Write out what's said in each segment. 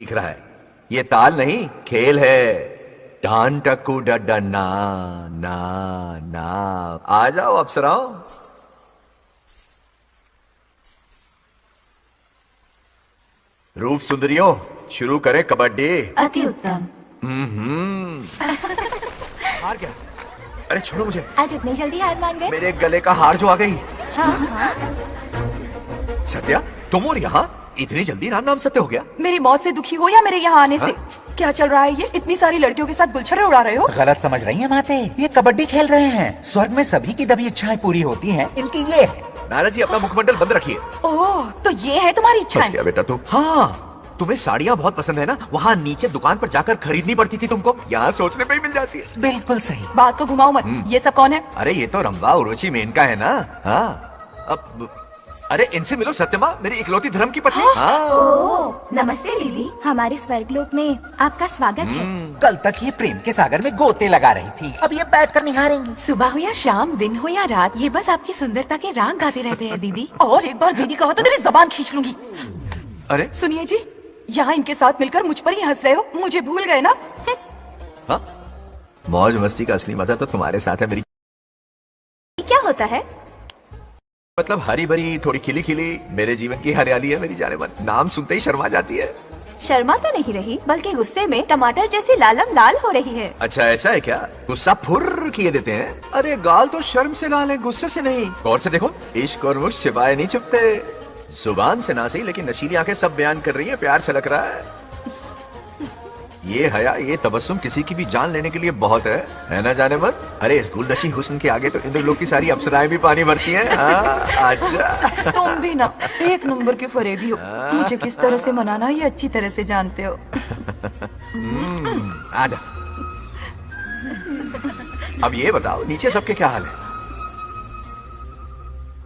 दिख रहा है। ये ताल नहीं, खेल है। डान टकू डा ना ना ना। आ जाओ अप्सराओ। रूप सुंदरियों, शुरू करें कबड्डी। अति उत्तम। हार गया। अरे छोड़ो मुझे। आज इतनी जल्दी हार मान गए? मेरे गले का हार जो आ गई। हाँ। सत्या, तुम और यहाँ इतनी जल्दी राम नाम सत्य हो गया? मेरी मौत से दुखी हो या मेरे यहाँ आने से? क्या चल रहा है ये? इतनी सारी लड़कियों के साथ गुलछर्रे उड़ा रहे हो? गलत समझ रही हैं माते, ये कबड्डी खेल रहे हैं। स्वर्ग में सभी की दबी इच्छाएं पूरी होती हैं, इनकी ये है। नारा जी, अपना मुखमंडल बंद रखिए। ओह, तो ये है तुम्हारी बस इच्छाएं? क्या बेटा तू? हाँ, तुम्हें साड़ियाँ बहुत पसंद है ना? वहाँ नीचे दुकान पर जाकर खरीदनी पड़ती थी तुमको, यहाँ सोचने पे ही मिल जाती है। बिल्कुल सही। बात को घुमाओ मत। ये सब कौन है? अरे ये तो रंबा उर्वशी मेनका है ना। हाँ, अब अरे इनसे मिलो सत्यमा, मेरी इकलौती धर्म की पत्नी। हाँ। ओह, नमस्ते दीदी। हमारे स्वर्गलोक में आपका स्वागत है। कल तक ये प्रेम के सागर में गोते लगा रही थी, अब ये बैठ कर निहारेंगी। सुबह हो या शाम, दिन हो या रात, ये बस आपकी सुंदरता के राग गाते रहते हैं दीदी। और एक बार दीदी कहो तो तेरी जबान खींच लूंगी। अरे सुनिए जी, यहाँ इनके साथ मिलकर मुझ पर ही हंस रहे हो, मुझे भूल गए ना? हाँ, मौज मस्ती का असली मजा तो तुम्हारे साथ है मेरी। क्या होता है? मतलब हरी भरी थोड़ी खिली खिली मेरे जीवन की हरियाली है मेरी जाने मन। नाम सुनते ही शर्मा जाती है। शर्मा तो नहीं रही, बल्कि गुस्से में टमाटर जैसी लालम लाल हो रही है। अच्छा ऐसा है क्या? गुस्सा फुर्र किए देते हैं। अरे गाल तो शर्म से लाल है, गुस्से से नहीं। गौर से देखो, इश्क और मुश्क छिपाए नहीं छुपते। जुबान से ना सही, लेकिन नशीली आंखें सब बयान कर रही है, प्यार छलक रहा है। ये हया, ये तबस्सुम किसी की भी जान लेने के लिए बहुत है ना जाने मन? अरे इस गुलदशी हुस्न के आगे तो इंद्रलोक की सारी अप्सराएं भी पानी भरती हैं। आजा। तुम भी ना एक नंबर के फरेबी हो। मुझे किस तरह से मनाना ये अच्छी तरह से जानते हो। आजा। अब ये बताओ, नीचे सबके क्या हाल है?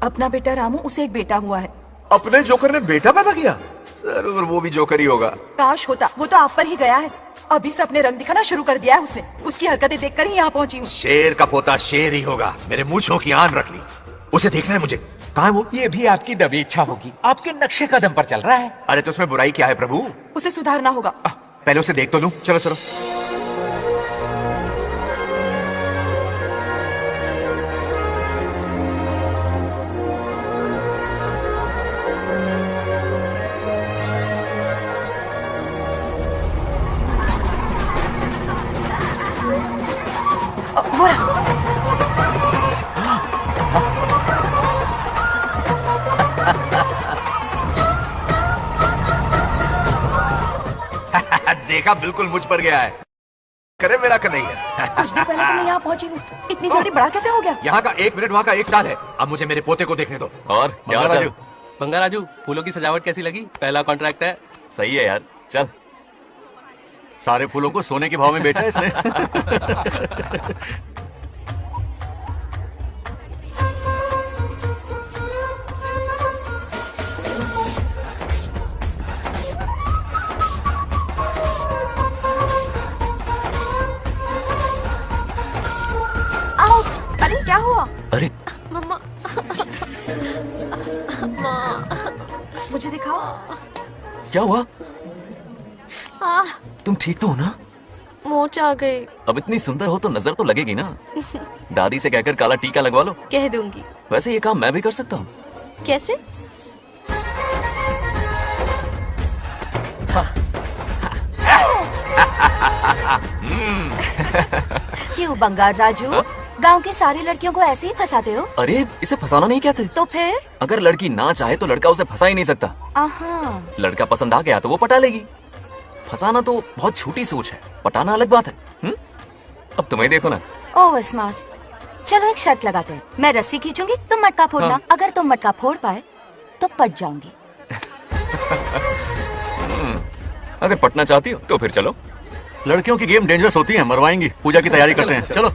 अपना बेटा रामू, उसे एक बेटा हुआ है। अपने जोकर ने बेटा पैदा किया? जरूर वो भी जोकर ही होगा। काश होता, वो तो आप पर ही गया है। अभी से अपने रंग दिखाना शुरू कर दिया है उसने। उसकी हरकतें देखकर ही यहाँ पहुंची हूँ। शेर का पोता शेर ही होगा। मेरे मूंछों की आन रख ली। उसे देखना है मुझे। कहाँ है वो? ये भी आपकी दबी इच्छा होगी, आपके नक्शे कदम पर चल रहा है। अरे तो उसमें बुराई क्या है प्रभु? उसे सुधारना होगा। पहले उसे देख तो लूं। चलो चलो। वो रहा। देखा, बिल्कुल मुझ पर गया है। करे मेरा कन्हैया। कुछ दिन पहले तो मैं यहाँ पहुंची हूँ। इतनी जल्दी बड़ा कैसे हो गया? यहाँ का 1 मिनट, वहाँ का 1 साल है। अब मुझे मेरे पोते को देखने दो। और क्या हाल चाल? बंगा राजू, फूलों की सजावट कैसी लगी? पहला कॉन्ट्रैक्ट है। सही है यार, चल। सारे फूलों को सोने के भाव में बेचा इसने। आउट! अरे क्या हुआ? अरे मम्मा। मुझे दिखाओ। क्या हुआ? तुम ठीक तो हो ना? मोच आ गई। अब इतनी सुंदर हो तो नजर तो लगेगी ना। दादी से कहकर काला टीका लगवा लो। कह दूंगी। वैसे ये काम मैं भी कर सकता हूँ। कैसे? क्यों बंगार राजू? गांव के सारी लड़कियों को ऐसे ही फंसाते हो? अरे इसे फंसाना नहीं कहते। तो फिर? अगर लड़की ना चाहे तो लड़का उसे फंसा ही नहीं सकता। आहा। लड़का पसंद आ गया तो वो पटा लेगी। फंसाना तो बहुत छोटी सोच है, पटाना अलग बात है। अब तुम्हें देखो ना। Over smart. चलो एक शर्त लगाते हैं। मैं रस्सी खींचूंगी, तुम मटका फोड़ना। हाँ। अगर तुम मटका फोड़ पाए तो पट जाऊंगी। अगर पटना चाहती हो तो फिर चलो। लड़कियों की गेम डेंजरस होती है, मरवाएंगी। पूजा की तैयारी करते हैं, चलो।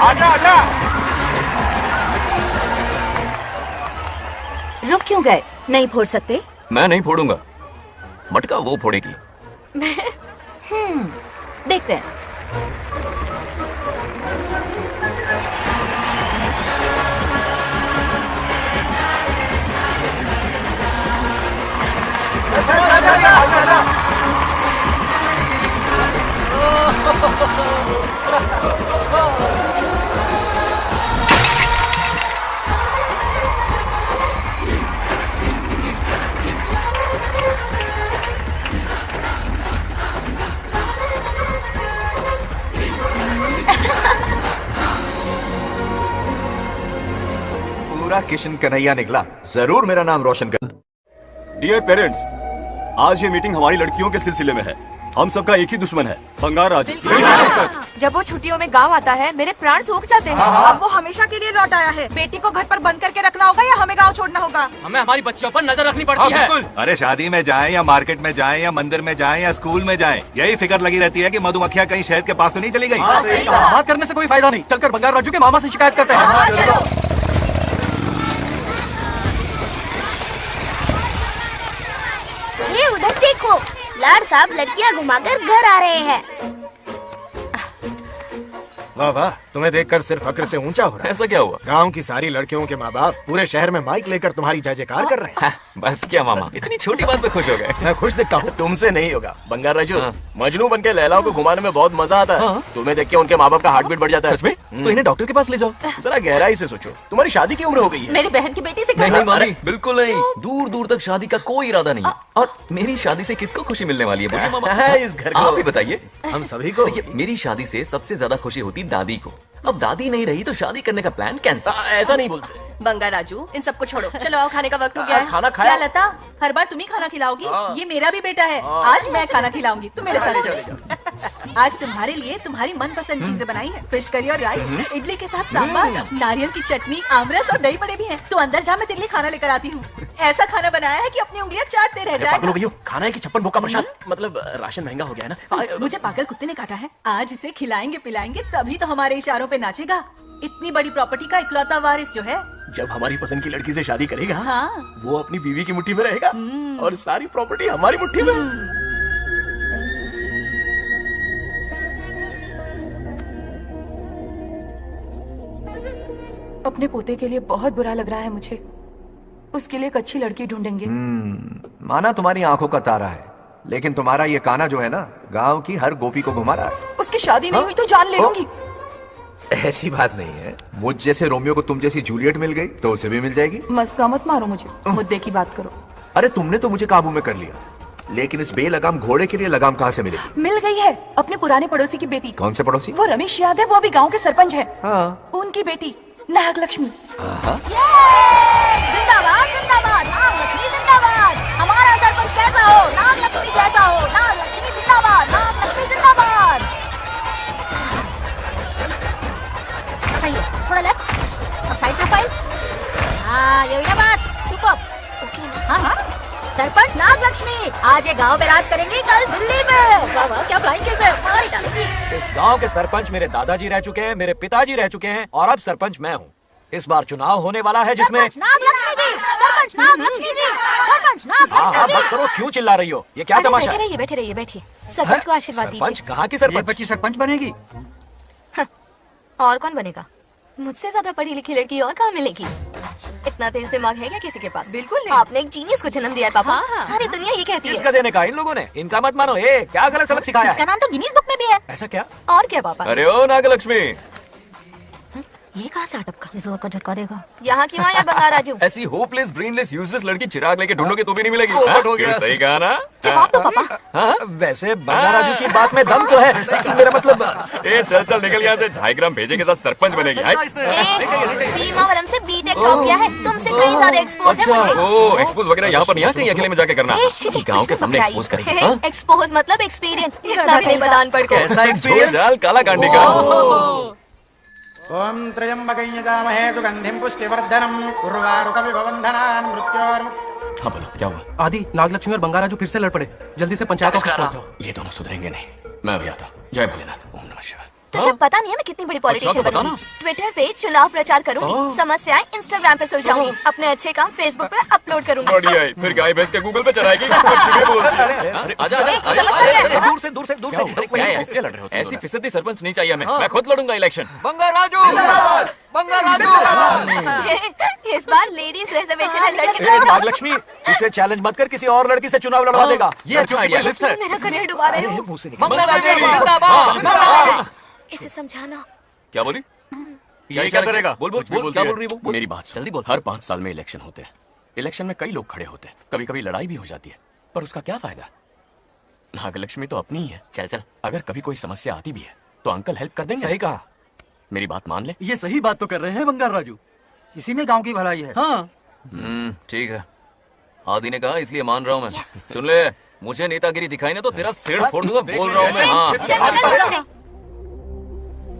आजा आजा। रुक क्यों गए? नहीं फोड़ सकते? मैं नहीं फोड़ूंगा, मटका वो फोड़ेगी। देखते हैं। पूरा किशन कन्हैया निकला, जरूर मेरा नाम रोशन कर। डियर पेरेंट्स, आज ये मीटिंग हमारी लड़कियों के सिलसिले में है। हम सबका एक ही दुश्मन है, बंगार राजू। जब वो छुट्टियों में गांव आता है मेरे प्राण सूख जाते हैं। अब वो हमेशा के लिए लौट आया है। बेटी को घर पर बंद करके रखना होगा या हमें गाँव छोड़ना होगा? हमें हमारी बच्चियों पर नजर रखनी पड़ती है। अरे शादी में जाएं या मार्केट में जाएं या मंदिर में जाएं या स्कूल में जाएं, यही फिक्र लगी रहती है कि मधुमक्खियां कहीं शहद के पास तो नहीं चली गई। बात करने से कोई फायदा नहीं, चलकर बंगार राजू के मामा से शिकायत करते हैं। ये उधर देखो, लाड साहब लड़कियां घुमाकर घर आ रहे हैं। वाह वाह, तुम्हें देखकर सिर्फ फक्र से ऊंचा हो रहा है। ऐसा क्या हुआ? गांव की सारी लड़कियों के माँ बाप पूरे शहर में माइक लेकर तुम्हारी जय जयकार कर रहे हैं। बस क्या मामा, इतनी छोटी बात पे खुश हो गए? मैं खुश दिखता हूँ। तुमसे नहीं होगा बंगार राजू। हाँ। मजनू बनके लैलाओं को घुमाने में बहुत मजा आता है। हाँ। तुम्हें देख के उनके माँ बाप का हार्ट बीट बढ़ जाता है। सच में? तो इन्हें डॉक्टर के पास ले जाओ। जरा गहराई से सोचो, तुम्हारी शादी की उम्र हो गई है। मेरी बहन की बेटी से नहीं मामी, बिल्कुल नहीं। दूर दूर तक शादी का कोई इरादा नहीं। और मेरी शादी से किसको खुशी मिलने वाली है? बोलिए मामा। है इस घर आप को। ही बताइए। हम सभी को देखिए, मेरी शादी से सबसे ज्यादा खुशी होती दादी को। अब दादी नहीं रही तो शादी करने का प्लान कैंसिल। ऐसा नहीं बोलते। बंगा राजू, इन सबको छोड़ो, चलो आओ, खाने का वक्त हो गया है। खाना क्या खाया? लता, हर बार तुम ही खाना खिलाओगी? हाँ। ये मेरा भी बेटा है। आज मैं खाना खिलाऊंगी, तुम मेरे साथ चलो। आज तुम्हारे लिए तुम्हारी मनपसंद चीजें बनाई हैं। फिश करी और राइस, इडली के साथ सांभर, नारियल की चटनी, आमरस और दही बड़े भी हैं। तू अंदर जा, मैं तेरे लिए खाना लेकर आती हूँ। ऐसा खाना बनाया है कि अपनी उंगलियां चाटते रह जाएगा। भैया, खाना है कि छप्पन भोग का प्रसाद? मतलब राशन महंगा हो गया है ना। मुझे पागल कुत्ते ने काटा है। आज इसे खिलाएंगे पिलाएंगे तभी तो हमारे इशारों पे नाचेगा। इतनी बड़ी प्रॉपर्टी का इकलौता वारिस जो है। जब हमारी पसंद की लड़की से शादी करेगा, हाँ। वो अपनी बीवी की मुट्ठी में रहेगा और सारी प्रॉपर्टी हमारी मुट्ठी में। अपने पोते के लिए बहुत बुरा लग रहा है मुझे। उसके लिए एक अच्छी लड़की ढूंढेंगे। माना तुम्हारी आंखों का तारा है, लेकिन तुम्हारा ये काना जो है ना, गांव की हर गोपी को घुमा रहा है। उसकी शादी नहीं हुई तो जान ले लूंगी। ऐसी बात नहीं है। मुझ जैसे रोमियो को तुम जैसी जूलियट मिल गई तो उसे भी मिल जाएगी। मस्का मत मारो मुझे, मुद्दे की बात करो। अरे तुमने तो मुझे काबू में कर लिया, लेकिन इस बेलगाम घोड़े के लिए लगाम कहाँ से मिलेगी? मिल गई है, अपने पुराने पड़ोसी की बेटी। कौन से पड़ोसी? वो रमेश याद है, वो अभी गांव के सरपंच है। हाँ। उनकी बेटी नागलक्ष्मी। जिंदाबाद जिंदाबाद, नागलक्ष्मी जिंदाबाद। हमारा सरपंच कैसा हो? नागलक्ष्मी जैसा हो। नागलक्ष्मी जिंदाबाद, नागलक्ष्मी जिंदाबाद। सही है, थोड़ा लेफ्ट और साइड प्रोफाइल। हाँ, ये हुई ना बात। सुपर। ओके। हाँ हाँ, सरपंच नागलक्ष्मी आज ये गांव में राज करेंगे, कल दिल्ली में। क्या फ्लाइंग केस है, मार डालेंगी। इस गांव के सरपंच मेरे दादाजी रह चुके हैं, मेरे पिताजी रह चुके हैं और अब सरपंच मैं हूँ। इस बार चुनाव होने वाला है जिसमें सरपंच नागलक्ष्मी जी, सरपंच नागलक्ष्मी जी, सरपंच नागलक्ष्मी जी। बस करो, क्यों चिल्ला रही हो? ये क्या तमाशा है? बैठे रहिए बैठिए। सरपंच को आशीर्वाद सरपंच दीजिए। कहाँ की सरपंच? बच्ची सरपंच बनेगी। और कौन बनेगा? मुझसे ज्यादा पढ़ी लिखी लड़की और कहाँ मिलेगी? इतना तेज दिमाग है क्या किसी के पास? बिल्कुल नहीं। आपने एक जीनियस को जन्म दिया है पापा। हाँ, हाँ। सारी दुनिया ये कहती किसका है। देने का इन लोगों ने? इनका मत मानो। क्या गलत सबक सिखाया इसका है? नाम तो गिनीज बुक में भी है। ऐसा क्या? और क्या पापा? अरे ओ नागलक्ष्मी, ये कहाँ से अटप का? जोर का झटका देगा। यहाँ क्यों आया बंगार राजू? ऐसी होपलेस ब्रेनलेस यूजलेस लड़की चिराग लेके ढूंढोगे तो भी नहीं मिलेगी। हाँ? क्यों, सही कहा ना? जवाब दो पापा। हाँ? वैसे बंगा राजू की बात में दम तो है, लेकिन मेरा मतलब ए चल चल निकल यहाँ से। 2.5 ग्राम भेजे के साथ सरपंच बनेगी। भीमावरम से बीटेक टॉप किया है। तुमसे कई सारे एक्सपोज है मुझे। ओ एक्सपोज वगैरह यहाँ पर नहीं, कहीं अकेले में जाके करना। गाँव के सामने एक्सपोज करेंगे। हाँ? एक्सपोज मतलब एक्सपीरियंस। इतना भी नहीं बता अनपढ़ को। ऐसा एक्सपीरियंस काला कांडी का। ओम त्र्यंबकं यजामहे सुगंधिं पुष्टिवर्धनम् उर्वारुकमिव बन्धनान् मृत्योर्मुक्। हाँ बोलो, क्या हुआ? आदि, नागलक्ष्मी और बंगार राजू फिर से लड़ पड़े। जल्दी से पंचायत ऑफिस पहुंच जाओ। ये दोनों सुधरेंगे नहीं। मैं अभी आता हूँ। जय भोलेनाथ। ओम नमः शिवाय। तुझे पता नहीं है मैं कितनी बड़ी पॉलिटिशियन तो बनूंगी। ट्विटर पे चुनाव प्रचार करूंगी, समस्याएं इंस्टाग्राम पे सुलझाऊंगी, अपने अच्छे काम फेसबुक पे अपलोड करूंगी। बढ़िया है, फिर गाय भैंस के गूगल पे चलाएगी। आजा दूर से इसलिए लड़ रहे हो? ऐसी फिसदी सरपंच नहीं चाहिए हमें। मैं खुद लड़ूंगा इलेक्शन। इस बार लेडीज रिजर्वेशन है, लड़के तो दिखाओ। नागलक्ष्मी, इसे चैलेंज मत कर, किसी और लड़की से चुनाव लड़वा देगा। ये अच्छा आइडिया है। मेरा करियर डुबा रहे हो। मुंह से निकल। इसे समझाना। क्या बोली? ये क्या करेगा? बोल बोल बोल, क्या बोल रही है वो? मेरी बात जल्दी बोल। हर 5 साल में इलेक्शन होते हैं। इलेक्शन में कई लोग खड़े होते हैं, कभी कभी लड़ाई भी हो जाती है, पर उसका क्या फायदा? नागलक्ष्मी तो अपनी ही है। चल चल, अगर कभी कोई समस्या आती भी है तो अंकल हेल्प कर देंगे। सही कहा। मेरी बात मान ले। ये सही बात तो कर रहे हैं बंगाल राजू, इसी में गांव की भलाई है। हाँ ठीक है, आदि ने कहा इसलिए मान रहा हूँ मैं। सुन ले, मुझे नेतागिरी दिखाई ना तो तेरा सिर फोड़ दूंगा। बोल रहा हूँ मैं। हाँ,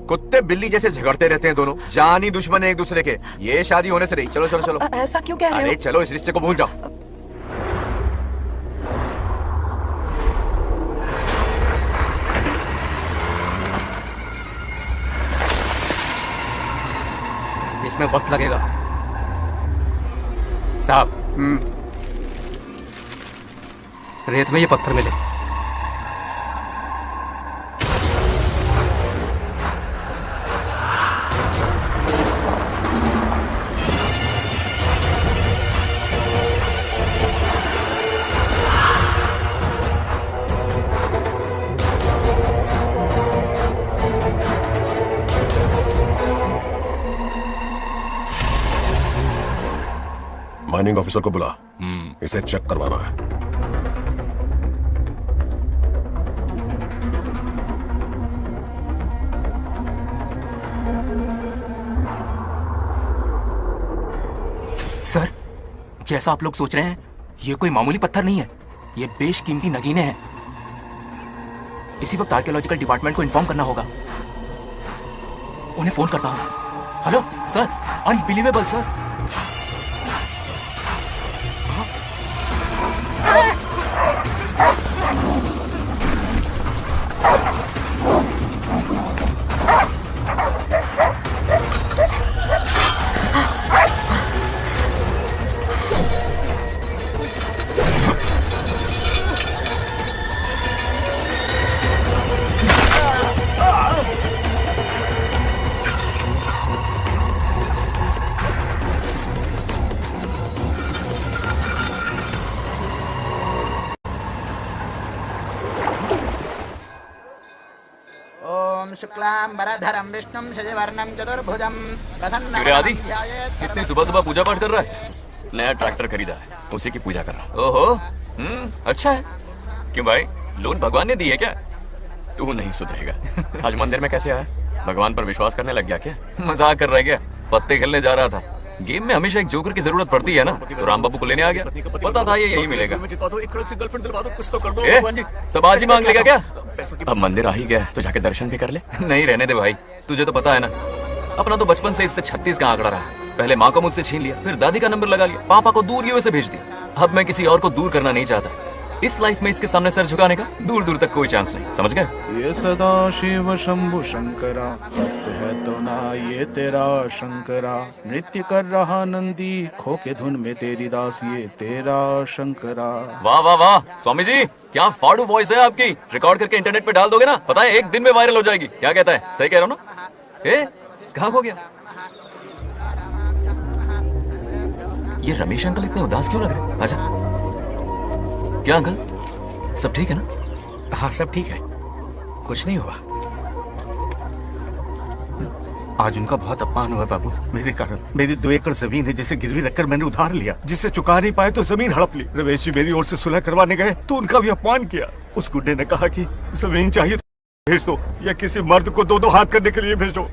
कुत्ते बिल्ली जैसे झगड़ते रहते हैं दोनों, जानी दुश्मन है एक दूसरे के। ये शादी होने से रही। चलो चलो चलो। ऐसा क्यों कह रहे हो? अरे चलो, इस रिश्ते को भूल जाओ। इसमें वक्त लगेगा साहब। रेत में ये पत्थर मिले। माइनिंग ऑफिसर को बुला, इसे चेक करवाना है। सर, जैसा आप लोग सोच रहे हैं, ये कोई मामूली पत्थर नहीं है, ये बेशकीमती नगीने हैं। इसी वक्त आर्कियोलॉजिकल डिपार्टमेंट को इन्फॉर्म करना होगा। उन्हें फोन करता हूं। Hello sir, unbelievable sir. शुक्लांबरधरं विष्णुं शशिवर्णं चतुर्भुजं प्रसन्नं। अरे आदि, इतनी सुबह सुबह पूजा पाठ कर रहा है? नया ट्रैक्टर खरीदा है, उसी की पूजा कर रहा हूँ। ओहो, अच्छा है। क्यों भाई, लोन भगवान ने दी है क्या? तू नहीं सुधरेगा। आज मंदिर में कैसे आया? भगवान पर विश्वास करने लग गया क्या? मजाक कर रहा है क्या? पत्ते खेलने जा रहा था। गेम में हमेशा एक जोकर की जरूरत पड़ती है ना, तो राम बाबू को लेने आ गया। पता था ये यही मिलेगा। सब आज ही मांग लेगा क्या? अब मंदिर आ ही गया तो जाके दर्शन भी कर ले। नहीं, रहने दे भाई, तुझे तो पता है ना, अपना तो बचपन से इससे 36 का आंकड़ा रहा। पहले माँ को मुझसे छीन लिया, फिर दादी का नंबर लगा लिया, पापा को दूर यूएसए भेज दिया। अब मैं किसी और को दूर करना नहीं चाहता। इस लाइफ में इसके सामने सर झुकाने का दूर दूर तक कोई चांस नहीं, समझ गए? ये सदा शिव शंभु शंकरा, सत्य है तो ना ये तेरा शंकरा। नृत्य कर रहा नंदी, खो के धुन में तेरी दास, ये तेरा शंकरा। वाह वाह वाह, स्वामी जी क्या फाड़ू वॉइस है आपकी। रिकॉर्ड करके इंटरनेट पे डाल दोगे ना, पता है एक दिन में वायरल हो जाएगी। क्या कहता है? सही कह रहा हूँ ना? कहाँ हो गया ये रमेश अंकल? इतने उदास क्यों लग रहे? अच्छा, क्या अंकल सब ठीक है ना? हाँ सब ठीक है, कुछ नहीं हुआ। आज उनका बहुत अपमान हुआ बाबू, मेरे कारण। मेरी 2 एकड़ जमीन है जिसे गिरवी रखकर मैंने उधार लिया, जिसे चुका नहीं पाए तो जमीन हड़प ली। रमेश जी मेरी ओर से सुलह करवाने गए तो उनका भी अपमान किया। उस गुड्डे ने कहा कि जमीन चाहिए तो भेज दो, या किसी मर्द को 2-2 हाथ करने के लिए भेज दो।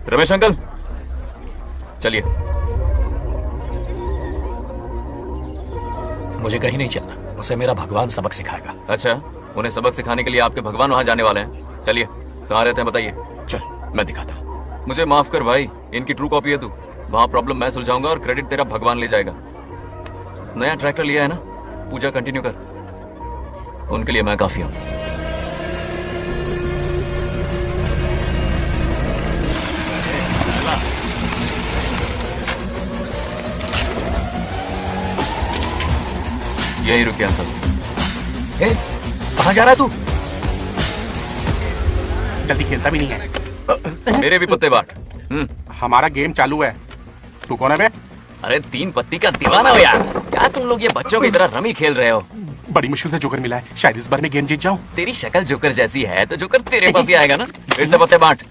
रमेश अंकल चलिए। मुझे कहीं नहीं चलना, उसे मेरा भगवान सबक सिखाएगा। अच्छा, उन्हें सबक सिखाने के लिए आपके भगवान वहां जाने वाले हैं। चलिए, कहाँ रहते हैं बताइए। चल मैं दिखाता हूँ। मुझे माफ कर भाई, इनकी ट्रू कॉपी है तू। वहां प्रॉब्लम मैं सुलझाऊंगा और क्रेडिट तेरा भगवान ले जाएगा। नया ट्रैक्टर लिया है ना, पूजा कंटिन्यू कर, उनके लिए मैं काफी हूं। यही रुक गया था। कहाँ जा रहा है तू? जल्दी खेलता भी नहीं है। मेरे भी पत्ते बांट। हमारा गेम चालू है। तू कौन है बे? अरे 3 पत्ती का दीवाना हो यार। क्या तुम लोग ये बच्चों की तरह रमी खेल रहे हो? बड़ी मुश्किल से जोकर मिला है, शायद इस बार में गेम जीत जाऊं। तेरी शक्ल जोकर जैसी है तो जोकर तेरे पास ही आएगा ना। फिर से पत्ते बांट।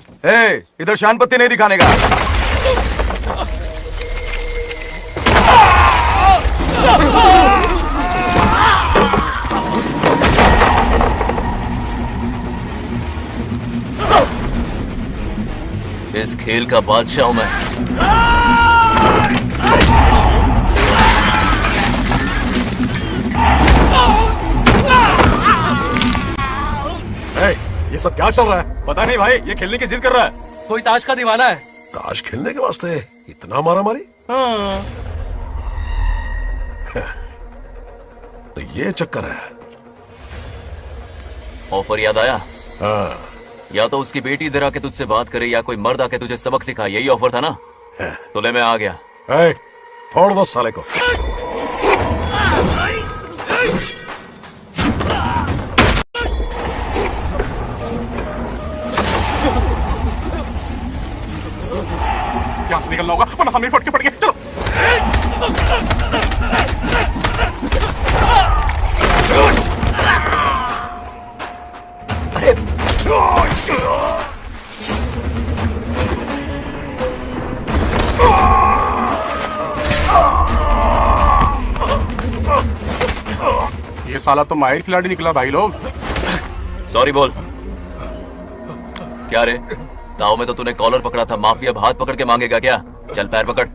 इधर शान पत्ती नहीं दिखाने का। इस खेल का बादशाह हूं मैं। ये सब क्या चल रहा है? पता नहीं भाई, ये खेलने की जिद कर रहा है। कोई ताश का दीवाना है। ताश खेलने के वास्ते इतना मारा मारी? तो ये चक्कर है। ऑफर याद आया? हाँ। या तो उसकी बेटी इधर आके तुझसे बात करे या कोई मर्द आके तुझे सबक सिखाए, यही ऑफर था ना? तो ले मैं आ गया। फोड़ दो साले को। यहाँ से निकलना होगा वरना हमें फटके पड़ गए। चलो। ये साला तो माहिर खिलाड़ी निकला भाई लोग। सॉरी बोल। क्या रे, ताऊ में तो तूने कॉलर पकड़ा था, माफिया अब हाथ पकड़ के मांगेगा क्या? चल पैर पकड़।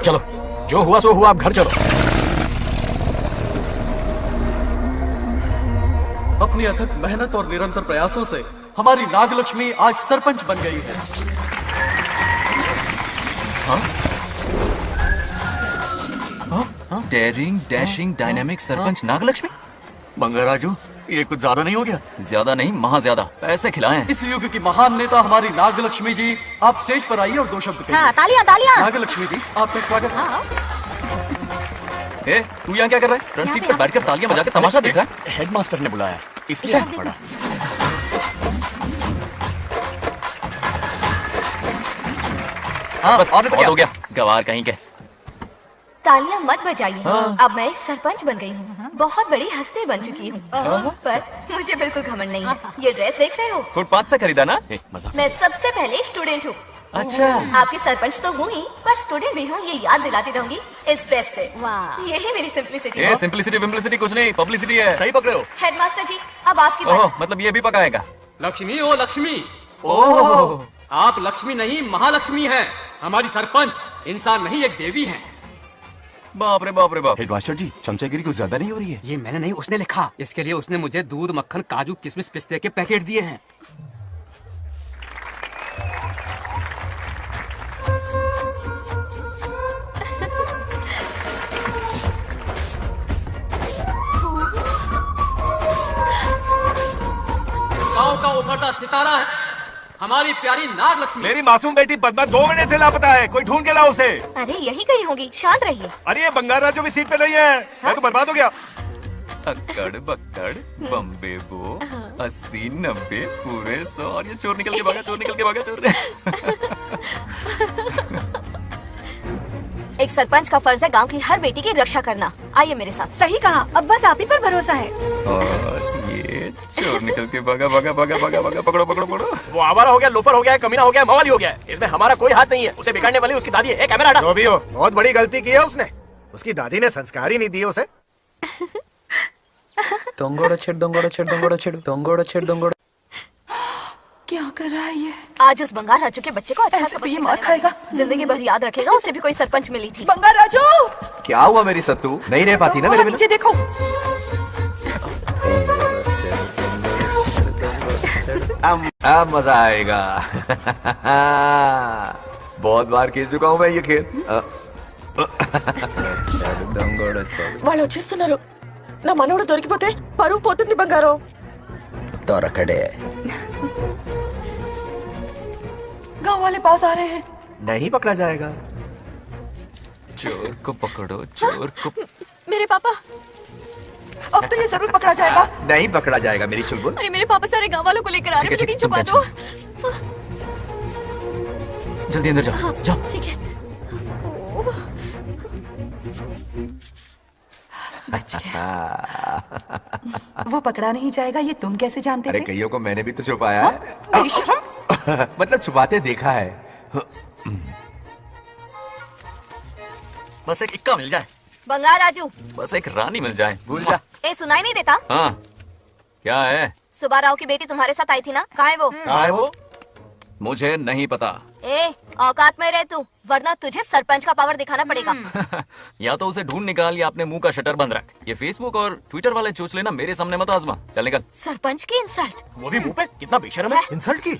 चलो, जो हुआ सो हुआ, अब घर चलो। अपनी अथक मेहनत और निरंतर प्रयासों से हमारी नागलक्ष्मी आज सरपंच बन गई है। Daring, dashing, dynamic sarpanch Nagalakshmi. Bangaraju, ये कुछ ज्यादा नहीं हो गया? ज्यादा नहीं, महा ज्यादा। पैसे खिलाएं। इस युग की महान नेता हमारी नागलक्ष्मी जी, आप स्टेज पर आइए और 2 शब्द कहिए। हाँ, तालियां तालियां। नागलक्ष्मी जी, आपका स्वागत है। तू यहाँ क्या कर रहा है? फ्रंट सीट पर बैठकर तालियां बजा के तमाशा देख रहा है? हेडमास्टर ने बुलाया, इसलिए आना पड़ा। हाँ, बस और हो गया, गवार कहीं के। तालियां मत बजाइए। अब मैं एक सरपंच बन गई हूँ, बहुत बड़ी हस्ती बन चुकी हूँ। पर मुझे बिल्कुल घमंड नहीं है। ये ड्रेस देख रहे हो? फुटपाथ से खरीदा ना? मैं सबसे पहले एक स्टूडेंट हूँ। अच्छा। आपकी सरपंच तो हूँ ही, पर स्टूडेंट भी हूँ, ये याद दिलाती रहूंगी इस ड्रेस से। यही मेरी सिंपलिसिटी है। सिंपलिसिटी कुछ नहीं, पब्लिसिटी है। सही पकड़े हो। हेडमास्टर जी, अब आपकी बारी। मतलब ये भी पकाएगा? लक्ष्मी, ओ लक्ष्मी। ओह, आप लक्ष्मी नहीं महालक्ष्मी हैं। हमारी सरपंच इंसान नहीं, एक देवी हैं। बाप रे बाप रे बाप। हेडमास्टर जी, चमचागिरी कुछ ज्यादा नहीं हो रही है? ये मैंने नहीं, उसने लिखा। इसके लिए उसने मुझे दूध, मक्खन, काजू, किशमिश, पिस्ते के पैकेट दिए हैं। इस गांव का उभरता सितारा है हमारी प्यारी नागलक्ष्मी। मेरी मासूम बेटी पद्मा 2 महीने से लापता है, कोई ढूंढ के लाओ उसे। अरे यही कहीं होगी, शांत रहिए। अरे ये बंगाराजू भी सीट पे नहीं है। मैं तो बर्बाद हो गया। अक्कड़ बक्कड़ बम्बे बो 80 90 पूरे 100 और ये चोर निकल के भागा, चोर निकल के भागा, चोर। एक सरपंच का फर्ज है गांव की हर बेटी की रक्षा करना। आइए मेरे साथ। सही कहा, अब बस आप ही पर भरोसा है। और ये चोर निकल के भागा भागा भागा भागा भागा, पकड़ो पकड़ो पकड़ो। वो आवारा हो गया, लोफर हो गया, कमीना हो गया, मवाली हो गया। इसमें हमारा कोई हाथ नहीं है। उसे बिगाड़ने वाली उसकी दादी है। कैमरा हटा। जो भी हो, बहुत बड़ी गलती की है उसने। उसकी दादी ने संस्कार ही नहीं दिए उसे। दंगोड़ा छेड़ दंगोड़ा छेड़ दंगोड़ा छेड़ दंगोड़ा छेड़ दंगोड़ा। क्या कर रहा है ये? आज उस बंगार राजू के बच्चे को अच्छा सबक सिखाने खाएगा। जिंदगी भर याद रखेगा, उसे भी कोई सरपंच मिली थी। बंगार राजू, क्या हुआ मेरी सत्तू? नहीं रह पाती ना मेरे बिना? नीचे देखो। अब मजा आएगा। बहुत बार खेल चुका हूँ मैं ये खेल। వాళ్ళు వచ్చేస్తున్నారు. నా మనవడు దొరికిపోతే పరువు పోతుంది బంగారం. దొరకడే. गांव वाले पास आ रहे हैं। नहीं पकड़ा जाएगा। चोर को पकड़ो, चोर को। मेरे पापा, अब तो ये जरूर पकड़ा जाएगा। नहीं पकड़ा जाएगा मेरी चुलबुल। अरे मेरे पापा सारे गांव वालों को लेकर आ रहे हैं, मुझे कहीं छुपा दो। जल्दी अंदर जाओ, जाओ। ठीक है। वो पकड़ा नहीं जाएगा, ये तुम कैसे जानते अरे थे? कईयों को मैंने भी तो छुपाया है। मतलब छुपाते देखा है। बस एक इक्का मिल जाए, बंगार राजू। बस एक रानी मिल जाए, भूल जा। ए, सुनाई नहीं देता? हाँ, क्या है? सुबह राव की बेटी तुम्हारे साथ आई थी ना, कहाँ है वो? कहाँ है वो? मुझे नहीं पता। ए, औकात में रह तू, वरना तुझे सरपंच का पावर दिखाना पड़ेगा। या तो उसे ढूंढ निकाल या अपने मुंह का शटर बंद रख। ये फेसबुक और ट्विटर वाले चोच लेना मेरे सामने मत आजमा। चल निकल। सरपंच की इंसल्ट? वो भी मुंह पे, कितना बेशर्म है। इंसल्ट की?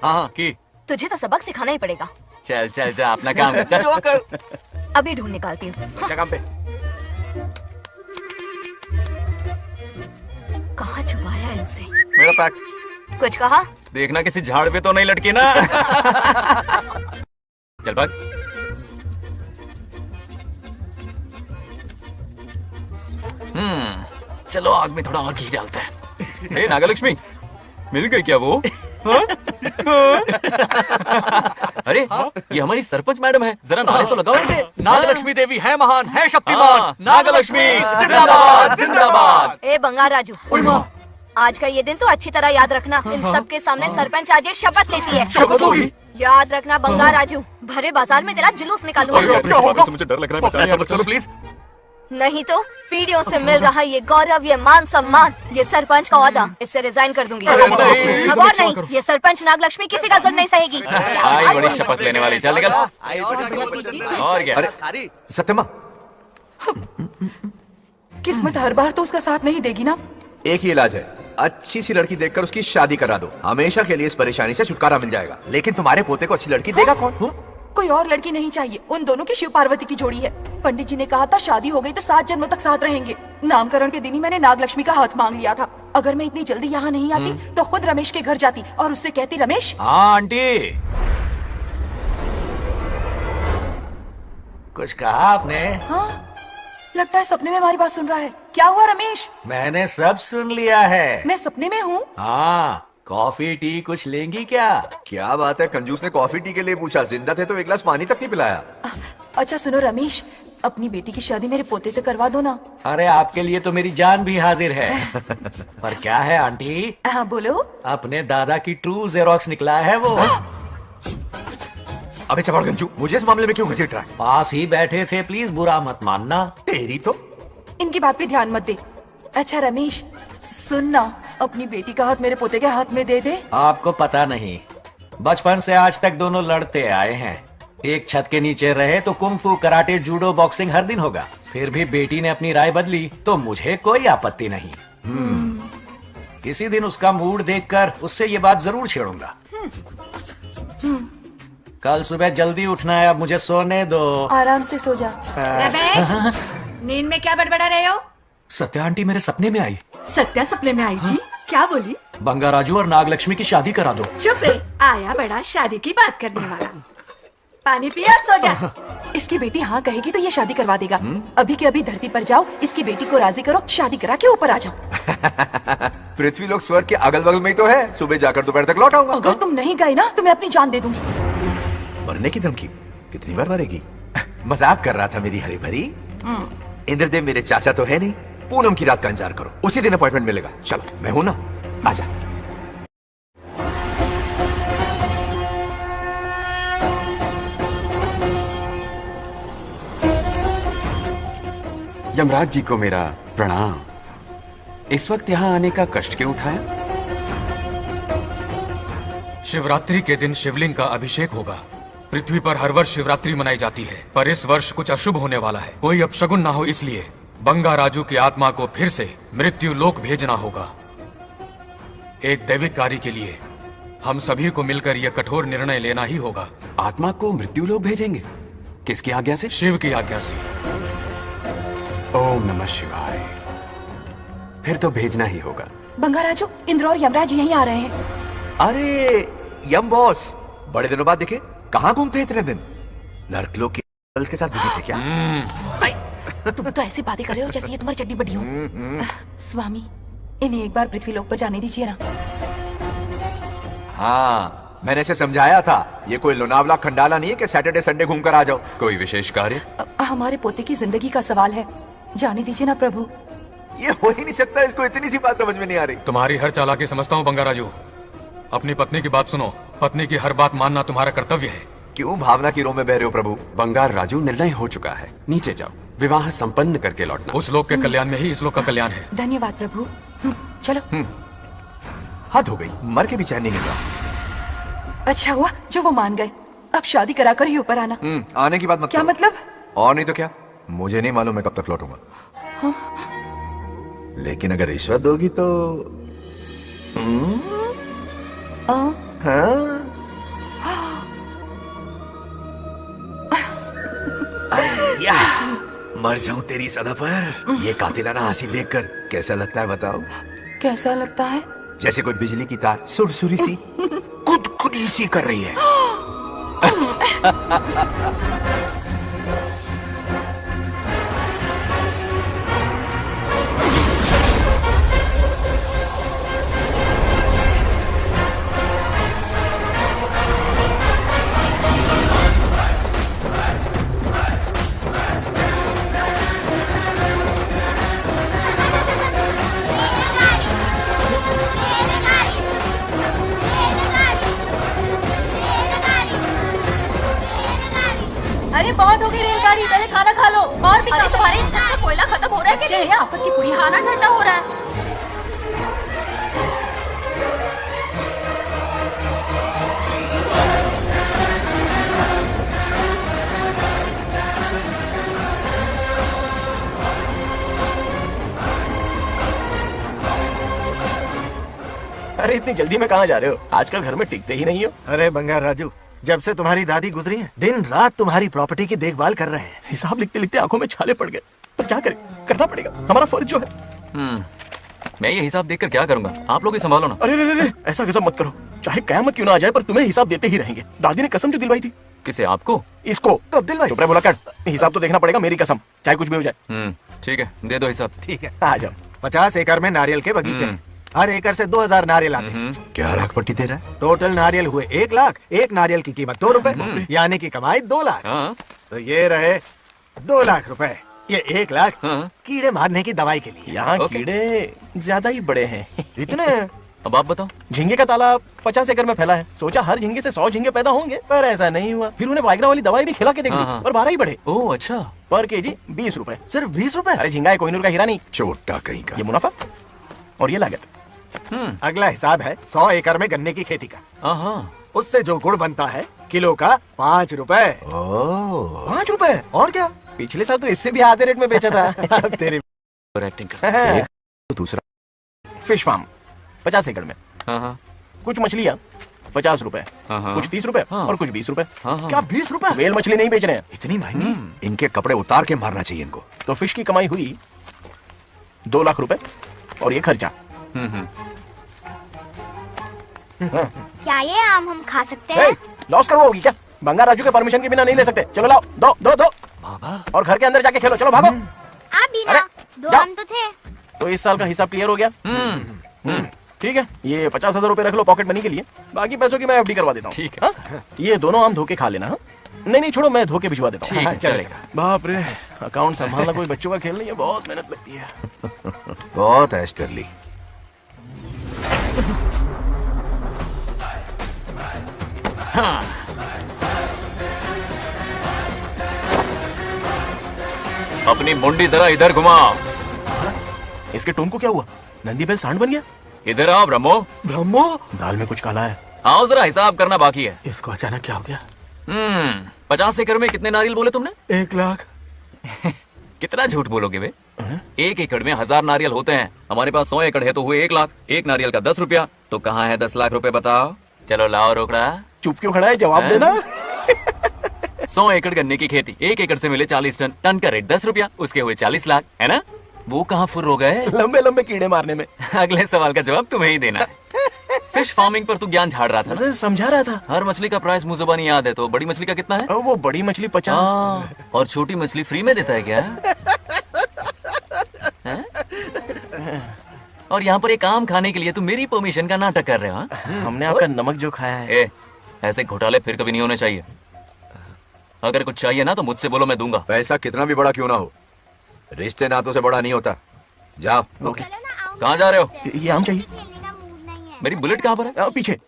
हाँ की। तुझे तो सबक सिखाना ही पड़ेगा। चल चल जा, अपना काम कर। चल जो कर। अभी ढूंढ निकालती हूँ। अच्छा काम पे। कहाँ छुपाया है उसे? मेरा पैक। कुछ कहा? देखना किसी झाड़ पे तो नहीं लटकी ना। चल भाग। चलो आग में थोड़ा और घी डालते हैं। हे नागलक्ष्मी, मिल गई क्या वो? हाँ? अरे ये हमारी सरपंच मैडम है, जरा नारे तो लगाओ इनके। नागलक्ष्मी देवी है महान, है शक्तिमान। हाँ, नागलक्ष्मी जिंदाबाद जिंदाबाद। ए बंगार राजू, आज का ये दिन तो अच्छी तरह याद रखना। इन सब के सामने सरपंच आज ये शपथ लेती है। शपथ होगी? याद रखना बंगार राजू, भरे बाजार में तेरा जुलूस निकालूंगा। क्या होगा? मुझे डर लग रहा है। ऐसा मत करो प्लीज। नहीं तो पीढ़ियों से मिल रहा ये गौरव, ये मान सम्मान, ये सरपंच का ओहदा, इससे रिजाइन कर दूंगी। अब और नहीं, ये सरपंच नागलक्ष्मी किसी का जुल्म नहीं सहेगी। आई बड़ी शपथ लेने वाली। चल निकल। और क्या? अरे सत्यमा, किस्मत हर बार तो उसका साथ नहीं देगी ना। एक ही इलाज है, अच्छी सी लड़की देखकर उसकी शादी करा दो। हमेशा के लिए इस परेशानी से छुटकारा मिल जाएगा। लेकिन तुम्हारे पोते को अच्छी लड़की देगा कौन? कोई और लड़की नहीं चाहिए, उन दोनों की शिव पार्वती की जोड़ी है। पंडित जी ने कहा था शादी हो गई तो 7 जन्मों तक साथ रहेंगे। नामकरण के दिन ही मैंने नागलक्ष्मी का हाथ मांग लिया था। अगर मैं इतनी जल्दी यहाँ नहीं आती तो खुद रमेश के घर जाती और उससे कहती, रमेश। हाँ आंटी, कुछ कहा आपने? हाँ, लगता है सपने में हमारी बात सुन रहा है। क्या हुआ रमेश? मैंने सब सुन लिया है। मैं सपने में हूँ? हाँ, कॉफी टी कुछ लेंगी क्या? क्या बात है, कंजूस ने कॉफी टी के लिए पूछा, जिंदा थे तो एक गिलास पानी तक नहीं पिलाया। अच्छा सुनो रमेश, अपनी बेटी की शादी मेरे पोते से करवा दो ना। अरे आपके लिए तो मेरी जान भी हाजिर है। पर क्या है आंटी? हाँ बोलो। अपने दादा की ट्रू जेरोक्स निकला है वो। अबे चपड़ गंजू, मुझे इस मामले में क्यों घसीट रहा है? पास ही बैठे थे, प्लीज बुरा मत मानना। तेरी तो। इनकी बात पे ध्यान मत दे। अच्छा रमेश सुनना, अपनी बेटी का हाथ मेरे पोते के हाथ में दे दे। आपको पता नहीं, बचपन से आज तक दोनों लड़ते आए हैं। एक छत के नीचे रहे तो कुंफू, कराटे, जूडो, बॉक्सिंग हर दिन होगा। फिर भी बेटी ने अपनी राय बदली तो मुझे कोई आपत्ति नहीं। किसी दिन उसका मूड देखकर उससे ये बात जरूर छेड़ूंगा। कल सुबह जल्दी उठना है, अब मुझे सोने दो। आराम से सो जा। रमेश, नींद में क्या बड़बड़ा रहे हो? सत्या आंटी मेरे सपने में आई। सत्या सपने में आई थी? क्या बोली? बंगा राजू और नागलक्ष्मी की शादी करा दो। चुप रे, आया बड़ा शादी की बात करने वाला। पानी पिया और सो जा। इसकी बेटी हाँ कहेगी तो ये शादी करवा देगा। अभी के अभी धरती पर जाओ, इसकी बेटी को राजी करो, शादी करा के ऊपर आ जाओ। पृथ्वी लोग स्वर्ग के अगल बगल में ही तो है, सुबह जाकर दोपहर तक लौट आऊंगा। अगर तुम नहीं गए ना तो मैं अपनी जान दे दूंगी। मरने की धमकी? कितनी बार मरेगी? मजाक कर रहा था मेरी हरी भरी। इंद्रदेव मेरे चाचा तो है नहीं। पूनम की रात का इंतजार करो, उसी दिन अपॉइंटमेंट मिलेगा। चलो मैं हूं ना, आजा। यमराज जी को मेरा प्रणाम। इस वक्त यहाँ आने का कष्ट क्यों उठाया? शिवरात्रि के दिन शिवलिंग का अभिषेक होगा। पृथ्वी पर हर वर्ष शिवरात्रि मनाई जाती है, पर इस वर्ष कुछ अशुभ होने वाला है। कोई अपशगुन ना हो, इसलिए बंगा राजू की आत्मा को फिर से मृत्यु लोक भेजना होगा। एक दैविक कार्य के लिए हम सभी को मिलकर यह कठोर निर्णय लेना ही होगा। आत्मा को मृत्यु लोक भेजेंगे? किसकी आज्ञा से? शिव की आज्ञा से। ओम नमः शिवाय। फिर तो भेजना ही होगा। बंगा राजू, इंद्र और यमराज यहीं आ रहे हैं। अरे यम बॉस, बड़े दिनों बाद दिखे। कहाँ घूमते इतने दिन? नर्कलोक की गर्ल्स के साथ बिजी थे क्या? तुम तो ऐसी बातें कर रहे हो जैसे ये तुम्हारी चड्डी बड्डी हो। स्वामी, इन्हें एक बार पृथ्वी लोक पर जाने दीजिए ना। हाँ, मैंने इसे समझाया था, ये कोई लोनावला खंडाला नहीं है कि सैटरडे संडे घूम कर आ जाओ। कोई विशेष कार्य? हमारे पोते की जिंदगी का सवाल है, जाने दीजिए ना प्रभु। ये हो ही नहीं सकता, इसको इतनी सी बात समझ में नहीं आ रही। तुम्हारी हर चालाकी समझता हूँ बंगाराजू। अपनी पत्नी की बात सुनो, पत्नी की हर बात मानना तुम्हारा कर्तव्य है। क्यों भावना की रो में बह रहे हो प्रभु? बंगार राजू, निर्णय हो चुका है, नीचे जाओ, विवाह संपन्न करके लौटना। उस लोक के कल्याण में ही इस लोक का कल्याण है। धन्यवाद प्रभु। चलो। हद हो गई, मर के भी चैन नहीं मिल रहा। अच्छा हुआ जो वो मान गए, अब शादी कराकर ही ऊपर आना। आने की बात मत क्या करो। मतलब? और नहीं तो क्या, मुझे नहीं मालूम मैं कब तक लौटूंगा। हाँ? लेकिन अगर रिश्वत दोगी तो हाँ? या, मर जाऊं तेरी सदा पर। ये कातिलाना हंसी देखकर कैसा लगता है बताओ? कैसा लगता है? जैसे कोई बिजली की तार सुरसुरी सी खुदकुदी सी कर रही है। अरे बहुत हो गई रेलगाड़ी, पहले खाना खा लो। और भी अरे तुम्हारे इंजन में कोयला खत्म हो रहा है चाहिए आफत की पूरी। खाना ठंडा हो रहा है। अरे इतनी जल्दी में कहाँ जा रहे हो? आजकल घर में टिकते ही नहीं हो। अरे बंगार राजू, जब से तुम्हारी दादी गुजरी है, दिन रात तुम्हारी प्रॉपर्टी की देखभाल कर रहे हैं। हिसाब लिखते लिखते आंखों में छाले पड़ गए, पर क्या करें, करना पड़ेगा, हमारा फर्ज जो है। मैं ये हिसाब देखकर क्या करूंगा? आप लोग ही संभालो ना। अरे ऐसा कसम मत करो, चाहे कयामत क्यों ना आ जाए, पर तुम्हें हिसाब देते ही रहेंगे। दादी ने कसम जो दिलवाई थी। किसे? आपको? इसको कब दिलवाई? चुप रहे, बोला कट। हिसाब तो देखना पड़ेगा, मेरी कसम, चाहे कुछ भी हो जाए। ठीक है, दे दो हिसाब। ठीक है, आ जाओ। 50 एकड़ में नारियल के बगीचे, हर एकड़ से 2000 नारियल आते हैं। क्या लाख पट्टी दे रहा है? टोटल नारियल हुए 1 लाख, एक नारियल की कीमत 2 रुपए, यानी कि कमाई 2 लाख। तो ये रहे 2 लाख रुपए, ये 1 लाख कीड़े मारने की दवाई के लिए। यहाँ कीड़े ज्यादा ही बड़े हैं। इतने? अब आप बताओ। झींगे का तालाब 50 एकड़ में फैला है, सोचा हर झींगे से 100 झींगे पैदा होंगे, पर ऐसा नहीं हुआ। फिर उन्हें वाइग्रा वाली दवाई भी खिला के देखी, और 12 ही बढ़े। ओह अच्छा। पर केजी 20 रुपए। सिर्फ 20 रुपए? अरे झींगा है, कोहिनूर का हीरा नहीं। छोटा कहीं का। ये मुनाफा और ये लागत। अगला हिसाब है 100 एकड़ में गन्ने की खेती का। उससे जो गुड़ बनता है, किलो का 5 रुपए। 5 रुपए? और क्या, पिछले साल तो इससे भी आधे रेट में बेचा था। तेरी एक्टिंग करता। दूसरा फिश फार्म 50 एकड़ में। कुछ मछलियाँ 50 रुपए, कुछ 30 रुपए और कुछ 20 रुपए। क्या 20 रुपए? वेल मछली नहीं बेच रहे हैं। इतनी महंगी? इनके कपड़े उतार के मारना चाहिए इनको। तो फिश की कमाई हुई 2 लाख रुपए, और ये खर्चा। क्या ये आम हम खा सकते हैं? लॉस करवा होगी क्या? बंगार राजू के परमिशन के बिना नहीं ले सकते। चलो लाओ, दो दो दो बाबा, और घर के अंदर जाके खेलो। चलो भागो। आप भी ना, 2 आम तो थे। तो इस साल का हिसाब क्लियर हो गया। ठीक है, ये 50,000 रुपए रख लो पॉकेट मनी के लिए, बाकी पैसों की मैं एफडी करवा देता हूँ। ठीक है। ये दोनों आम धोके खा लेना। नहीं छोड़ो, मैं धोके भिजवा देता हूँ। चलेगा। बाप रे, अकाउंट संभालना कोई बच्चों का खेल नहीं है, बहुत मेहनत लगती है। बहुत ऐश कर ली। अपनी मुंडी जरा इधर घुमाओ। इसके टोन को क्या हुआ? नंदी बैल सांड बन गया? इधर आओ ब्रह्मो। ब्रह्मो? दाल में कुछ काला है। आओ जरा, हिसाब करना बाकी है। इसको अचानक क्या हो गया? 50 एकड़ में कितने नारियल बोले तुमने? 1 लाख। कितना झूठ बोलोगे बे? 1 एकड़ में 1000 नारियल होते हैं। हमारे पास 100 एकड़ है तो हुए 1 लाख। एक नारियल का 10 रुपया, तो कहाँ है 10 लाख रुपए बताओ? चलो लाओ रोकड़ा। चुप क्यों खड़ा है, जवाब देना। 100 एकड़ गन्ने की खेती, 1 एकड़ से मिले 40 टन, टन का रेट 10 रुपया, उसके हुए 40 लाख, है ना? वो कहाँ फुर हो गए? लंबे लंबे कीड़े मारने में। अगले सवाल का जवाब तुम्हें ही देना है। फिश फार्मिंग पर तू ज्ञान झाड़ रहा था ना? समझा रहा था। हर मछली का प्राइस मुझे जुबानी याद है, तो बड़ी मछली का कितना है? वो बड़ी मछली 50 और छोटी मछली फ्री में देता है क्या? हैं? और यहाँ पर एक आम खाने के लिए तुम मेरी परमिशन का नाटक कर रहे हो? हमने आपका नमक जो खाया है। ए, ऐसे घोटाले फिर कभी नहीं होने चाहिए। अगर कुछ चाहिए ना तो मुझसे बोलो, मैं दूंगा। पैसा कितना भी बड़ा क्यों ना हो, रिश्ते नातों से बड़ा नहीं होता। जाओ। ओके। कहाँ जा रहे हो? ये आम चाहिए। मेरी बुलेट कहाँ पर है? पीछे।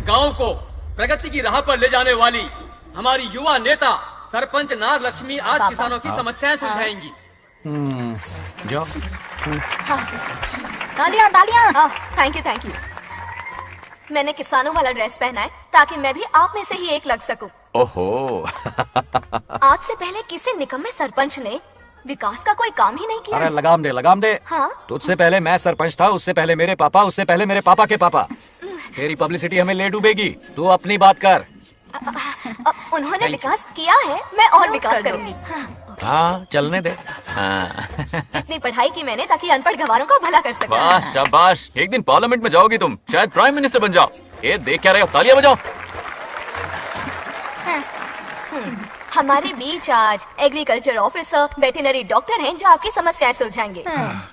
गांव को प्रगति की राह पर ले जाने वाली हमारी युवा नेता सरपंच नागलक्ष्मी आज किसानों की समस्याएं सुलझाएंगी। जाओ। तालियां तालियां। Thank you. मैंने किसानों वाला ड्रेस पहना है ताकि मैं भी आप में से ही एक लग सकूं। ओहो। आज से पहले किसी निकम्मे सरपंच ने विकास का कोई काम ही नहीं किया। अरे लगाम दे। हाँ? तुझसे पहले मैं सरपंच था, उससे पहले मेरे पापा, उससे पहले मेरे पापा के पापा। तेरी पब्लिसिटी हमें ले डूबेगी। तू अपनी बात कर। उन्होंने विकास किया है, मैं और विकास करूंगी। हाँ, चलने दे। इतनी पढ़ाई की मैंने ताकि अनपढ़ गवारों का भला कर सकूं। वाह शाबाश, एक दिन पार्लियामेंट में जाओगी तुम, शायद प्राइम मिनिस्टर बन जाओ। ये देख क्या रहे हो, तालियां बजाओ। हमारे बीच आज एग्रीकल्चर ऑफिसर, वेटरनरी डॉक्टर हैं जो आपकी समस्याएं सुलझाएंगे।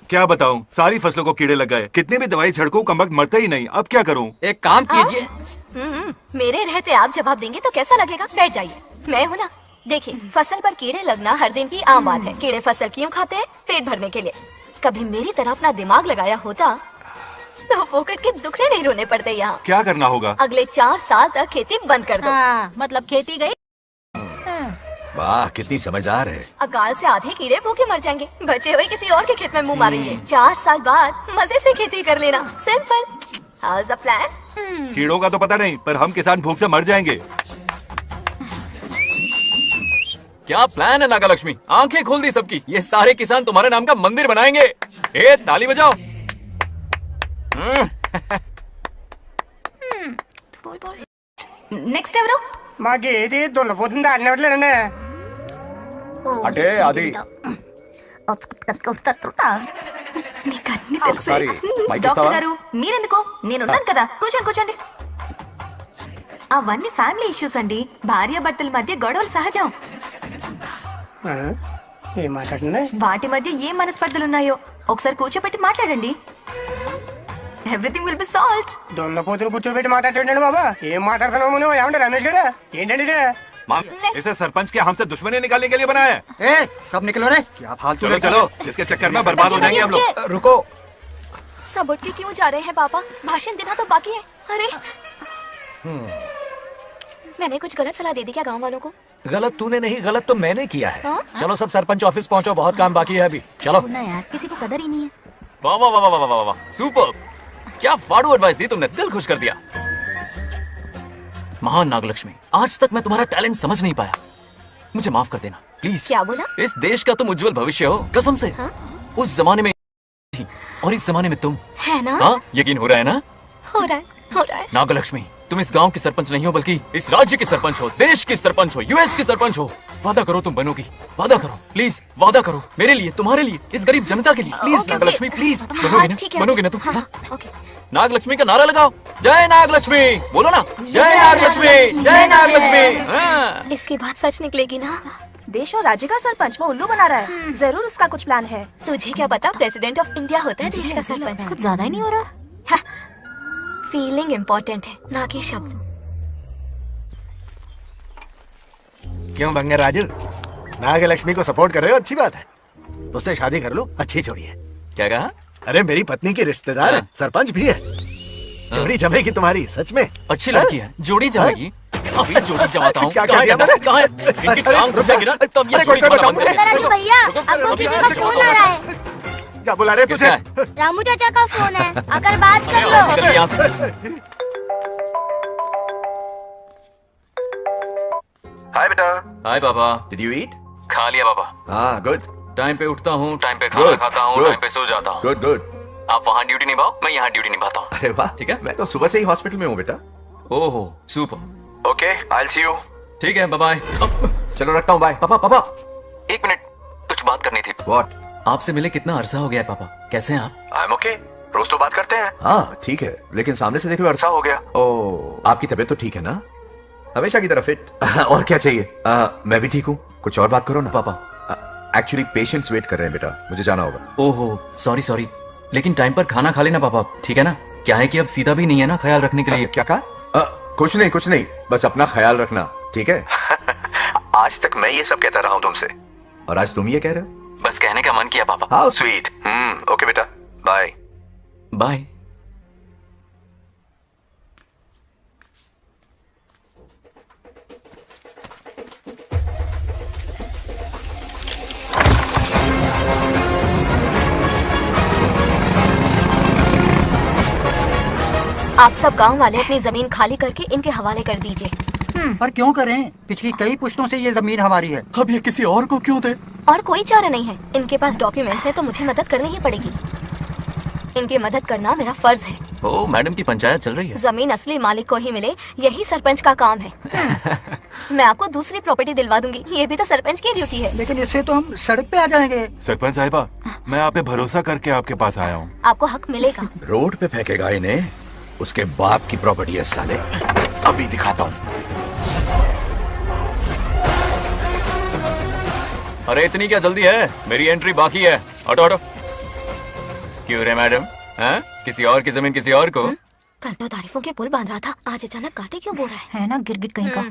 क्या बताऊं, सारी फसलों को कीड़े लग गए। कितने भी दवाई छिड़कूं कमबख्त मरते ही नहीं। अब क्या करूं? एक काम कीजिए। मेरे रहते आप जवाब देंगे तो कैसा लगेगा? बैठ जाइए, मैं हूँ ना। देखिए, फसल पर कीड़े लगना हर दिन की आम बात है। कीड़े फसल क्यों खाते हैं? पेट भरने के लिए। कभी मेरी तरह अपना दिमाग लगाया होता तो फोकट के दुखड़े नहीं रोने पड़ते यहाँ। क्या करना होगा? अगले 4 साल तक खेती बंद कर दो। मतलब खेती गई। वाह, कितनी समझदार है। अकाल से आधे कीड़े भूखे मर जाएंगे, बचे हुए किसी और के खेत में मुंह मारेंगे। 4 साल बाद मजे से खेती कर लेना। Simple. How is the plan? कीड़ों का तो पता नहीं, पर हम किसान भूख से मर जाएंगे। क्या प्लान है नागालक्ष्मी? आंखें खोल दी सबकी। ये सारे किसान तुम्हारे नाम का मंदिर बनाएंगे। ए, ताली बजाओ। నెక్స్ట్ ఎవరు? మాకు ఏది దున్నపోతుంది ఆడినట్లేదండి. అంటే అది నీకన్నీ తెలుసు. సారీ, మైక్ డాక్టర్ ఇస్తావా? గారు మీరెందుకు? నేనున్నాను కదా. కూర్చోండి. అవన్నీ ఫ్యామిలీ ఇష్యూస్ అండి. భార్య భర్తల మధ్య గొడవలు సహజం. ఏం మాట్లాడుతుంది? వాటి మధ్య ఏ మనస్పర్ధలు ఉన్నాయో ఒకసారి కూర్చోబెట్టి మాట్లాడండి. Everything will be solved. దున్నపోతులు కూర్చోబెట్టి మాట్లాడుతుండండి బాబా. ఏం మాట్లాడుతున్నావు నువ్వు? ఏమంటే రమేష్ గారు ఏంటండి ఇది? इसे सरपंच के हमसे दुश्मनी निकालने के लिए बनाया है। सब निकलो रे। क्या फालतू? चलो, इसके चक्कर में बर्बाद हो जाएंगे हम लोग। रुको। सब उठ के क्यों जा रहे हैं पापा? भाषण देना तो बाकी है। अरे मैंने कुछ गलत सलाह दे दी क्या गांव वालों को? गलत तूने नहीं, गलत तो मैंने किया है। हाँ? चलो सब सरपंच ऑफिस पहुंचो, बहुत काम बाकी है अभी। चलो यार, किसी को कदर ही नहीं है। वाह वाह वाह वाह वाह वाह, सुपर। क्या फाड़ू एडवाइस दी तुमने, दिल खुश कर दिया। महान नागलक्ष्मी, आज तक मैं तुम्हारा टैलेंट समझ नहीं पाया, मुझे माफ कर देना प्लीज। क्या बोला? इस देश का तुम उज्जवल भविष्य हो, कसम से। हाँ? उस जमाने में थी और इस जमाने में तुम। है ना? हाँ, यकीन हो रहा है ना? हो रहा है। नागलक्ष्मी, तुम इस गांव की सरपंच नहीं हो, बल्कि इस राज्य की सरपंच हो, देश की सरपंच हो, यूएस की सरपंच हो। वादा करो तुम बनोगी, वादा करो प्लीज, वादा करो मेरे लिए, तुम्हारे लिए, इस गरीब जनता के लिए, प्लीज नागलक्ष्मी प्लीज। बनोगी ना तुम? नागलक्ष्मी का नारा लगाओ, जय नागलक्ष्मी, बोलो ना, जय नागलक्ष्मी, जय नागलक्ष्मी। इसकी बात सच निकलेगी ना? देश और राज्य का सरपंच वो उल्लू बना रहा है। जरूर उसका कुछ प्लान है। तुझे क्या पता, प्रेसिडेंट ऑफ इंडिया होता है देश का सरपंच। कुछ ज्यादा ही नहीं हो रहा? फीलिंग इम्पोर्टेंट है, ना कि शब्द। क्यों बंगा राजू, नागलक्ष्मी को सपोर्ट कर रहे हो? अच्छी बात है, उससे शादी कर लो, अच्छी जोड़ी है। क्या कहा? अरे मेरी पत्नी की रिश्तेदार है, सरपंच भी है, जोड़ी जमेगी तुम्हारी, सच में। अच्छी लड़की है, जोड़ी जमेगी। अभी जोड़ी जमाता हूँ। क्या कह दिया मैंने? कहाँ है? इनकी टांग टूट जाएगी ना, तब ये जोड़ी जमाना बंद करेंगे। भैया आपको किसी का फोन आ रहा है। क्या बुला रहे तुझे? रामू चाचा का फोन है, आकर बात कर लो। चल यहाँ से। हाय बेटा। हाय पापा। Did you eat? खा लिया पापा। हाँ, गुड। टाइम पे उठता हूँ, टाइम पे खाना खाता हूँ, टाइम पे सो जाता हूँ। Good good. आप वहाँ ड्यूटी निभाओ, मैं यहाँ ड्यूटी निभाता हूँ। अरे वाह, ठीक है। मैं तो सुबह से ही हॉस्पिटल में हूँ बेटा। ओहो, super. Okay, I will see you. ठीक है, बाय बाय। चलो रखता हूँ, बाय। पापा पापा, एक मिनट, कुछ बात करनी थी। व्हाट? आपसे मिले कितना अरसा हो गया है पापा, कैसे हैं आप? आई एम ओके, रोज तो बात करते हैं। हाँ ठीक है, लेकिन सामने से देखे अरसा हो गया। ओ, आपकी तबीयत तो ठीक है ना? हमेशा की तरह फिट। और क्या चाहिए? मैं भी ठीक हूँ, कुछ और बात करो ना। पापा एक्चुअली पेशेंट्स वेट कर रहे हैं बेटा, मुझे जाना होगा। ओहो, सॉरी सॉरी, लेकिन टाइम पर खाना खा लेना पापा, ठीक है ना? क्या है कि अब सीधा भी नहीं है ना ख्याल रखने के लिए। क्या कहा? कुछ नहीं, बस अपना ख्याल रखना, ठीक है? आज तक मैं ये सब कहता रहा हूँ तुमसे, और आज तुम ये कह रहे हो। बस कहने का मन किया पापा। How sweet. ओके बेटा, बाय बाय। आप सब गांव वाले अपनी जमीन खाली करके इनके हवाले कर दीजिए। पर क्यों करें? पिछली कई पुश्तों से ये जमीन हमारी है। अब ये किसी और को क्यों दे? और कोई चारा नहीं है, इनके पास डॉक्यूमेंट्स है तो मुझे मदद करनी ही पड़ेगी। इनकी मदद करना मेरा फर्ज है। ओ, मैडम की पंचायत चल रही है। जमीन असली मालिक को ही मिले, यही सरपंच का काम है। मैं आपको दूसरी प्रॉपर्टी दिलवा दूंगी, ये भी तो सरपंच की ड्यूटी है। लेकिन इससे तो हम सड़क पे आ जाएंगे। सरपंच साहिबा, मैं आप पे भरोसा करके आपके पास आया हूँ। आपको हक मिलेगा। रोड पे फेंकेगा इन्हें, उसके बाप की प्रॉपर्टी है साले, अभी दिखाता हूँ। अरे इतनी क्या जल्दी है, मेरी एंट्री बाकी है। हटो हटो। क्यों रे मैडम, हैं? किसी और की जमीन किसी और को? कल तो तारीफों के पुल बांध रहा था, आज अचानक कांटे क्यों बो रहा है ना गिरगिट कहीं का।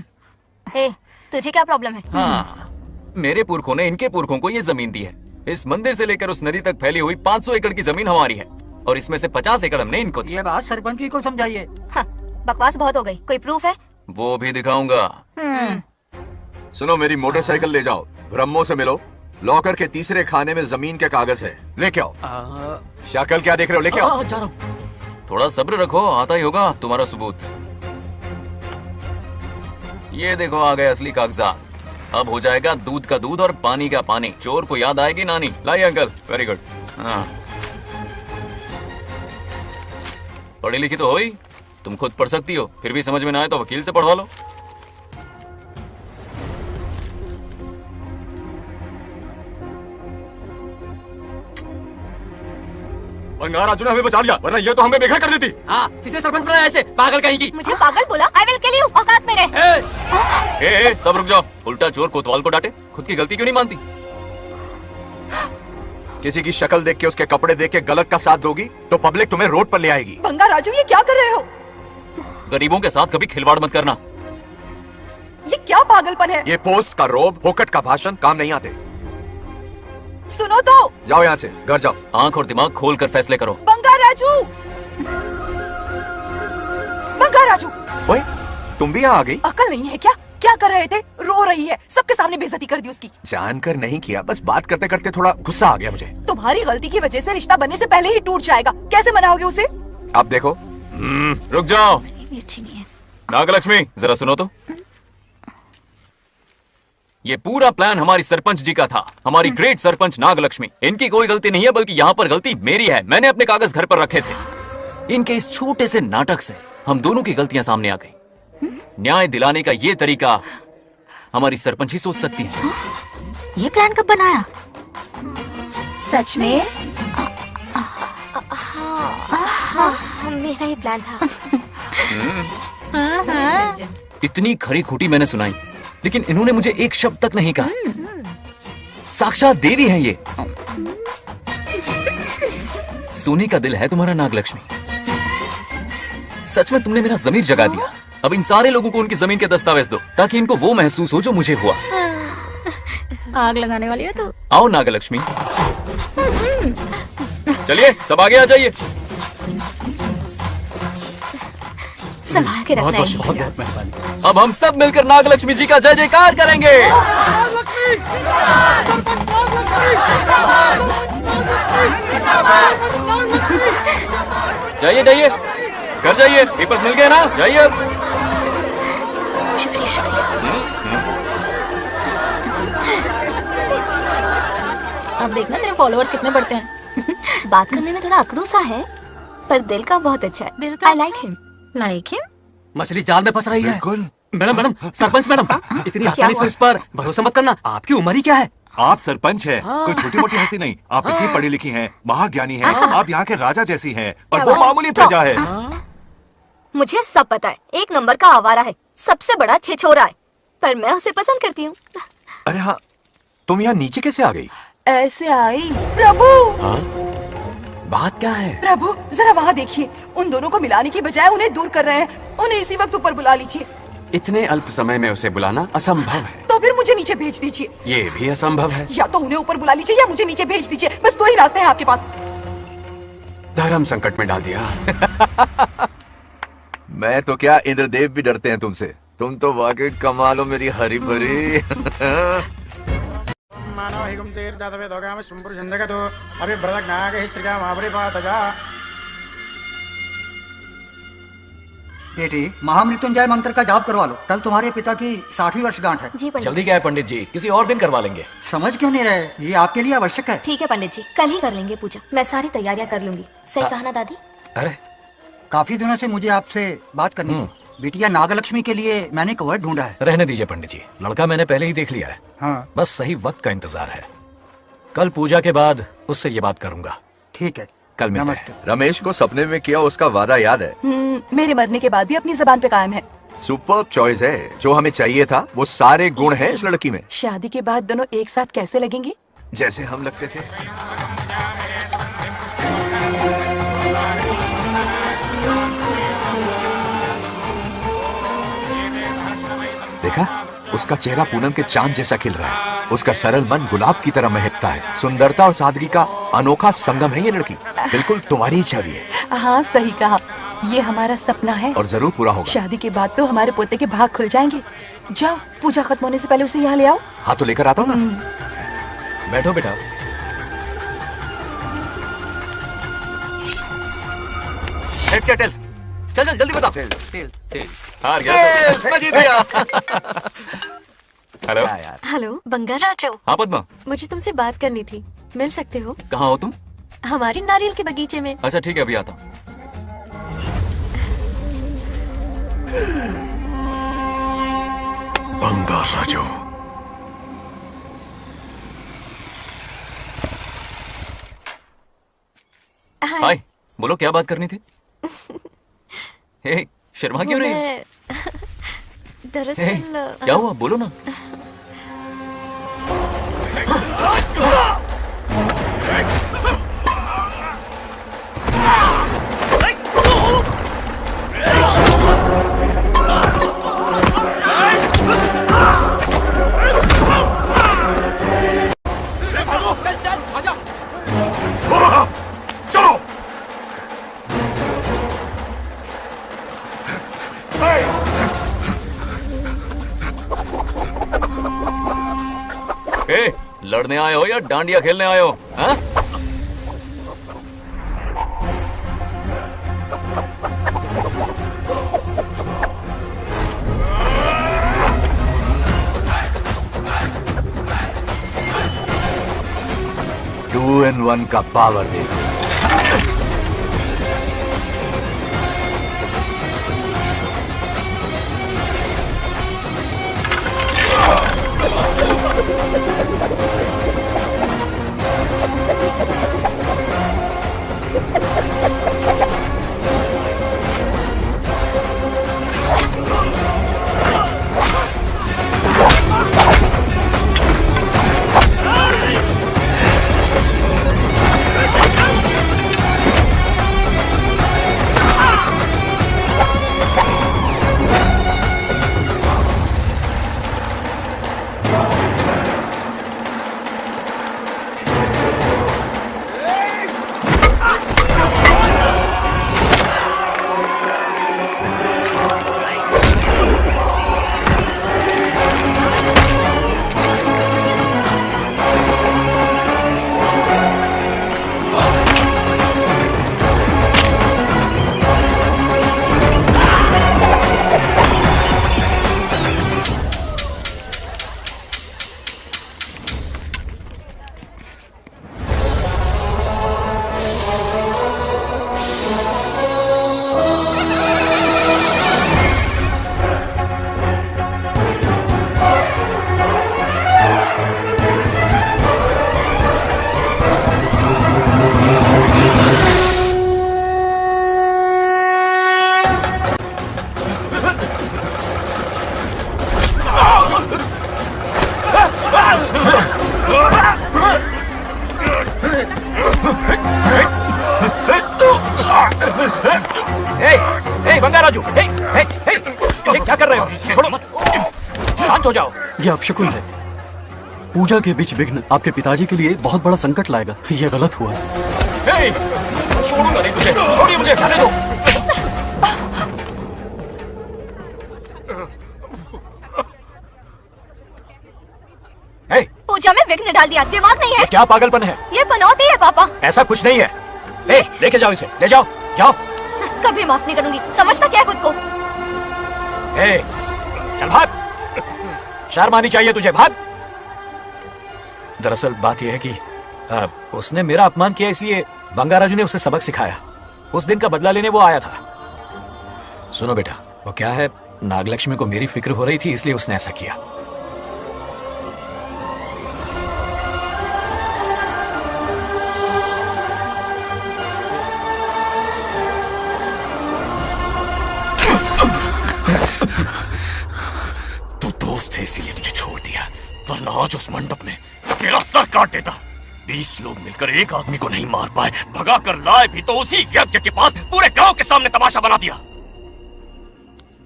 ए, तुझे क्या प्रॉब्लम है? हाँ, मेरे पुरखों ने इनके पुरखों को ये जमीन दी है। इस मंदिर से लेकर उस नदी तक फैली हुई 500 एकड़ की जमीन हमारी है, और इसमें से 50 एकड़ हमने इनको दी। ये बात सरपंच जी को समझाइए। हाँ, बकवास बहुत हो गई, कोई प्रूफ है? वो भी दिखाऊंगा। सुनो, मेरी मोटरसाइकिल ले जाओ, ब्रह्मो से मिलो, लॉकर के तीसरे खाने में जमीन के कागज है, लेके आओ। शक्ल क्या देख रहे हो, लेके आओ। जा रहा हूं। थोड़ा सब्र रखो, आता ही होगा तुम्हारा सबूत। ये देखो, आ गए असली कागजात। अब हो जाएगा दूध का दूध और पानी का पानी। चोर को याद आएगी नानी। लाइए अंकल, वेरी गुड। हाँ, पढ़ी लिखी तो हो ही, तुम खुद पढ़ सकती हो, फिर भी समझ में ना आए तो वकील से पढ़वा लो। बंगार राजू ने हमें बचा लिया, वरना ये तो हमें बेघर कर देती। हाँ, किसे सरपंच बनाया ऐसे पागल कहीं की? मुझे पागल बोला? आई विल किल यू, औकात में रहे। ए, सब रुक जाओ। उल्टा चोर कोतवाल को डांटे, खुद की गलती क्यों नहीं मानती? किसी की शक्ल देख के, उसके कपड़े देख के गलत का साथ दोगी तो पब्लिक तुम्हें रोड पर ले आएगी। बंगा राजू, ये क्या कर रहे हो? गरीबों के साथ कभी खिलवाड़ मत करना। ये क्या पागलपन है? ये पोस्ट का रोब, फोकट का भाषण काम नहीं आते। सुनो तो। जाओ यहाँ से, घर जाओ। आंख और दिमाग खोल कर फैसले करो। बंगा राजू, बंगा राजू। ओए, तुम भी यहाँ आ गई? अकल नहीं है क्या? क्या कर रहे थे? रो रही है, सबके सामने बेइज्जती कर दी उसकी। जानकर नहीं किया, बस बात करते करते थोड़ा गुस्सा आ गया मुझे। तुम्हारी गलती की वजह से रिश्ता बनने से पहले ही टूट जाएगा, कैसे मनाओगे उसे? अब देखो। रुक जाओ। नागलक्ष्मी, जरा सुनो तो। ये पूरा प्लान हमारी सरपंच जी का था, हमारी ग्रेट सरपंच नागलक्ष्मी। इनकी कोई गलती नहीं है, बल्कि यहाँ पर गलती मेरी है। मैंने अपने कागज घर पर रखे थे। इनके इस छोटे से नाटक से हम दोनों की गलतियां सामने आ गई। न्याय दिलाने का ये तरीका हमारी सरपंच ही सोच सकती है। ये प्लान कब बनाया? सच में? हाँ, मेरा ही प्लान था। इतनी खरी खोटी मैंने सुनाई, लेकिन इन्होंने मुझे एक शब्द तक नहीं कहा। साक्षात देवी है ये। सोने का दिल है तुम्हारा नागलक्ष्मी। सच में तुमने मेरा ज़मीर जगा दिया। अब इन सारे लोगों को उनकी जमीन के दस्तावेज दो ताकि इनको वो महसूस हो जो मुझे हुआ। आग लगाने वाली है तो। आओ नागलक्ष्मी, चलिए सब आगे आ जाइए। संभाल के रखना है। बहुत मेहरबानी। अब हम सब मिलकर नागलक्ष्मी जी का जय जयकार करेंगे। जाइए जाइए, घर जाइए, पेपर्स मिल गए ना, जाइए अब। शुक्रिया शुक्रिया। अब देखना तेरे फॉलोअर्स कितने बढ़ते हैं। बात करने में थोड़ा अकड़ू सा है पर दिल का बहुत अच्छा है। I like him. Like him? मछली जाल में फंस रही है। मैडम मैडम, सरपंच मैडम, इतनी आसानी से उस पर भरोसा मत करना। आपकी उम्र ही क्या है? आप सरपंच हैं, कोई छोटी मोटी हंसी नहीं। आप इतनी पढ़ी लिखी हैं, महाज्ञानी हैं, आप यहाँ के राजा जैसी हैं, और वो मामूली प्रजा है। मुझे सब पता है, एक नंबर का आवारा है, सबसे बड़ा छिछोरा है, पर मैं उसे पसंद करती हूँ। अरे हाँ, तुम यहाँ नीचे कैसे आ गई? ऐसे आई। प्रभु बात क्या है? प्रभु जरा वहाँ देखिए, उन दोनों को मिलाने की बजाय उन्हें दूर कर रहे हैं। उन्हें इसी वक्त ऊपर बुला लीजिए। इतने अल्प समय में उसे बुलाना असंभव है। तो फिर मुझे नीचे भेज दीजिए। ये भी असंभव है। या तो उन्हें ऊपर बुला लीजिए या मुझे नीचे भेज दीजिए, बस दो ही रास्ते हैं आपके पास। धर्म संकट में डाल दिया। मैं तो क्या, इंद्रदेव भी डरते हैं तुमसे। तुम तो वाकई कमाल हो मेरी हरी भरी। मानव हिगम तेर जातवे दोगाम संपुर जंदगतो अभी ब्रदक नागे श्रीगा माबरी पातजा। बेटी, महामृत्युंजय मंत्र का जाप करवा लो। कल तुम्हारे पिता की 60वीं वर्षगांठ है। जी पंडित। जल्दी क्या है पंडित जी, किसी और दिन करवा लेंगे। समझ क्यों नहीं रहे? ये आपके लिए आवश्यक है। ठीक है पंडित जी, कल ही कर लेंगे पूजा। मैं सारी तैयारियां कर लूंगी। सही कहा ना दादी? अरे काफी दिनों से मुझे आपसे बात करनी थी। बिटिया नागलक्ष्मी के लिए मैंने कवर ढूंढा है। रहने दीजिए पंडित जी, लड़का मैंने पहले ही देख लिया है। हाँ। बस सही वक्त का इंतजार है। कल पूजा के बाद उससे ये बात करूंगा। ठीक है, कल मिलते नमस्ते। रमेश को सपने में किया उसका वादा याद है? मेरे मरने के बाद भी अपनी जबान पे कायम है। सुपर्ब चॉइस है। जो हमें चाहिए था वो सारे गुण हैं इस लड़की में। शादी के बाद दोनों एक साथ कैसे लगेंगे? जैसे हम लगते थे। देखा, उसका चेहरा पूनम के चांद जैसा खिल रहा है। उसका सरल मन गुलाब की तरह महकता है। सुंदरता और सादगी का अनोखा संगम है ये लड़की। बिल्कुल तुम्हारी ही छवि है। हाँ सही कहा, ये हमारा सपना है और जरूर पूरा होगा। शादी के बाद तो हमारे पोते के भाग खुल जाएंगे। जाओ, पूजा खत्म होने से पहले उसे यहाँ ले आओ। हाँ तो लेकर आता हूँ ना। बैठो बेटा। हेड्स या टेल्स? चल चल जल्दी बता। हार गया। मैं जीत गया। हेलो। हेलो बंगार राजू। हाँ पद्मा। मुझे तुमसे बात करनी थी, मिल सकते हो? कहाँ हो तुम? हमारे नारियल के बगीचे में। अच्छा ठीक है, अभी आता हूँ। बंगार राजू। हाय, बोलो क्या बात करनी थी? हे, शर्मा क्यों रही है? दरअसल क्या हुआ, बोलो ना। चल चल आजा। चलो। ए, लड़ने आए हो या डांडिया खेलने आए हो? हाँ? टू इन वन का पावर देखो। ए, बंगा राजू, ये क्या कर रहे हो? छोड़ो मत, शांत हो जाओ। ये अपशकुन है। पूजा के बीच विघ्न आपके पिताजी के लिए बहुत बड़ा संकट लाएगा। ये गलत हुआ। छोड़ूंगा नहीं तुझे, छोड़िए मुझे, जाने दो। पूजा में विघ्न डाल दिया, दिमाग नहीं है? क्या पागलपन है? ये पनौती है पापा। ऐसा कुछ नहीं है। लेके जाओ इसे, ले जाओ, जाओ। कभी माफ नहीं करूंगी, समझता क्या है खुद को? चल भाग, शर्म आनी चाहिए तुझे, भाग। दरअसल बात यह है कि उसने मेरा अपमान किया, इसलिए बंगाराजू ने उसे सबक सिखाया। उस दिन का बदला लेने वो आया था। सुनो बेटा, वो क्या है, नागलक्ष्मी को मेरी फिक्र हो रही थी, इसलिए उसने ऐसा किया। थे इसीलिए तुझे छोड़ दिया, वरना आज उस मंडप में तेरा सर काट देता। 20 लोग मिलकर एक आदमी को नहीं मार पाए, भगा कर लाए भी तो उसी यज्ञ के पास पूरे गांव के सामने तमाशा बना दिया।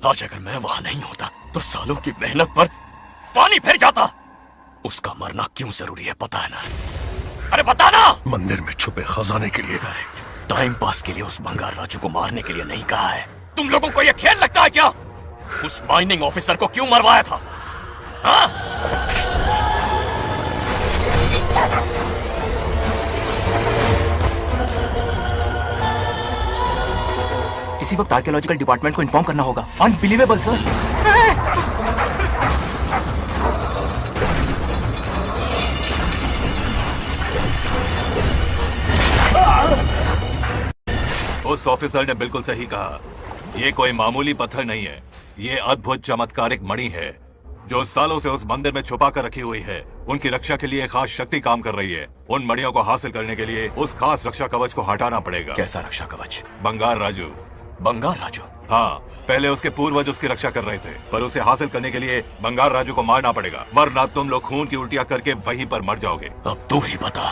आज अगर मैं वहां नहीं होता तो सालों की मेहनत पर पानी फिर जाता। उसका मरना क्यों जरूरी है पता है ना? अरे बता ना। मंदिर में छुपे खजाने के लिए। टाइम पास के लिए उस बंगार राजू को मारने के लिए नहीं कहा है। तुम लोगों को यह खेल लगता है क्या? उस माइनिंग ऑफिसर को क्यों मरवाया था? हाँ? इसी वक्त आर्कियोलॉजिकल डिपार्टमेंट को इन्फॉर्म करना होगा। Unbelievable sir. उस ऑफिसर ने बिल्कुल सही कहा। ये कोई मामूली पत्थर नहीं है, ये अद्भुत चमत्कारिक मणि है जो सालों से उस मंदिर में छुपा कर रखी हुई है। उनकी रक्षा के लिए एक खास शक्ति काम कर रही है। उन मणियों को हासिल करने के लिए उस खास रक्षा कवच को हटाना पड़ेगा। कैसा रक्षा कवच? बंगार राजू। बंगार राजू? हाँ, पहले उसके पूर्वज उसकी रक्षा कर रहे थे, पर उसे हासिल करने के लिए बंगार राजू को मारना पड़ेगा, वरना तुम लोग खून की उल्टियां करके वहीं पर मर जाओगे। अब तू ही बता,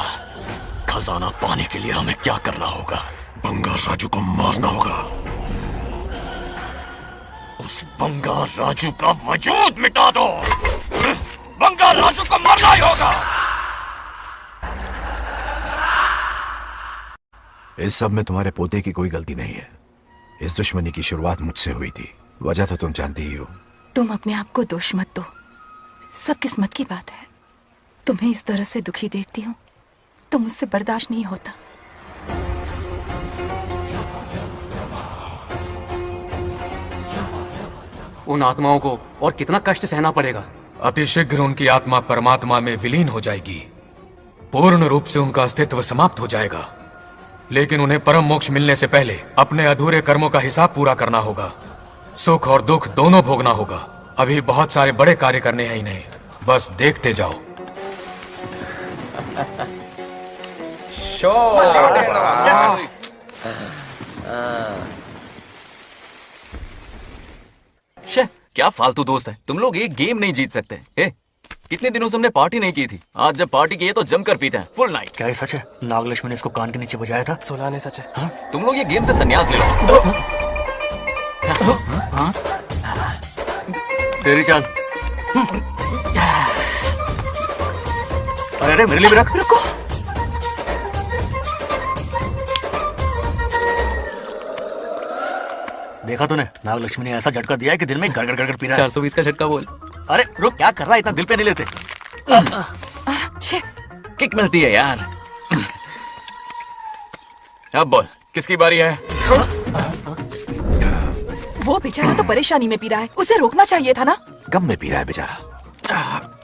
खजाना पाने के लिए हमें क्या करना होगा? बंगार राजू को मारना होगा। उस बंगार राजू का वजूद मिटा दो। बंगार राजू को मरना ही होगा। इस सब में तुम्हारे पोते की कोई गलती नहीं है। इस दुश्मनी की शुरुआत मुझसे हुई थी, वजह तो तुम जानती ही हो। तुम अपने आप को दोष मत दो, सब किस्मत की बात है। तुम्हें इस तरह से दुखी देखती हूँ तो मुझसे बर्दाश्त नहीं होता। उन आत्माओं को और कितना कष्ट सहना पड़ेगा। अतिशीघ्र उनकी आत्मा परमात्मा में विलीन हो जाएगी, पूर्ण रूप से उनका अस्तित्व समाप्त हो जाएगा। लेकिन उन्हें परम मोक्ष मिलने से पहले अपने अधूरे कर्मों का हिसाब पूरा करना होगा। सुख और दुख दोनों भोगना होगा। अभी बहुत सारे बड़े कार्य करने हैं इन्हें, बस देखते जाओ। शे, क्या फालतू दोस्त है तुम लोग, एक गेम नहीं जीत सकते। कितने दिनों से हमने पार्टी नहीं की थी, आज जब पार्टी की है तो जमकर पीते हैं, फुल नाइट। क्या ये सच है? नागलक्ष्मी ने इसको कान के नीचे बजाया था। सुलाने सच है। हाँ? तुम लोग ये गेम से संन्यास ले लो। हाँ? तेरी चाल। अरे मेरे लिए भी रख। रुको, देखा तूने, नागलक्ष्मी ने ऐसा झटका दिया है कि दिन में गड़गड़ गड़गड़ पी रहा है। 420 का झटका बोल। अरे रुक, क्या कर रहा है, इतना दिल पे नहीं लेते। किक मिलती है यार। अब बोल, किसकी बारी है? वो बेचारा तो परेशानी में पी रहा है, उसे रोकना चाहिए था ना। गम में पी रहा है बेचारा।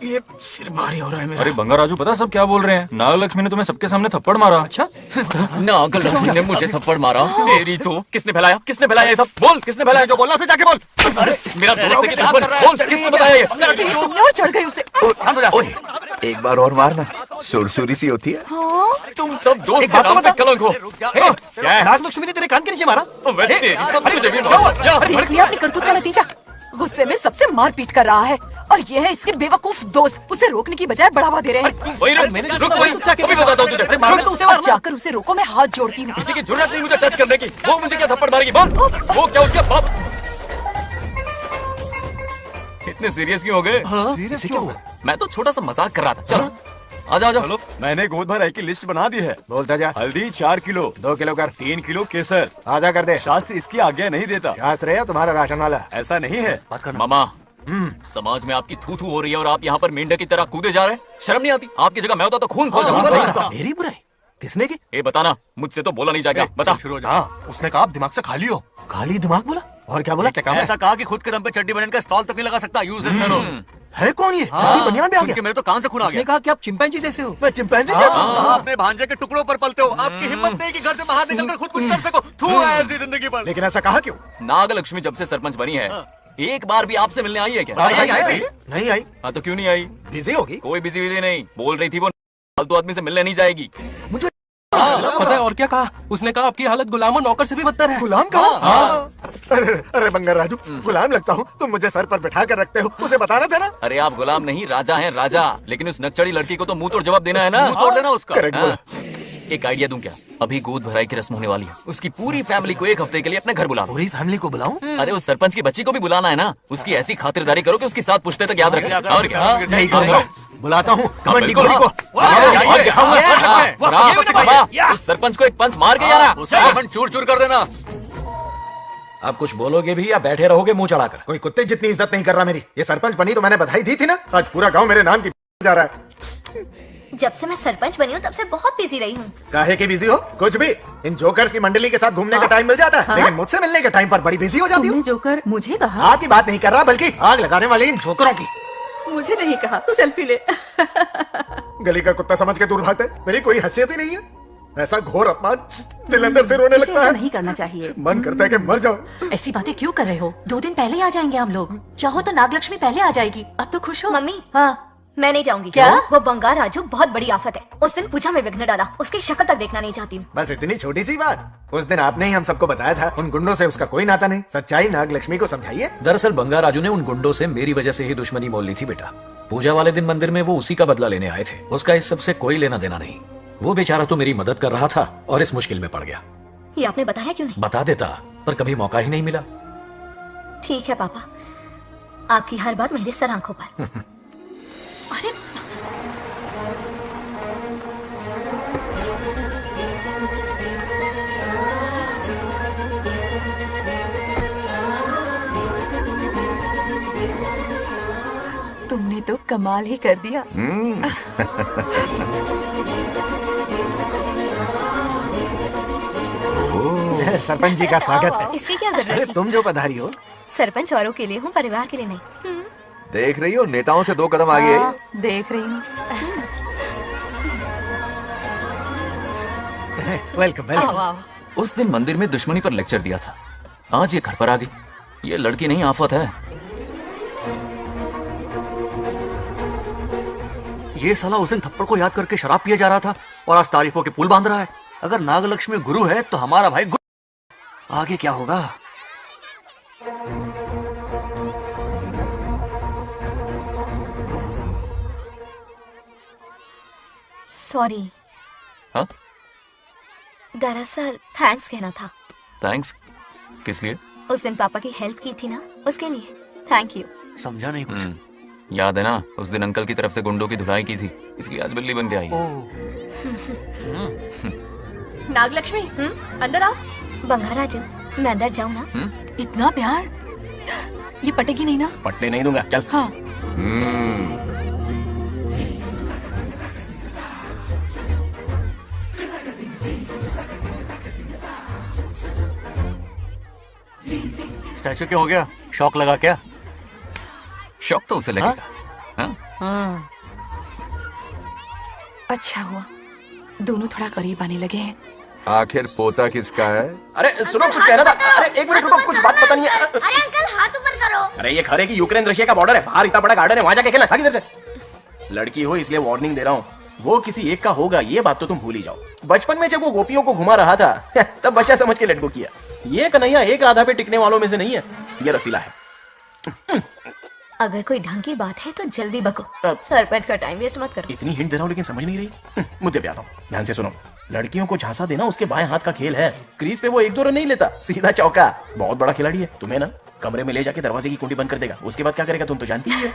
ये सिर भारी हो रहा है मेरा। अरे बंगा राजू, पता सब क्या बोल रहे हैं? नागलक्ष्मी ने तुम्हें सबके सामने थप्पड़ मारा। अच्छा? नागलक्ष्मी ने मुझे थप्पड़ मारा? तेरी तो किसने फैलाया? किसने फैलाया ये सब? बोल, किसने फैलाया? जो बोलना से जाके बोल। अरे मेरा दोस्त है कि दुश्मन? बोल, किसने बताया ये? तुमने और चढ़ गई उसे। ओए, एक बार और मारना, सुरसुरी सी होती है। तुम सब दोस्त के नाम पे कलंक हो। नागलक्ष्मी ने तेरे कान के नीचे मारा। अपनी करतूत का नतीजा। गुस्से में सबसे मारपीट कर रहा है और ये है इसके बेवकूफ दोस्त, उसे रोकने की बजाय बढ़ावा दे रहे हैं। वही रुक, मैंने रुक, वही, अभी बताता हूँ तुझे। अरे मारो तो उसे मारो। जाकर उसे रोको, मैं हाथ जोड़ती हूँ। किसी की जरूरत नहीं मुझे टच करने की। वो मुझे क्या थप्पड़ मारेगी? बोल, वो क्या उसका बाप? इतने सीरियस क्यों हो गए? सीरियस क्यों हुआ? मैं तो छोटा सा मजाक कर रहा था। चलो आ जाओ। चलो, मैंने गोद भर राई की लिस्ट बना दी है। बोलता जा। हल्दी 4 किलो, 2 किलो कर, 3 किलो केसर। आधा कर दे। शास्त्र इसकी आज्ञा नहीं देता। शास्त्र है तुम्हारा राशन वाला, ऐसा नहीं है। मामा, समाज में आपकी थू थू हो रही है और आप यहाँ पर मेंढक की तरह कूदे जा रहे हैं। शर्म नहीं आती? आपकी जगह मैं होता तो खून खो जाता। मेरी बुराई किसने की? ये बताना, मुझसे तो बोला नहीं जाएगा। बता। हाँ, उसने कहा आप दिमाग से खाली हो। खाली दिमाग बोला? और क्या बोला? ऐसा कहा कि खुद के दम पे चड्डी बनने का स्टॉल तक नहीं लगा सकता। Use this fellow. है कौन ये? चड्डी बनियान में आ गया? मेरे तो कान से खून आ गया। उसने कहा कि आप चिंपैंजी जैसे हो। मैं चिंपैंजी जैसा हूँ? आप अपने भांजे के टुकड़ों पर पलते हो। आपकी हिम्मत नहीं कि घर से बाहर निकलकर खुद कुछ कर सको। थू है ऐसी जिंदगी पर। लेकिन ऐसा कहा क्यों? नागलक्ष्मी जब से सरपंच बनी है, एक बार भी आपसे मिलने आई है क्या? नहीं आई। हाँ तो क्यों नहीं आई? बिजी होगी। कोई बिजी नहीं, बोल रही थी वो फालतू आदमी से मिलने नहीं जाएगी। मुझे पता है और क्या कहा? उसने कहा आपकी हालत गुलाम और नौकर से भी बदतर है। गुलाम कहा? अरे बंगार राजू, गुलाम लगता हूँ? तुम मुझे सर पर बैठा कर रखते हो, उसे बताना था ना। अरे आप गुलाम नहीं, राजा हैं राजा। लेकिन उस नकचड़ी लड़की को तो मुंह तोड़ जवाब देना है ना। मुंह तोड़ देना उसका। एक आइडिया दूं क्या? अभी गोद भराई की रस्म होने वाली है, उसकी पूरी फैमिली को 1 हफ्ते के लिए अपने घर बुला। पूरी फैमिली को बुलाऊं? अरे उस सरपंच की बच्ची को भी बुलाना है ना। उसकी ऐसी खातिरदारी करो कि उसकी 7 पुश्ते तक याद रखे। और क्या? यही करूंगा। बुलाता हूँ कमंडी घोड़ी को। उस सरपंच को एक पंच मार के यार चूर चूर कर देना। अब कुछ बोलोगे भी या बैठे रहोगे मुंह चढ़ाकर? कोई कुत्ते जितनी इज्जत नहीं कर रहा मेरी। ये सरपंच बनी तो मैंने बधाई दी थी ना। आज पूरा गांव मेरे नाम की जा रहा है। जब से मैं सरपंच बनी हूँ तब से बहुत बिजी रही हूँ। काहे के बिजी हो? कुछ भी। इन जोकर्स की मंडली के साथ घूमने का टाइम मिल जाता है, लेकिन मुझसे मिलने के टाइम पर बड़ी बिजी हो जाती हूँ। जोकर मुझे कहा? आपकी बात नहीं कर रहा, बल्कि आग लगाने वाले इन जोकरों की। मुझे नहीं कहा। तू सेल्फी ले। गली का कुत्ता समझ के दूर भागता है। मेरी कोई हैसियत ही नहीं है। ऐसा घोर अपमान, दिल अंदर से रोने लगता है। नहीं करना चाहिए। मन करता है कि मर जाओ। ऐसी बातें क्यों कर रहे हो? 2 दिन पहले आ जाएंगे हम लोग। चाहो तो नागलक्ष्मी पहले आ जाएगी। अब तो खुश हो? मम्मी, हाँ मैं नहीं जाऊंगी। क्या? वो बंगार राजू बहुत बड़ी आफत है। उस दिन पूजा में विघ्न डाला, उसकी शक्ल तक देखना नहीं चाहती हूँ। बस इतनी छोटी सी बात। उस दिन आपने ही हम सबको बताया था उन गुंडों से उसका कोई नाता नहीं। सच्चाई नागलक्ष्मी को समझाइए। दरअसल बंगार राजू ने उन गुंडों से मेरी वजह से ही दुश्मनी मोल ली थी बेटा। पूजा वाले दिन मंदिर में वो उसी का बदला लेने आए थे। उसका इस सब से कोई लेना देना नहीं। वो बेचारा तो मेरी मदद कर रहा था और इस मुश्किल में पड़ गया। ये आपने बताया क्यों नहीं? बता देता, पर कभी मौका ही नहीं मिला। ठीक है पापा, आपकी हर बात मेरे सर आंखों पर। अरे तुमने तो कमाल ही कर दिया। सरपंच जी का स्वागत है। इसकी क्या जरूरत अरे थी? तुम जो पधारी हो। सरपंच औरों के लिए हूँ, परिवार के लिए नहीं। देख रही हो, नेताओं से 2 कदम आगे है। देख रही हूँ। वेलकम। उस दिन मंदिर में दुश्मनी पर लेक्चर दिया था, आज ये घर पर आ गई। ये लड़की नहीं, आफत है। ये साला उस दिन थप्पड़ को याद करके शराब पिए जा रहा था और आज तारीफों के पुल बांध रहा है। अगर नागलक्ष्मी गुरु है तो हमारा भाई आगे क्या होगा? सॉरी। हाँ? दरअसल थैंक्स कहना था। थैंक्स किस लिए? उस दिन पापा की हेल्प की थी ना, उसके लिए थैंक यू। समझा नहीं कुछ। याद है ना, उस दिन अंकल की तरफ से गुंडों की धुलाई की थी, इसलिए आज बिल्ली बन के आई। नागलक्ष्मी अंदर आओ। बंगार राजू, मैं अंदर जाऊँ ना? इतना प्यार, ये पटेगी नहीं ना? पटने नहीं दूंगा, चल। हाँ। स्टैचू क्या हो गया? शौक लगा क्या? शौक तो उसे लगेगा। हाँ? अच्छा हुआ दोनों थोड़ा करीब आने लगे हैं। आखिर पोता किसका है? अरे सुनो, कुछ कहना था। अरे 1 मिनट रुको, कुछ बात पता नहीं है। अरे अंकल हाथ ऊपर करो। अरे ये खरे की यूक्रेन रशिया का बॉर्डर है, बाहर इतना बड़ा गार्डन है, वहां जाके खेलना। भाग इधर से। लड़की हो इसलिए वार्निंग दे रहा हूँ, वो किसी एक का होगा ये बात तो तुम भूल ही जाओ। बचपन में जब वो गोपियों को घुमा रहा था तब बच्चा समझ के लड़को किया। ये कन्हैया एक राधा पे टिकने वालों में से नहीं है, ये रसीला है। अगर कोई ढंग की बात है तो जल्दी बको, सरपंच का टाइम वेस्ट मत करो। इतनी हिंट दे रहा हूँ लेकिन समझ नहीं रही। मुद्दे पे आता हूँ, ध्यान से सुनो। लड़कियों को झांसा देना उसके बाएं हाथ का खेल है। क्रीज पे वो 1-2 रन नहीं लेता, सीधा चौका। बहुत बड़ा खिलाड़ी है। तुम्हें ना कमरे में ले जाके दरवाजे की कुंडी बंद कर देगा, उसके बाद क्या करेगा तुम तो जानती ही हो।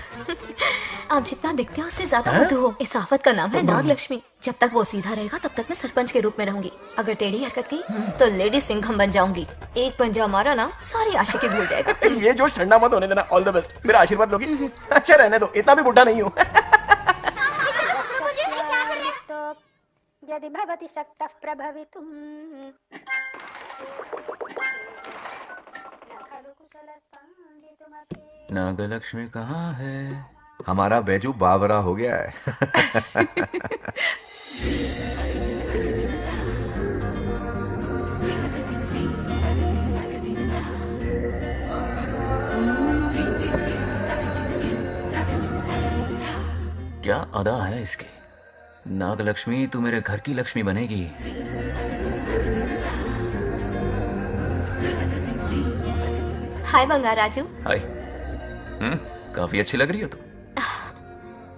आप जितना दिखते हो उससे ज्यादा बुद्धू हो। इस आफत का नाम है नागलक्ष्मी। जब तक वो सीधा रहेगा तब तक मैं सरपंच के रूप में रहूंगी। अगर टेढ़ी हरकत की तो लेडी सिंघम बन जाऊंगी। एक पंजा मारा ना सारी आशिकी भूल जाएगा। ये जोश ठंडा मत होने देना। All the best. मेरा आशीर्वाद लोगी? अच्छा रहने दो, इतना भी बुढ़ा नहीं हूँ। यदि भवति शक्तः प्रभवितुम् नागलक्ष्मी कहाँ है? हमारा बैजू बावरा हो गया है। क्या अदा है इसकी। नागलक्ष्मी तू मेरे घर की लक्ष्मी बनेगी। हाय बंगार राजू। हाय। काफी अच्छी लग रही हो तुम।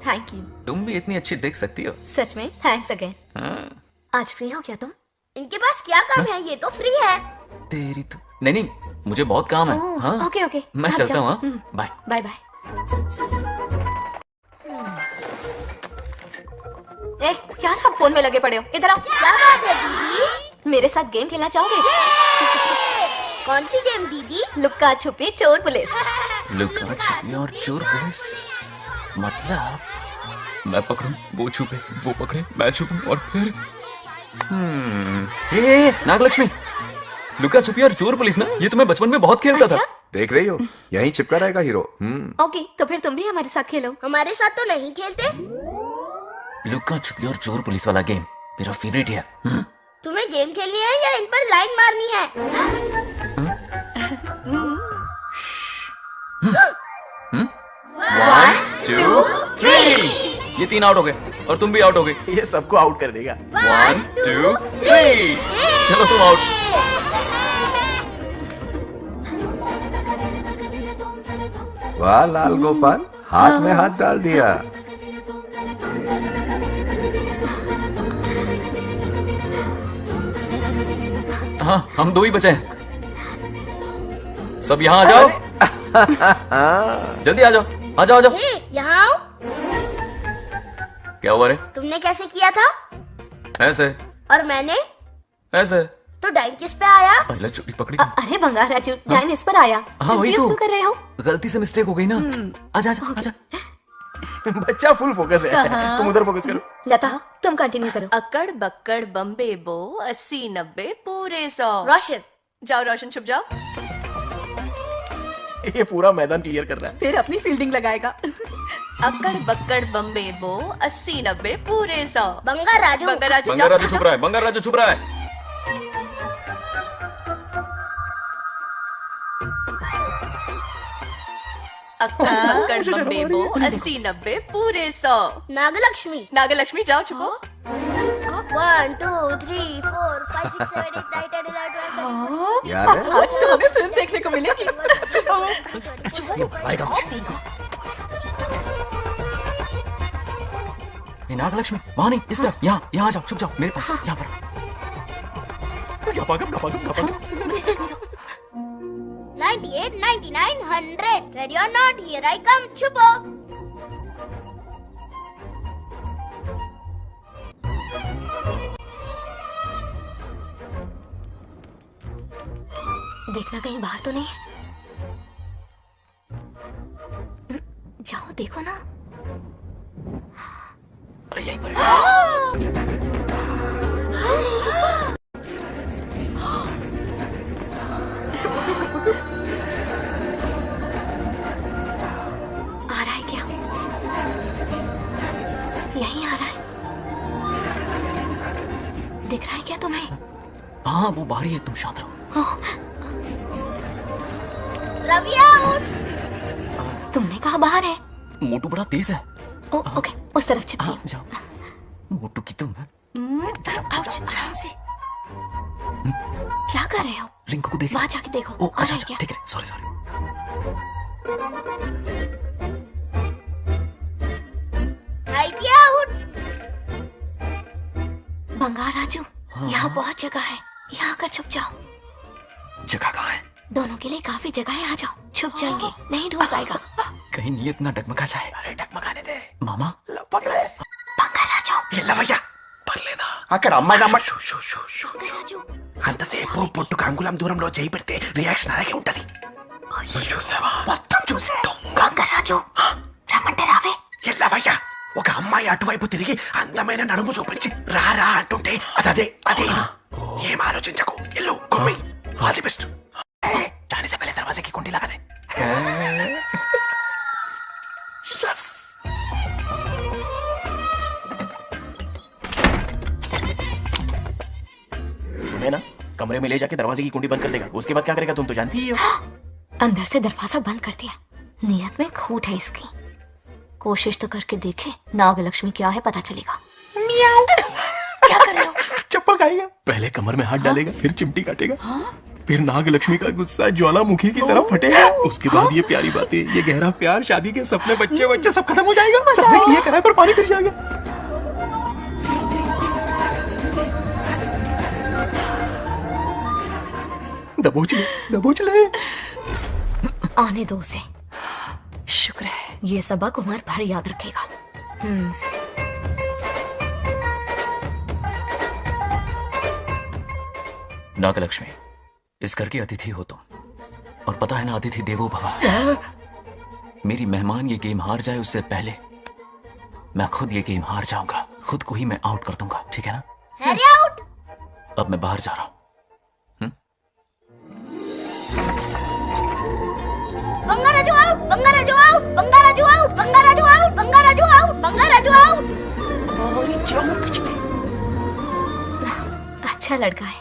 Thank you. तुम भी इतनी अच्छी दिख सकती हो। सच में थैंक्स अगेन। आज फ्री हो क्या तुम? इनके पास क्या काम है, ये तो फ्री है। तेरी तो नहीं, मुझे बहुत काम है। ओह, हाँ ओके ओके मैं आप चलता जाओ। हूँ। Bye bye bye. ए, क्या सब फोन में लगे पड़े हो? इधर आओ। क्या बात है दीदी? मेरे साथ गेम खेलना चाहोगे? कौन सी गेम दीदी? लुक्का छुपी चोर पुलिस। लुका छुपी और चोर पुलिस मतलब मैं पकड़ूं, वो छुपे, वो पकड़े, मैं छुपूं और फिर नागलक्ष्मी, लुका छुपी और चोर पुलिस ना, ये तो मैं बचपन में बहुत खेलता था। देख रही हो, यहीं चिपका रहेगा हीरो। ओके, तो फिर तुम भी हमारे साथ खेलो। हमारे साथ तो नहीं खेलते। लुका छुपी और चोर पुलिस वाला गेम मेरा फेवरेट है। तुम्हें गेम खेलनी है या इन पर लाइन मारनी है? 1 2 3 ये 3 आउट हो गए और तुम भी आउट हो गए। ये सबको आउट कर देगा। 1 2 3 चलो तुम आउट। वाह लाल गोपाल, हाथ में हाथ डाल दिया। हाँ हम 2 ही बचे हैं। सब यहाँ आ जाओ। जल्दी आ जाओ, आ जाओ, आ जाओ। यहाँ आओ। क्या हुआ रे? तुमने कैसे किया था? ऐसे। और मैंने? ऐसे। तो डाइन किस पे आया? पहले चोरी पकड़ी। अरे बंगार राजू, डाइन इस पर आया। हाँ वही Confuse तो। क्यों कर रहे हो? गलती से मिस्टेक हो गई ना। आजा आजा आजा। बच्चा फुल फोकस है। तुम उधर फोकस करो। लता तुम कंटिन्यू करो। अकड़ बक्कड़ बम्बे बो 80-90 पूरे 100। रोशन जाओ, रोशन छुप जाओ। ये पूरा मैदान क्लियर कर रहा है। फिर अपनी फील्डिंग लगाएगा। अकड़ बक्कड़ बम्बे बो 80-90 पूरे 100। बंगार राजू। बंगार राजू बंगार राजू छुप रहा है, बंगार राजू छुप रहा है। अक्कड़ बक्कड़ बम्बे बो 80-90 पूरे 100। नागलक्ष्मी। नागलक्ष्मी जाओ छुपो। 1 2 3 4 5 6 7 8 9 10 11 12 याद है? आज तो हमें फिल्म देखने को मिलेगी। नागलक्ष्मी वहां नहीं, इस तरफ, यहाँ यहाँ आ जाओ, छुप जाओ मेरे पास। यहाँ पर 98 99 100 ready or not, here I come. छुपो। देखना कहीं बाहर तो नहीं है। जाओ देखो ना। अरे यहीं पर आ रहा है क्या? यहीं आ रहा है। दिख रहा है क्या तुम्हें? हाँ वो बाहर ही है, तुम शांत रहो। रवि आउट। तुमने कहा बाहर है? मोटू बड़ा तेज है। ओके, उस तरफ छिपती हूँ। जाओ। मोटू की तुम है। आउच, आराम से। क्या कर रहे हो? रिंकू को देख। वहां जाके देखो। ओ अच्छा अच्छा ठीक है, सॉरी सॉरी। बंगार राजू, यहाँ बहुत जगह है, यहाँ आकर छुप जाओ। जगह कहाँ है? दोनों के लिए काफी जगह है, आ जाओ। छुप जाएंगे, नहीं ढूंढ पाएगा। कहीं नीयत ना डगमगा जाए। अरे डगमगाने दे मामा। बंगार राजू, ये लवయ్యా పర్లేదా అక్కడ అమ్మాయి అంతసేపు పొట్టుకు అంగుళం దూరంలో చేయి పెడితే రియాక్షన్ అలాగే ఉంటది. చూసావా? మొత్తం చూసా. బొంగర్ రాజు, రమ్మంటే రావే. ఎల్లవయ్యా, ఒక అమ్మాయి అటువైపు తిరిగి అందమైన నడుము చూపించి రారా అంటుంటే అదే ఇది. ఏం ఆలోచించకు, ఎల్లు కొమ్మి. All the best. जाने से पहले दरवाजे की कुंडी लगा दे. यस. तुम्हें ना कमरे में ले जाके दरवाजे की कुंडी बंद कर देगा. उसके बाद क्या करेगा तुम तो जानती ही हो. अंदर से दरवाजा बंद कर दिया. नियत में खोट है इसकी. कोशिश तो करके देखे, नागलक्ष्मी क्या है पता चलेगा. क्या कर रहे हो? चप्पल खाएगा. पहले कमर में हाथ डालेगा, फिर चिमटी काटेगा. फिर नागलक्ष्मी का गुस्सा ज्वालामुखी की तरह फटेगा. उसके बाद ये प्यारी बातें, ये गहरा प्यार, शादी के सपने, बच्चे सब खत्म हो जाएगा. सबने किए कराए पर पानी फिर जाएगा. दबोच ले. आने दो उसे. शुक्र है, ये सबक उम्र भर याद रखेगा. नागलक्ष्मी, इस घर की अतिथि हो तुम, और पता है ना, अतिथि देवो भव. मेरी मेहमान ये गेम हार जाए उससे पहले मैं खुद ये गेम हार जाऊंगा. खुद को ही मैं आउट कर दूंगा, ठीक है ना? Harry out. अब मैं बाहर जा रहा हूं. Bangaraju out. Bangaraju out. Bangaraju out. Bangaraju out. Bangaraju out. Bangaraju out. अच्छा लड़का है.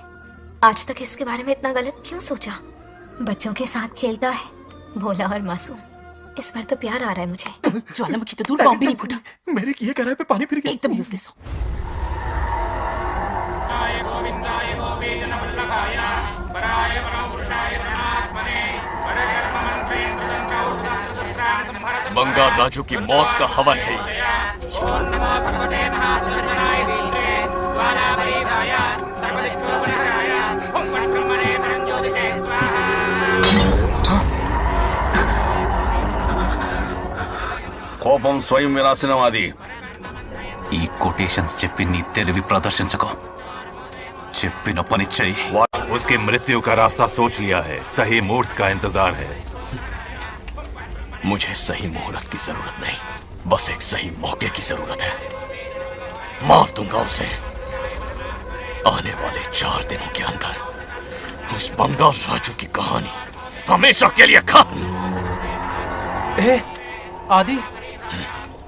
आज तक इसके बारे में इतना गलत क्यों सोचा? बच्चों के साथ खेलता है, भोला और मासूम. इस पर तो प्यार आ रहा है मुझे. ज्वालामुखी तो दूर, बॉम्ब भी नहीं फूटा. मेरे किए कराए पे पानी फिर गया. एकदम यूजलेस हो. बंगार राजू की मौत का हवन है. కోపం స్వయం వినాశనవాది. ఈ కొటేషన్స్ చెప్పి నీ తెలివి ప్రదర్శించకు. చెప్పిన పని చెయ్యి. उसकी मृत्यु का रास्ता सोच लिया है. सही मुहूर्त का इंतजार है. मुझे सही मुहूर्त की जरूरत नहीं, बस एक सही मौके की जरूरत है. मार दूंगा उसे. आने वाले 4 दिनों के अंदर उस बंगार राजू की कहानी हमेशा के लिए खत्म. आदि,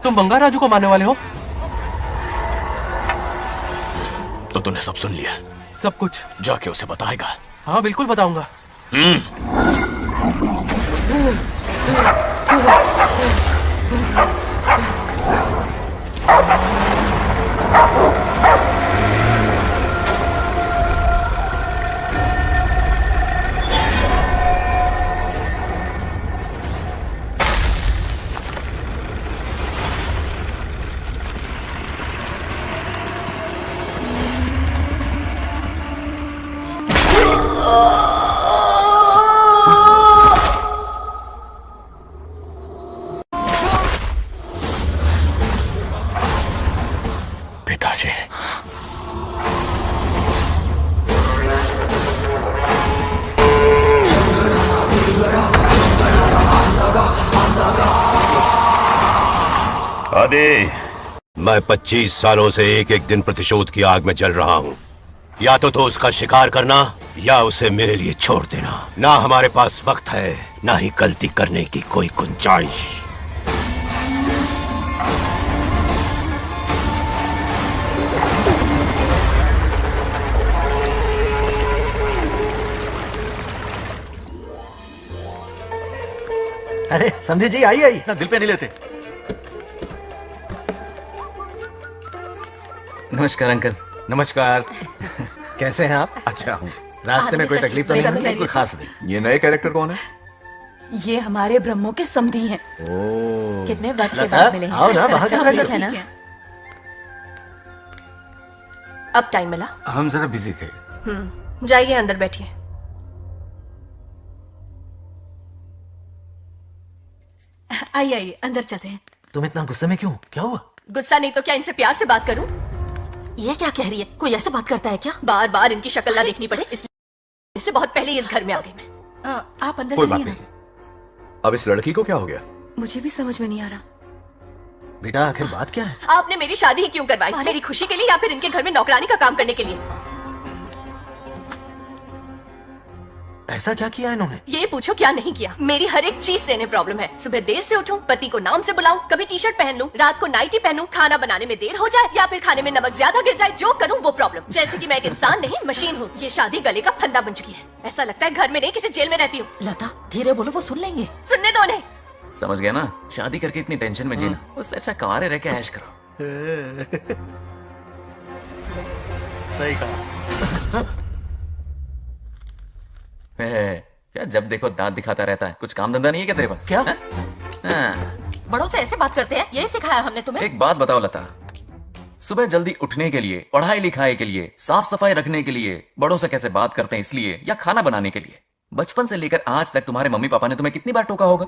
तुम बंगार राजू को मारने वाले हो? तो तूने सब सुन लिया? सब कुछ. जाके उसे बताएगा? हाँ बिल्कुल बताऊंगा. पिताजी, आदि, मैं 25 सालों से एक दिन प्रतिशोध की आग में जल रहा हूँ. या तो उसका शिकार करना या उसे मेरे लिए छोड़ देना. ना हमारे पास वक्त है, ना ही गलती करने की कोई गुंजाइश. अरे समझे जी, आई ना दिल पे नहीं लेते. नमस्कार अंकल. नमस्कार. कैसे हैं आप? अच्छा हूँ. रास्ते में कोई तकलीफ तो नहीं? कोई खास नहीं. ये नए कैरेक्टर कौन है? ये हमारे ब्रह्मों के समधी हैं. ओह, कितने वक्त के बाद मिले हैं. आओ ना, बाहर अच्छा, बैठो. है ना? अब टाइम मिला? हम जरा बिजी थे। जाइए अंदर बैठिए। आइए आइए अंदर चलते हैं। तुम इतना गुस्से में क्यों? क्या हुआ? गुस्सा नहीं तो क्या इनसे प्यार से बात करूं? ये क्या कह रही है? कोई ऐसे बात करता है क्या? बार बार इनकी शक्ल ना देखनी पड़े इसलिए से बहुत पहले इस घर में आ गई मैं। आप अंदर कोई बात चलिए ना। नहीं। अब इस लड़की को क्या हो गया? मुझे भी समझ में नहीं आ रहा। बेटा आखिर बात क्या है? आपने मेरी शादी ही क्यों करवाई? मेरी खुशी के लिए या फिर इनके घर में नौकरानी का काम करने के लिए? ऐसा क्या किया इन्होंने? ये पूछो क्या नहीं किया। मेरी हर एक चीज से इन्हें प्रॉब्लम है। सुबह देर से उठूं, पति को नाम से बुलाऊं, कभी टी शर्ट पहन लूं, रात को नाइटी पहनूं, खाना बनाने में देर हो जाए या फिर खाने में नमक ज्यादा गिर जाए, जो करूं वो प्रॉब्लम। जैसे कि मैं एक इंसान नहीं मशीन हूँ। ये शादी गले का फंदा बन चुकी है। ऐसा लगता है घर में नहीं किसी जेल में रहती हूँ। लता धीरे बोलो, वो सुन लेंगे। सुनने दो उन्हें। समझ गया ना? शादी करके इतनी टेंशन में जीना, उससे अच्छा कुंवारे रह के ऐश करो। सही कहा। क्या जब देखो दांत दिखाता रहता है? कुछ काम धंधा नहीं है क्या तेरे पास? क्या? बड़ों से ऐसे बात करते हैं? यही सिखाया हमने तुम्हें? एक बात बताओ लता, सुबह जल्दी उठने के लिए, पढ़ाई लिखाई के लिए, साफ सफाई रखने के लिए बड़ों से कैसे बात करते हैं इसलिए, या खाना बनाने के लिए? बचपन से लेकर आज तक तुम्हारे मम्मी पापा ने तुम्हें कितनी बार टोका होगा?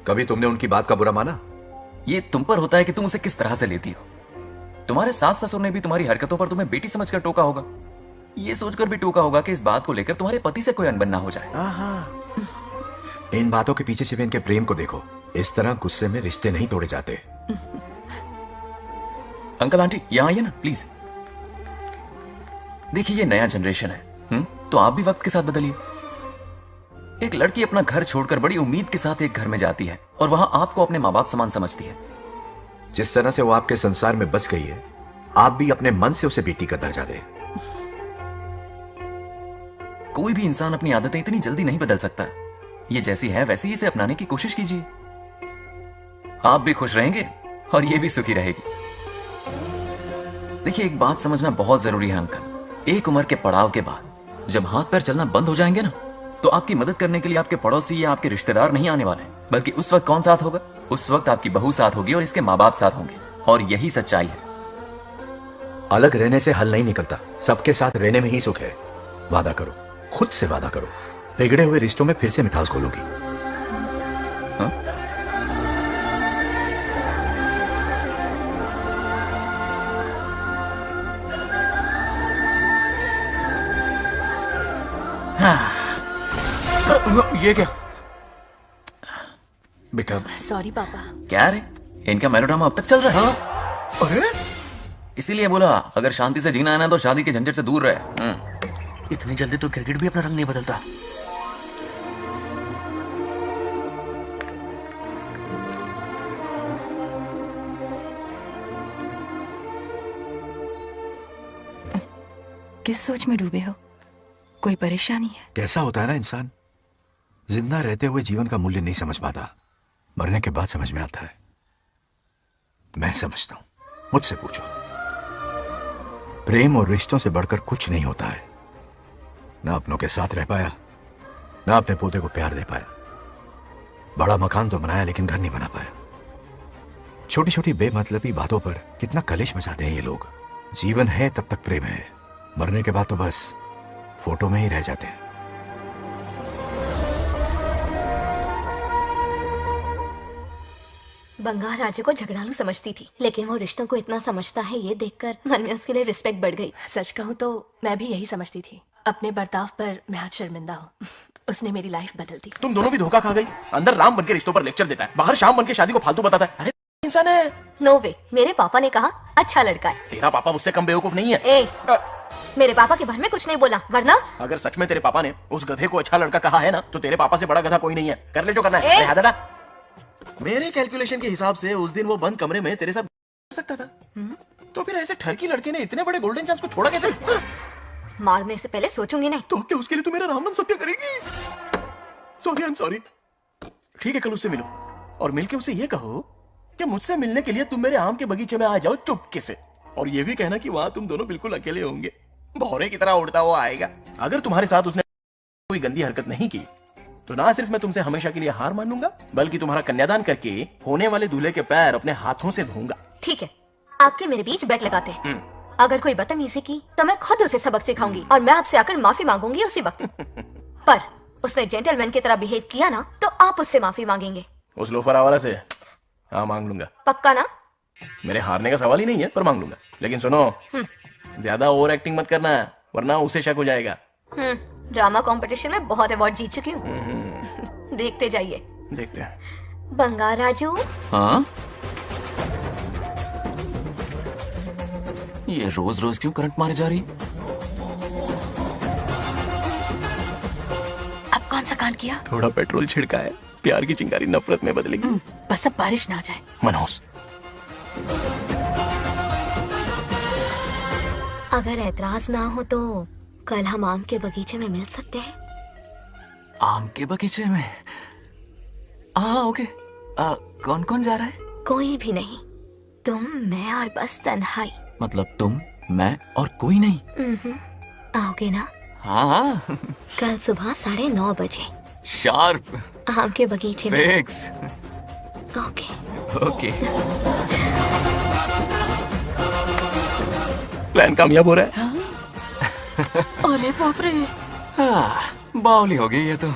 कभी तुमने उनकी बात का बुरा माना? ये तुम पर होता है कि तुम उसे किस तरह से लेती हो। तुम्हारे सास ससुर ने भी तुम्हारी हरकतों पर तुम्हें बेटी समझकर टोका होगा। ये सोचकर भी टोका होगा कि इस बात को लेकर तुम्हारे पति से कोई अनबन ना हो जाए। इन बातों के पीछे छिपे इनके प्रेम को देखो। इस तरह गुस्से में रिश्ते नहीं तोड़े जाते। अंकल आंटी यहाँ आइए ना प्लीज। देखिए ये नया जनरेशन है, तो आप भी वक्त के साथ बदलिए। एक लड़की अपना घर छोड़कर बड़ी उम्मीद के साथ एक घर में जाती है और वहां आपको अपने माँ बाप समान समझती है। जिस तरह से वो आपके संसार में बस गई है, आप भी अपने मन से उसे बेटी का दर्जा दें। कोई भी इंसान अपनी आदतें इतनी जल्दी नहीं बदल सकता। ये जैसी है वैसी ही इसे अपनाने की कोशिश कीजिए। आप भी खुश रहेंगे और ये भी सुखी रहेगी। देखिए एक बात समझना बहुत जरूरी है अंकल, एक उम्र के पड़ाव के बाद जब हाथ पैर चलना बंद हो जाएंगे ना, तो आपकी मदद करने के लिए आपके पड़ोसी या आपके रिश्तेदार नहीं आने वाले, बल्कि उस वक्त कौन साथ होगा? उस वक्त आपकी बहू साथ होगी और इसके माँ बाप साथ होंगे। और यही सच्चाई है। अलग रहने से हल नहीं निकलता, सबके साथ रहने में ही सुख है। वादा करो, खुद से वादा करो, बिगड़े हुए रिश्तों में फिर से मिठास घोलोगी। ये क्या? बेटा सॉरी पापा। क्या रे, इनका मेलोड्रामा अब तक चल रहा है? अरे इसीलिए बोला अगर शांति से जीना है ना तो शादी के झंझट से दूर रहे। इतनी जल्दी तो क्रिकेट भी अपना रंग नहीं बदलता। किस सोच में डूबे हो? कोई परेशानी है? कैसा होता है ना इंसान, जिंदा रहते हुए जीवन का मूल्य नहीं समझ पाता, मरने के बाद समझ में आता है। मैं समझता हूं, मुझसे पूछो। प्रेम और रिश्तों से बढ़कर कुछ नहीं होता है। ना अपनों के साथ रह पाया, ना अपने पोते को प्यार दे पाया। बड़ा मकान तो बनाया लेकिन घर नहीं बना पाया। छोटी छोटी बेमतलबी बातों पर कितना कलेश मचाते हैं ये लोग। जीवन है तब तक प्रेम है, मरने के बाद तो बस फोटो में ही रह जाते हैं। बंगाल राज्य को झगड़ालू समझती थी, लेकिन वो रिश्तों को इतना समझता है ये देखकर मन में उसके लिए रिस्पेक्ट बढ़ गई। सच कहूँ तो मैं भी यही समझती थी। अपने बर्ताव पर मैं आज शर्मिंदा हूँ। उसने मेरी लाइफ बदल दी। तुम दोनों भी धोखा खा गई। अंदर राम बनके रिश्तों पर लेक्चर देता है, बाहर शाम बनके शादी को फालतू बताता है। अरे इंसान है। नो वे, मेरे पापा ने कहा अच्छा लड़का है। तेरा पापा मुझसे कम बेवकूफ नहीं है। ए, मेरे पापा के बारे में कुछ नहीं बोला, वरना अगर सच में तेरे पापा ने उस गधे को अच्छा लड़का कहा है ना, तो तेरे पापा से बड़ा गधा कोई नहीं है। कर ले जो करना है। अरे दादा, मेरे कैलकुलेशन के हिसाब से उस दिन वो बंद कमरे में तेरे साथ कर सकता था। तो फिर ऐसे ठरकी लड़के ने इतने बड़े गोल्डन चांस को छोड़ा कैसे? मारने से पहले सोचूंगी नहीं। तो क्या उसके लिए तू मेरा राम नाम सत्य करेगी? Sorry, I am sorry. ठीक है, कल उससे मिलो और मिलके उसे ये कहो कि मुझसे मिलने के लिए तुम मेरे आम के बगीचे में आ जाओ चुपके से। और ये भी कहना कि वहां तुम दोनों बिल्कुल अकेले होंगे। भौरे की तरह उड़ता हुआ आएगा। अगर तुम्हारे साथ उसने कोई गंदी हरकत नहीं की तो ना सिर्फ मैं तुमसे हमेशा के लिए हार मान लूंगा, बल्कि तुम्हारा कन्यादान करके होने वाले दूल्हे के पैर अपने हाथों से धोऊंगा। ठीक है, आपके मेरे बीच बेट लगाते हैं। अगर कोई बदतमीजी की तो मैं खुद उसे सबक सिखाऊंगी और मैं आपसे आकर माफी मांगूंगी उसी वक्त। पर उसने जेंटलमैन की तरह बिहेव किया ना तो आप उससे माफी मांगेंगे। उस लोफर आवारा से हाँ मांग लूंगा। पक्का ना? मेरे हारने का सवाल ही नहीं है, पर मांग लूंगा। लेकिन सुनो, ज्यादा ओवर एक्टिंग मत करना, वरना उसे शक हो जाएगा। ड्रामा कंपटीशन में बहुत अवार्ड जीत चुकी हूँ। देखते जाइए। देखते हैं। बंगार राजू। हाँ? ये रोज रोज क्यों करंट मारे जा रही? अब कौन सा कांड किया? थोड़ा पेट्रोल छिड़का है, प्यार की चिंगारी नफरत में बदलेगी। बस अब बारिश ना आ जाए। मनोज, अगर ऐतराज ना हो तो कल हम आम के बगीचे में मिल सकते हैं। आम के बगीचे में? हाँ ओके। कौन कौन जा रहा है? कोई भी नहीं, तुम, मैं और बस तन्हाई। मतलब तुम, मैं और कोई नहीं? आओगे ना? हाँ हाँ। कल सुबह 9:30 बजे शार्प। आम के बगीचे में। फिक्स। Okay okay. प्लान कामयाब हो रहा है। अरे बाप रे, हाँ, बावली हो गई ये तो।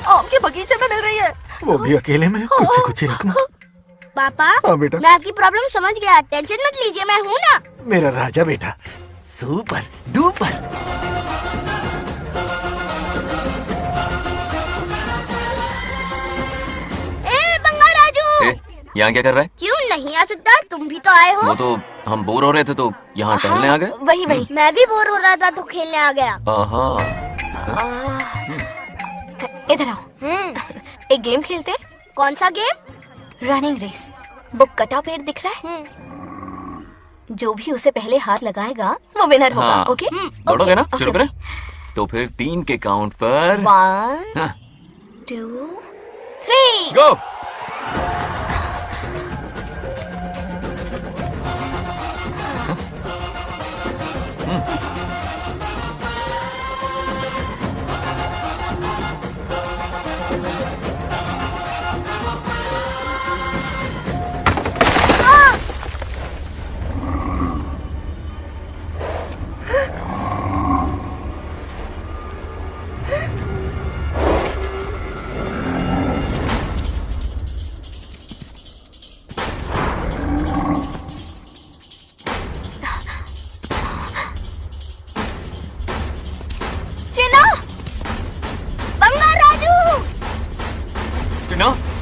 आम के बगीचे में मिल रही है, वो भी अकेले में, कुछ से कुछ ही रखना। पापा, हाँ बेटा। मैं आपकी प्रॉब्लम समझ गया, टेंशन मत लीजिए, मैं हूँ ना। मेरा राजा बेटा, सुपर डुपर। ए बंगार राजू, यहाँ क्या कर रहा है? क्यों नहीं आ सकता? तुम भी तो आए हो। वो तो हम बोर हो रहे थे तो यहाँ टहलने आ गए। वही मैं भी बोर हो रहा था तो खेलने आ गया। इधर आओ, एक गेम खेलते हैं। कौन सा गेम? Running race. वो कटा पेड़ दिख रहा है? जो भी उसे पहले हाथ लगाएगा वो विनर होगा। हाँ। ओके? दौड़ोगे ना? शुरू करें? तो फिर 3 के काउंट पर 1 2 3 गो।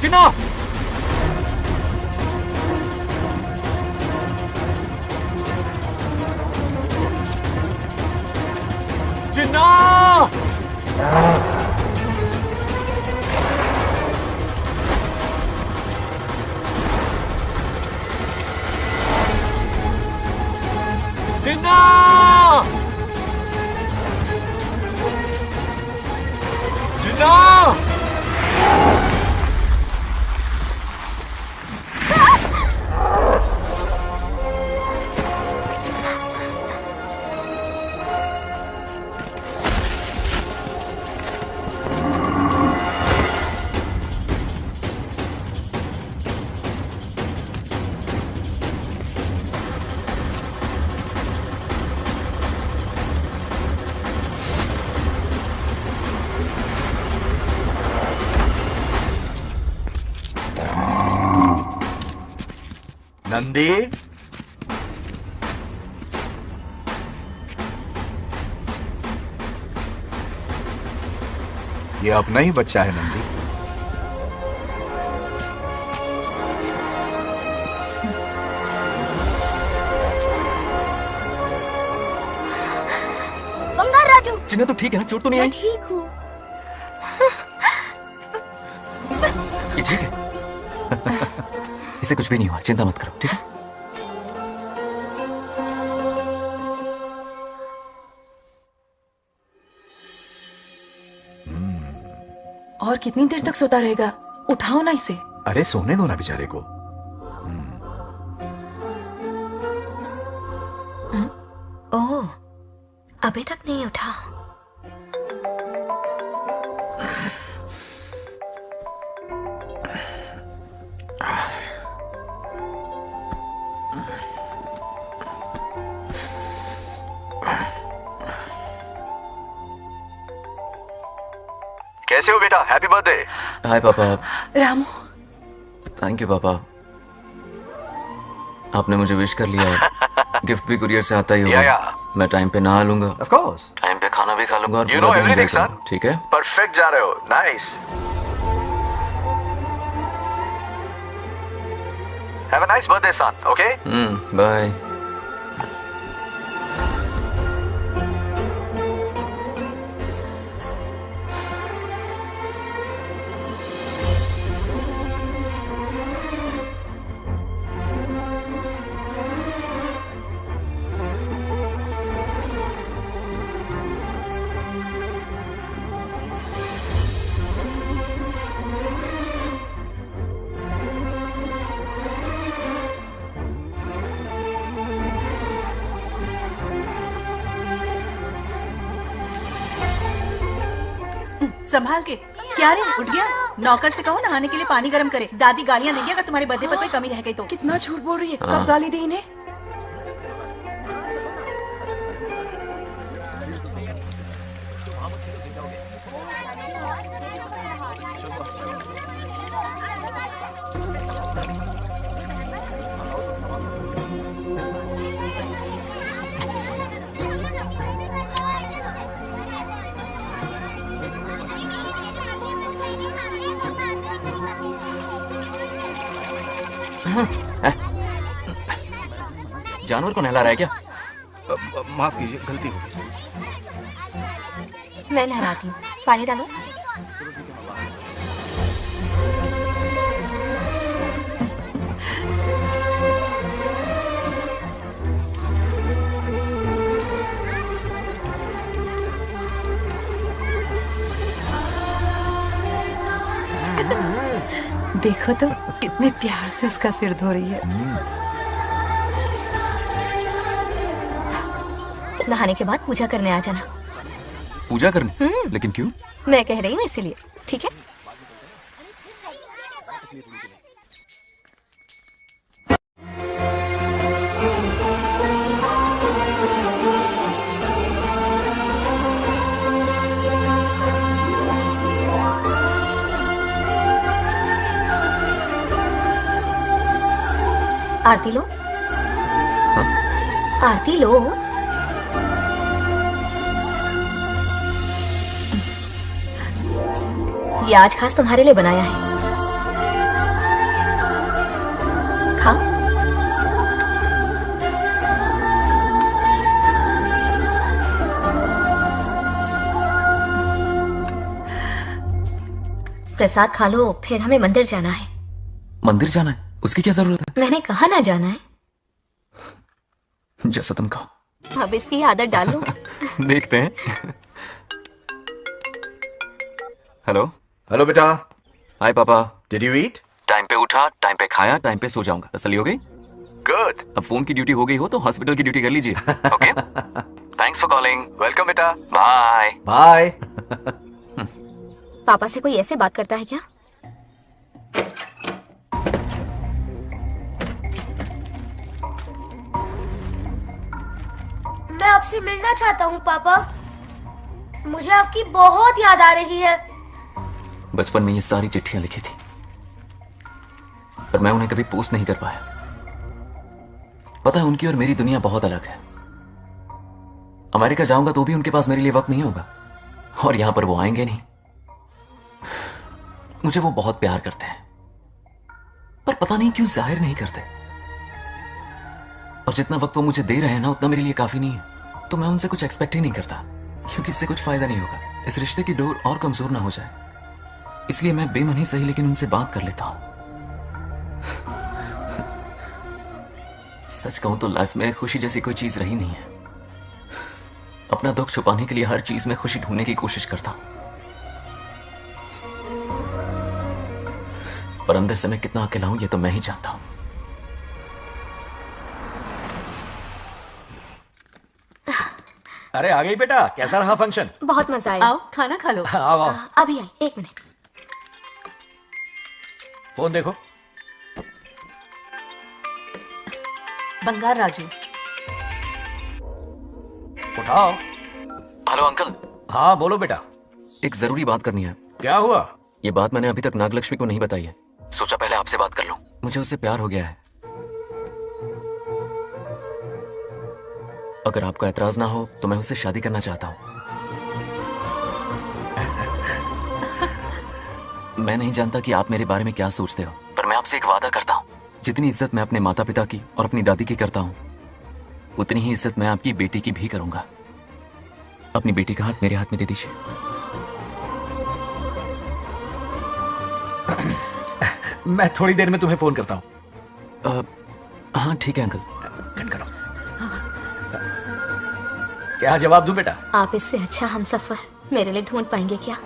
चिन्ना! चिन्ना! चिन्ना! चिन्ना! नंदी, ये अपना ही बच्चा है नंदी। बंगार राजू। चिन्ना तो ठीक है ना? चोट तो नहीं आई? ठीक हूँ। ये ठीक है। इसे कुछ भी नहीं हुआ, चिंता मत करो, ठीक है? और कितनी देर तक सोता रहेगा? उठाओ ना इसे। अरे सोने दो ना बेचारे को। ओह, अभी तक नहीं उठा। कैसे हो बेटा? Happy birthday. हाय पापा। रामू थैंक यू पापा, आपने मुझे विश कर लिया। गिफ्ट भी कुरियर से आता ही होगा। मैं टाइम पे नहा लूंगा, ऑफ कोर्स, टाइम पे खाना भी खा लूंगा और यू पूरा नो दिन एवरीथिंग enjoy सन। करूंगा, ठीक है? परफेक्ट जा रहे हो, nice. Have a nice birthday son, okay? Bye. संभाल के। क्या रे, उठ गया? नौकर से कहो नहाने के लिए पानी गर्म करे। दादी गालियां देंगे अगर तुम्हारे बर्थडे पर कोई कमी रह गई तो। कितना झूठ बोल रही है, हाँ। कब गाली दी इन्हें? जानवर को नहला रहा है क्या? माफ कीजिए, गलती हो गई। मैं नहलाती हूँ, पानी डालो। देखो तो कितने प्यार से उसका सिर धो रही है। नहाने के बाद पूजा करने आ जाना। पूजा करने? लेकिन क्यों? मैं कह रही हूँ इसीलिए, ठीक है? आरती लो। आरती लो। ये आज खास तुम्हारे लिए बनाया है, खाओ। प्रसाद खा लो, फिर हमें मंदिर जाना है। मंदिर जाना है? उसकी क्या जरूरत है? मैंने कहा ना जाना है। जैसा तुम कहो। अब इसकी आदत डाल लो। देखते हैं। हेलो। हेलो बेटा। हाय पापा। Did you eat? टाइम पे उठा, टाइम पे खाया, टाइम पे सो जाऊंगा। तसल्ली हो गई? गुड। अब फोन की ड्यूटी हो गई हो तो हॉस्पिटल की ड्यूटी कर लीजिए। Okay? Thanks for calling. Welcome बेटा। बाय। बाय। पापा से कोई ऐसे बात करता है क्या? मैं आपसे मिलना चाहता हूँ पापा, मुझे आपकी बहुत याद आ रही है। बचपन में ये सारी चिट्ठियां लिखी थी, पर मैं उन्हें कभी पोस्ट नहीं कर पाया। पता है, उनकी और मेरी दुनिया बहुत अलग है। अमेरिका जाऊंगा तो भी उनके पास मेरे लिए वक्त नहीं होगा, और यहां पर वो आएंगे नहीं। मुझे वो बहुत प्यार करते हैं, पर पता नहीं क्यों जाहिर नहीं करते। और जितना वक्त वो मुझे दे रहे हैं ना, उतना मेरे लिए काफी नहीं है। तो मैं उनसे कुछ एक्सपेक्ट ही नहीं करता, क्योंकि इससे कुछ फायदा नहीं होगा। इस रिश्ते की डोर और कमजोर ना हो जाए, इसलिए मैं बेमन ही सही लेकिन उनसे बात कर लेता हूं। सच कहूं तो लाइफ में खुशी जैसी कोई चीज रही नहीं है। अपना दुख छुपाने के लिए हर चीज में खुशी ढूंढने की कोशिश करता हूं, पर अंदर से मैं कितना अकेला हूं ये तो मैं ही जानता हूं। अरे आ गई बेटा, कैसा रहा फंक्शन? बहुत मजा आया। आओ खाना खा लो। आओ आओ। अभी आई, एक मिनट। फोन देखो। बंगार राजू। उठाओ। Hello uncle. हाँ बोलो बेटा। एक जरूरी बात करनी है। क्या हुआ? ये बात मैंने अभी तक नागलक्ष्मी को नहीं बताई है। सोचा पहले आपसे बात कर लूं। मुझे उससे प्यार हो गया है। अगर आपको एतराज ना हो तो मैं उससे शादी करना चाहता हूं। मैं नहीं जानता कि आप मेरे बारे में क्या सोचते हो, पर मैं आपसे एक वादा करता हूं। जितनी इज्जत मैं अपने माता पिता की और अपनी दादी की करता हूं, उतनी ही इज्जत मैं आपकी बेटी की भी करूंगा। अपनी बेटी का हाथ मेरे हाथ में दे दीजिए। मैं थोड़ी देर में तुम्हें फोन करता हूँ। हाँ ठीक है अंकल। कट करो। क्या जवाब दूं बेटा? आप इससे अच्छा हम सफर मेरे लिए ढूंढ पाएंगे क्या?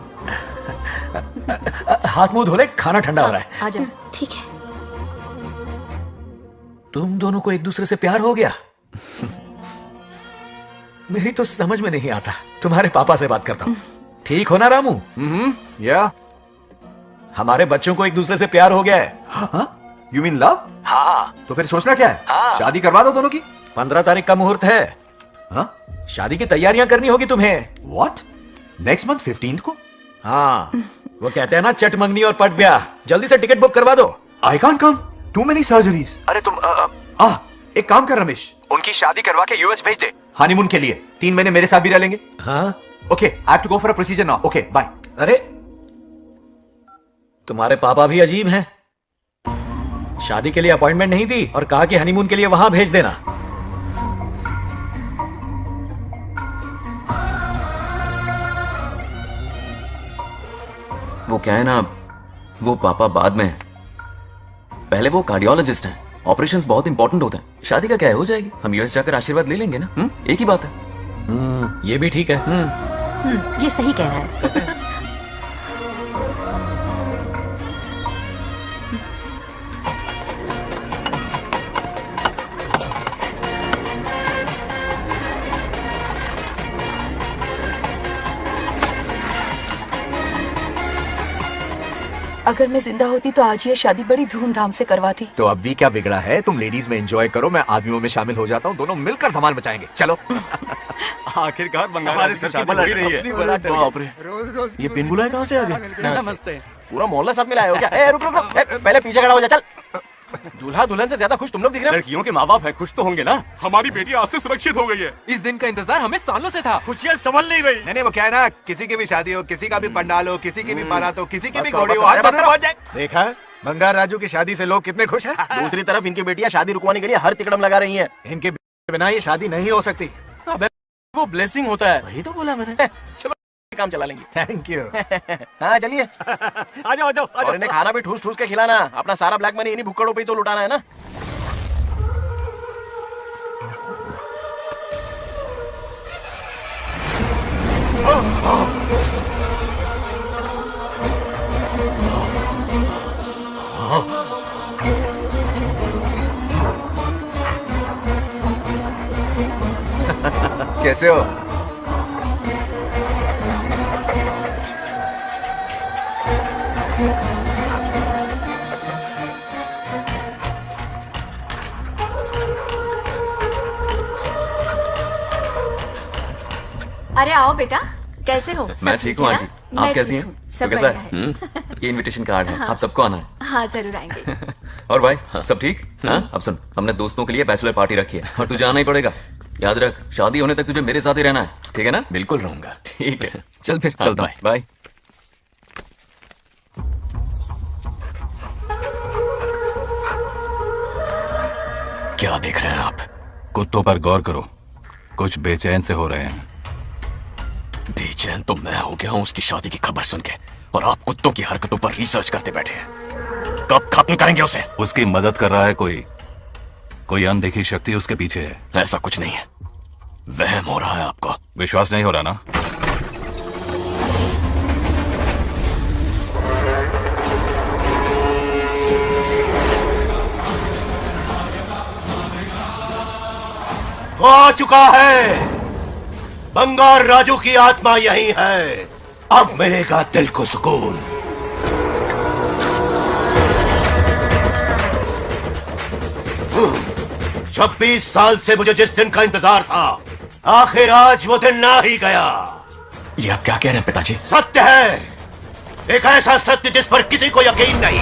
हाथ मुंह धो ले, खाना ठंडा हो रहा है। आ जाओ। ठीक है। तुम दोनों को एक दूसरे से प्यार हो गया? मेरी तो समझ में नहीं आता। तुम्हारे पापा से बात करता हूँ। ठीक हो ना रामू? या हमारे बच्चों को एक दूसरे से प्यार हो गया है। You mean love? हाँ। तो फिर सोचना क्या है? हाँ। शादी करवा दो दोनों की। 15 तारीख का मुहूर्त है। हाँ? शादी की तैयारियां करनी होगी तुम्हें। What? नेक्स्ट मंथ 15 को? हाँ, वो कहते हैं ना चट मंगनी और पट ब्याह। जल्दी से टिकट बुक करवा दो। I can't come. Too many surgeries. अरे तुम एक काम कर रमेश, उनकी शादी करवा के यूएस भेज दे हनीमून के लिए। 3 महीने मेरे साथ भी रह लेंगे। हाँ? Okay, I have to go for a procedure now. Okay, bye. अरे तुम्हारे पापा भी अजीब हैं। शादी के लिए अपॉइंटमेंट नहीं दी और कहा कि हनीमून के लिए वहां भेज देना। वो क्या है ना, वो पापा बाद में, पहले वो कार्डियोलॉजिस्ट हैं। ऑपरेशंस बहुत इंपॉर्टेंट होते हैं। शादी का क्या है, हो जाएगी। हम यूएस जाकर आशीर्वाद ले लेंगे ना। एक ही बात है। ये भी ठीक है। ये सही कह रहा है। अगर मैं जिंदा होती तो आज ये शादी बड़ी धूमधाम से करवाती। तो अब भी क्या बिगड़ा है? तुम लेडीज में एंजॉय करो, मैं आदमियों में शामिल हो जाता हूँ। दोनों मिलकर धमाल मचाएंगे। चलो। आखिरकार हमारे सर की बल रही है। बाप रे, ये पिन बुलाए कहाँ से आ गए? नमस्ते। पूरा मोहल्ला साथ में लाए हो क्या? ए, रुक रुक रुक, पहले पीछे खड़ा हो जा। चल। दूल्हा दुल्हन से ज्यादा खुश तुम लोग दिख रहे हो। लड़कियों के माँ बाप है, खुश तो होंगे ना। हमारी बेटी आज से सुरक्षित हो गई है। इस दिन का इंतजार हमें सालों से था। खुशियाँ संभल नहीं रही। नहीं वो क्या है ना, किसी की भी शादी हो, किसी का भी पंडाल हो, किसी की भी बारात हो, किसी की भी घोड़ी हो, आज जरूर पहुंच जाए। देखा बंगार राजू की शादी से लोग कितने खुश हैं। दूसरी तरफ इनकी बेटियां शादी रुकवाने के लिए हर तिकड़म लगा रही हैं। इनके बिना ये शादी नहीं हो सकती। अबे वो ब्लेसिंग होता है। वही तो बोला मैंने। चलो काम चला लेंगे। Thank you. हाँ चलिए। आ जाओ। और इन्हें खाना भी ठूस ठूस के खिलाना। अपना सारा ब्लैक मनी इन्हीं भुक्कड़ों पे ही तो लुटाना है ना। कैसे हो? अरे आओ बेटा, कैसे हो? मैं ठीक हूँ आंटी। आप कैसी हैं? सब कैसा बढ़िया है? ये इनविटेशन कार्ड है। हाँ। आप सबको आना है। हाँ जरूर आएंगे। और भाई सब ठीक? हाँ? अब सुन, हमने दोस्तों के लिए बैचलर पार्टी रखी है और तुझे आना ही पड़ेगा। याद रख, शादी होने तक तुझे मेरे साथ ही रहना है। ठीक है ना? बिल्कुल रहूंगा। ठीक है, चल फिर चलता हूँ। बाय। क्या देख रहे हैं आप? कुत्तों पर गौर करो, कुछ बेचैन से हो रहे हैं। बेचैन तो मैं हो गया हूँ उसकी शादी की खबर सुन के, और आप कुत्तों की हरकतों पर रिसर्च करते बैठे हैं। कब खत्म करेंगे उसे? उसकी मदद कर रहा है कोई अनदेखी शक्ति उसके पीछे है। ऐसा कुछ नहीं है, वहम हो रहा है आपको। विश्वास नहीं हो रहा ना? वो आ चुका है। बंगार राजू की आत्मा यही है। अब मिलेगा दिल को सुकून। जब 20 साल से मुझे जिस दिन का इंतजार था, आखिर आज वो दिन ना ही गया। ये आप क्या कह रहे हैं पिताजी? सत्य है। एक ऐसा सत्य जिस पर किसी को यकीन नहीं।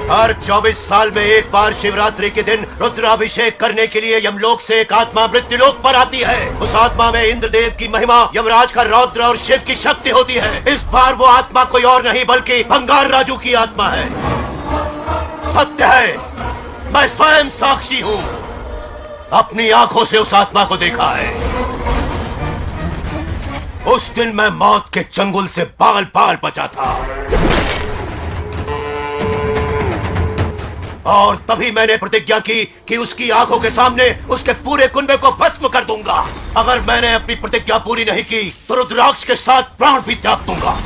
हर 24 साल में एक बार शिवरात्रि के दिन रुद्राभिषेक करने के लिए यमलोक से एक आत्मा मृत्युलोक पर आती है। उस आत्मा में इंद्रदेव की महिमा, यमराज का रौद्र और शिव की शक्ति होती है। इस बार वो आत्मा कोई और नहीं बल्कि बंगार राजू की आत्मा है। सत्य है, मैं स्वयं साक्षी हूँ, अपनी आंखों से उस आत्मा को देखा है। उस दिन मैं मौत के चंगुल से बाल बाल बचा था और तभी मैंने प्रतिज्ञा की कि उसकी आंखों के सामने उसके पूरे कुनबे को भस्म कर दूंगा। अगर मैंने अपनी प्रतिज्ञा पूरी नहीं की तो रुद्राक्ष के साथ प्राण भी त्याग दूंगा।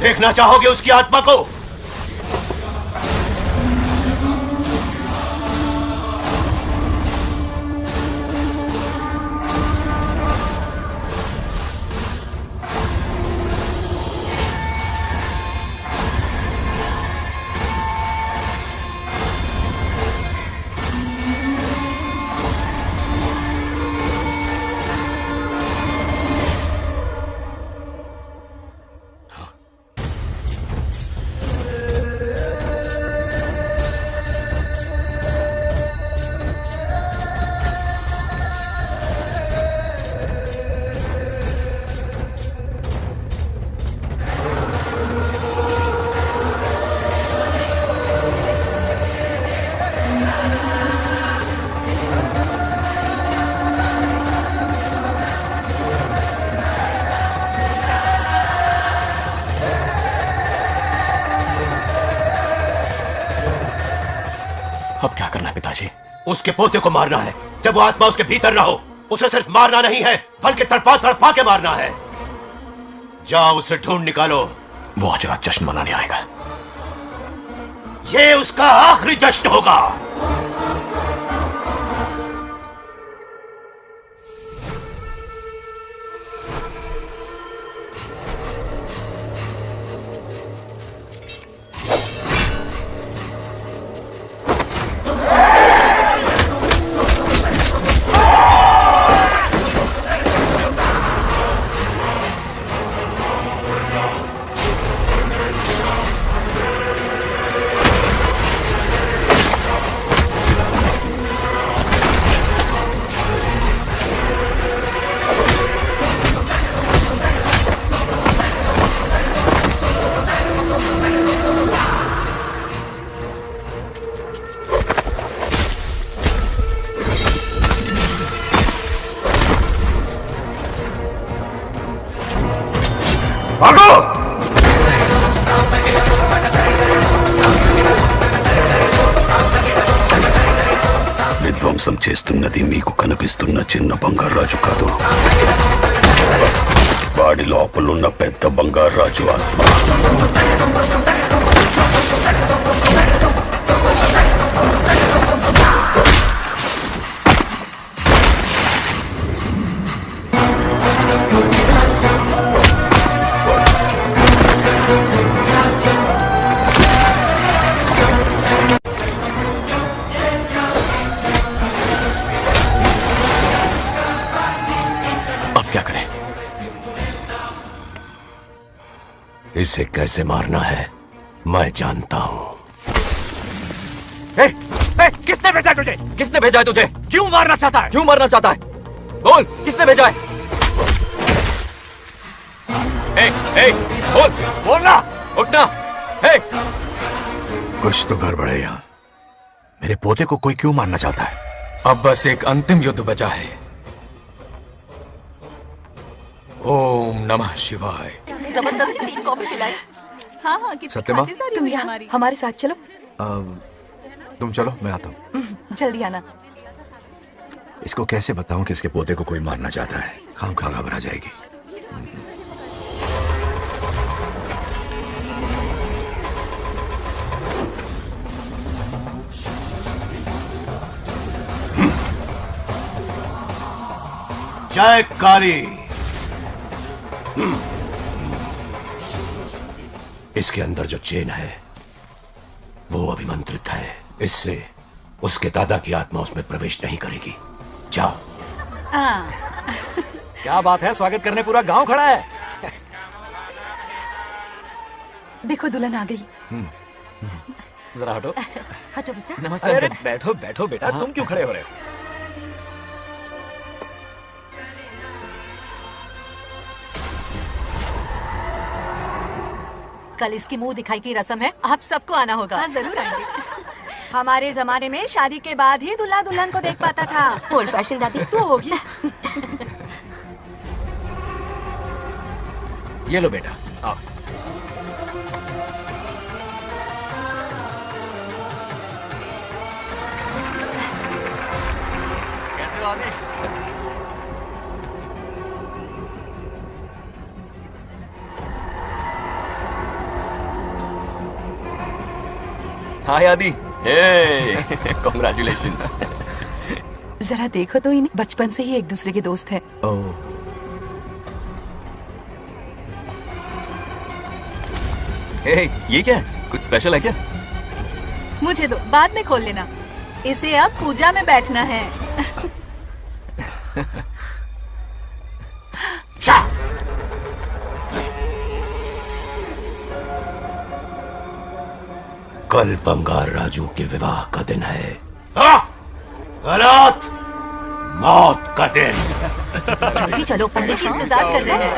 देखना चाहोगे उसकी आत्मा को? अब क्या करना है पिताजी? उसके पोते को मारना है। जब वो आत्मा उसके भीतर ना हो, उसे सिर्फ मारना नहीं है बल्कि तड़पा तड़पा के मारना है। जाओ उसे ढूंढ निकालो। वो आज रात जश्न मनाने आएगा। ये उसका आखिरी जश्न होगा। విధ్వంసం చేస్తున్నది మీకు కనిపిస్తున్న చిన్న బంగారాజు కాదు, వాడి లోపలున్న పెద్ద బంగారాజు ఆత్మ. अब क्या करें? इसे कैसे मारना है मैं जानता हूं। किसने भेजा है तुझे? किसने भेजा है तुझे? क्यों मारना चाहता है? क्यों मारना चाहता है? बोल, किसने भेजा है? बोल, बोलना, उठना। कुछ तो गड़बड़ है यहाँ। मेरे पोते को कोई क्यों मारना चाहता है? अब बस एक अंतिम युद्ध बचा है। ओम नमः शिवाय। जबरदस्ती 3 कॉफी पिलाई। हाँ हाँ कितनी सत्यमा? खातिरदारी तुम हुई यहाँ हमारी। हमारे साथ चलो। तुम चलो, मैं आता हूँ। जल्दी आना। इसको कैसे बताऊं कि इसके पोते को कोई मारना चाहता है? खामखा घबरा जाएगी। जय काली। इसके अंदर जो चेन है वो अभिमंत्रित है। इससे उसके दादा की आत्मा उसमें प्रवेश नहीं करेगी। जाओ क्या बात है, स्वागत करने पूरा गांव खड़ा है। देखो दुल्हन आ गई। जरा हटो। हटो बेटा। नमस्ते। अरे बैठो बैठो बेटा, तुम क्यों खड़े हो रहे हो? कल इसकी मुंह दिखाई की रस्म है, आप सबको आना होगा। हाँ, जरूर आएंगे। हमारे जमाने में शादी के बाद ही दूल्हा दुल्हन को देख पाता था। ओल्ड फैशन दादी तो हो गया। ये लो बेटा, आओ। कैसे हो आदि? हाय आदि। हे कांग्रेचुलेशंस। जरा देखो तो इन्हें, बचपन से ही एक दूसरे के दोस्त हैं। हे, ये क्या है? कुछ स्पेशल है क्या? मुझे दो, बाद में खोल लेना। इसे अब पूजा में बैठना है। कल बंगार राजू के विवाह का दिन है। गलत, मौत का दिन। जल्दी चलो, पंडित जी इंतजार कर रहे हैं।